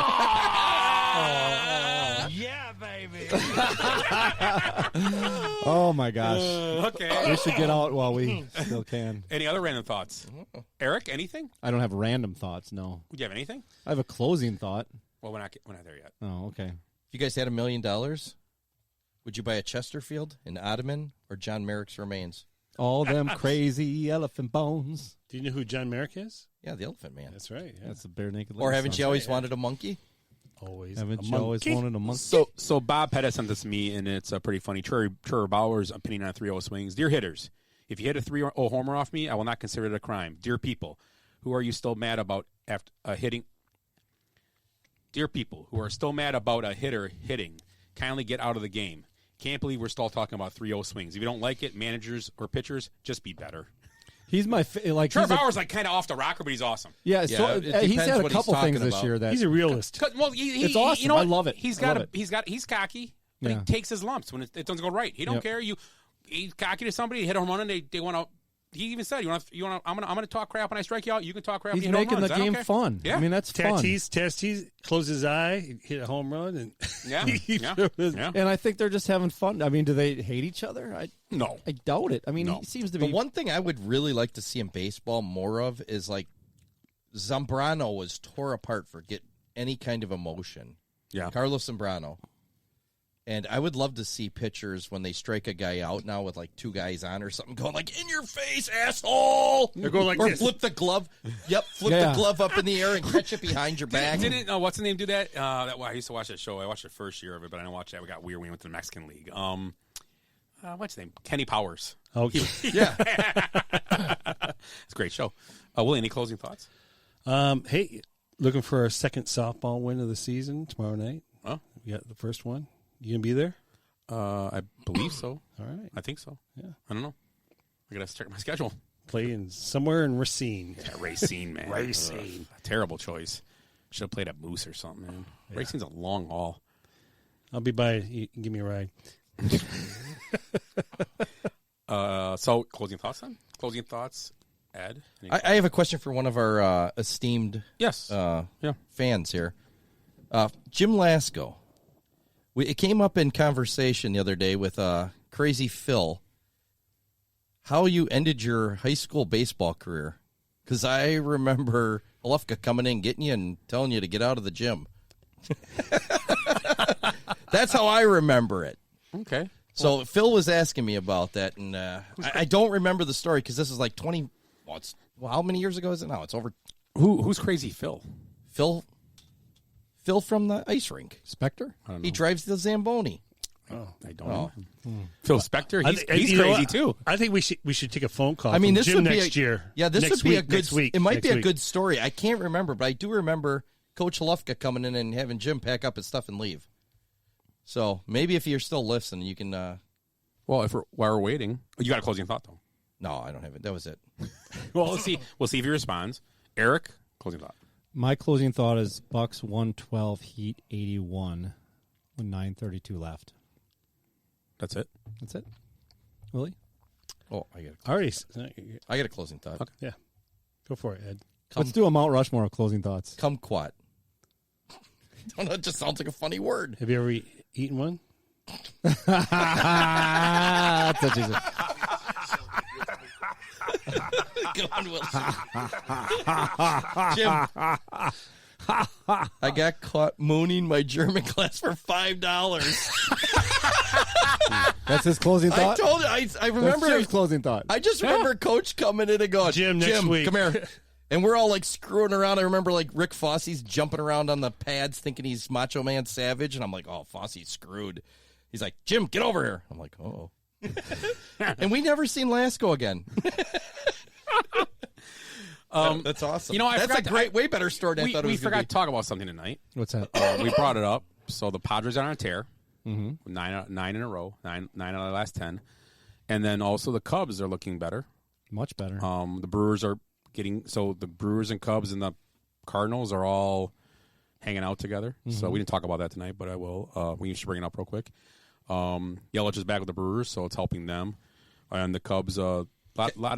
Yeah, baby. Oh my gosh. Okay. We should get out while we still can. Any other random thoughts? Eric, anything? I don't have random thoughts, no. Do you have anything? I have a closing thought. Well, we're not there yet. Oh, okay. If you guys had $1 million, would you buy a Chesterfield, an Ottoman, or John Merrick's remains? All them crazy elephant bones. Do you know who John Merrick is? Yeah, the Elephant Man. That's right. Yeah. That's a bare naked. Or haven't song. you always wanted a monkey? Always. Haven't a you always monkey? wanted a monkey? So Bob Pettis sent this to me, and it's pretty funny. Trevor Bauer's opinion on 3-0 swings. Dear hitters, if you hit a 3-0 homer off me, I will not consider it a crime. Dear people, who are you still mad about after hitting? Dear people who are still mad about a hitter hitting, kindly get out of the game. Can't believe we're still talking about 3-0 swings. If you don't like it, managers or pitchers, just be better. He's my like. Trevor Bauer's like kind of off the rocker, but he's awesome. Yeah, so he's had a couple things this year that he's a realist. Well, it's awesome. You know I love it. He's cocky, but Yeah. he takes his lumps when it doesn't go right. He don't care. He's cocky to somebody. Hit a home run, and they want to. He even said, "You want? I'm gonna talk crap when I strike you out. You can talk crap. he's when you hit making home the runs. I don't game care." fun. Yeah. I mean, that's fun. Tatis, close his eye, hit a home run, and Yeah. And I think they're just having fun. I mean, do they hate each other? No. I doubt it. I mean, he seems to be. The one thing I would really like to see in baseball more of is like Zambrano was tore apart for any kind of emotion. Yeah. Carlos Zambrano. And I would love to see pitchers when they strike a guy out now with like two guys on or something going like, in your face, asshole. They're going like or this. flip the glove. Yep, flip the glove up in the air and catch it behind your back. Didn't what's the name do that? I used to watch that show. I watched the first year of it, but I didn't watch that. We got weird when we went to the Mexican League. What's his name? Kenny Powers. Oh, yeah. It's a great show. Willie, any closing thoughts? Hey, looking for our second softball win of the season tomorrow night. Oh, we got the first one. You gonna be there? I believe so. All right. I think so. Yeah. I don't know. I gotta check my schedule. Playing somewhere in Racine. Yeah, Racine, man. Racine. Terrible choice. Should have played at Moose or something, man. Yeah. Racine's a long haul. I'll be by. You can give me a ride. So closing thoughts then? Closing thoughts, Ed? I have a question for one of our esteemed fans here. Jim Lasko. It came up in conversation the other day with Crazy Phil how you ended your high school baseball career. Because I remember Olufka coming in, getting you, and telling you to get out of the gym. That's how I remember it. Okay. So Phil was asking me about that, and I don't remember the story because this is like 20. Well, how many years ago is it now? It's over. Who's Crazy Phil? Phil from the ice rink. Spectre? I don't know. He drives the Zamboni. Oh, I don't know. Phil Spector, he's you know crazy what? too. I think we should take a phone call. I mean, from this Jim would be next year. Yeah, this next would be week, a good. next week. It might next be a week. good story. I can't remember, but I do remember Coach Olufka coming in and having Jim pack up his stuff and leave. So maybe if you're still listening, you can. Well, while we're waiting, you got a closing thought though. No, I don't have it. That was it. Well, let's see. We'll see if he responds. Eric, closing thought. My closing thought is Bucks 112, Heat 81, with 9:32 left. That's it. That's it. Willie? Oh, I got a closing thought. Okay. Yeah, go for it, Ed. Let's do a Mount Rushmore of closing thoughts. Kumquat. I don't know. It just sounds like a funny word. Have you ever eaten one? That's what she said. Go on, Wilson. Jim, I got caught mooning my German class for $5. That's his closing thought? I told you. I remember That's Jim's closing thought. I just remember Coach coming in and going, Jim, next week. Come here. And we're all like screwing around. I remember like Rick Fosse's jumping around on the pads thinking he's Macho Man Savage. And I'm like, oh, Fosse's screwed. He's like, Jim, get over here. I'm like, oh. And we never seen Lasko again. That's awesome. You know, that's a way better story than I thought it was. We forgot to talk about something tonight. What's that? We brought it up. So the Padres are on a tear. Mm-hmm. Nine in a row. Nine out of the last 10. And then also the Cubs are looking better. Much better. The Brewers are getting – so the Brewers and Cubs and the Cardinals are all hanging out together. Mm-hmm. So we didn't talk about that tonight, but I will. We should bring it up real quick. Yelich is back with the Brewers, so it's helping them. And the Cubs, lot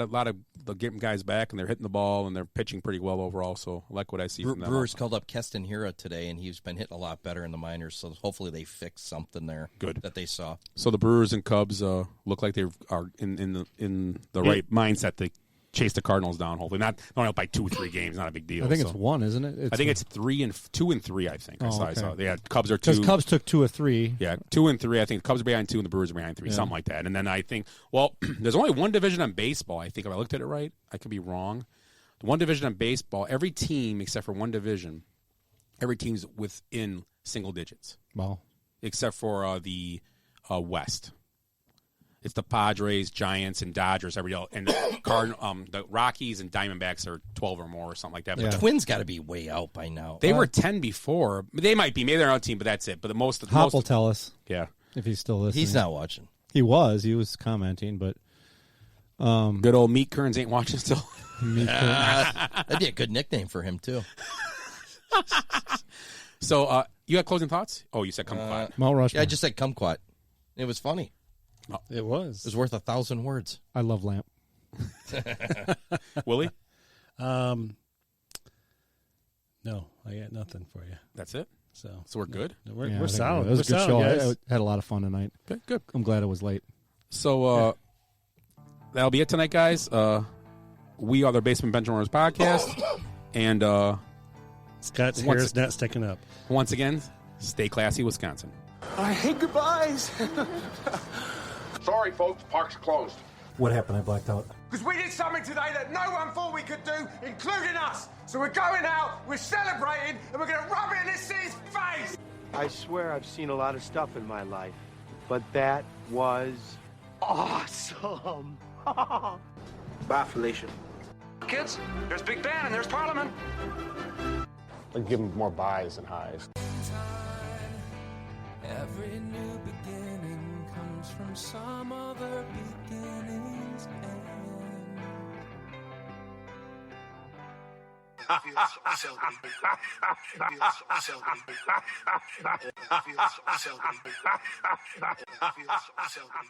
of the getting guys back, and they're hitting the ball, and they're pitching pretty well overall. So I like what I see from them. Brewers called up Keston Hiura today, and he's been hitting a lot better in the minors. So hopefully they fix something there. Good that they saw. So the Brewers and Cubs look like they are in the right mindset to chase the Cardinals down. Hopefully not up by 2-3 games. Not a big deal. I think it's one, isn't it? I think it's 2 and 3. I think. Oh, I saw. Yeah, Cubs are 2. Because Cubs took 2 or 3. Yeah, 2 and 3. I think the Cubs are behind 2 and the Brewers are behind 3, something like that. And then I think, well, there's only one division on baseball. I think if I looked at it right, I could be wrong. The one division on baseball, every team except for one division, every team's within single digits. Wow. Except for the West. It's the Padres, Giants, and Dodgers. And the Rockies and Diamondbacks are 12 or more or something like that. But But the Twins got to be way out by now. they were 10 before. They might be. Maybe they're on a team, but that's it. But Hop will tell us. Yeah. If he's still listening. He's not watching. He was commenting, but good old Meat Kearns ain't watching still. That'd be a good nickname for him too. So you had closing thoughts? Oh, you said kumquat. Mount Rushmore. Yeah, I just said kumquat. It was funny. It was. It was worth 1,000 words. I love Lamp. Willie? No, I got nothing for you. That's it? So we're good? We're solid. It was a good solid, show. guys. I had a lot of fun tonight. Good. I'm glad it was late. So that'll be it tonight, guys. We are the Basement Benchwarmers podcast. And Scott's hair is not sticking up. Once again, Stay classy, Wisconsin. I hate goodbyes. Sorry, folks, park's closed. What happened? I blacked out. Because we did something today that no one thought we could do, including us. So we're going out, we're celebrating, and we're going to rub it in this city's face. I swear I've seen a lot of stuff in my life, but that was awesome. Bye, Felicia. Kids, there's Big Ben and there's Parliament. I'd give him more buys and highs. Every new beginning comes from some other beginning's end. It feels so good. It feels so good. It feels so good. It feels so good.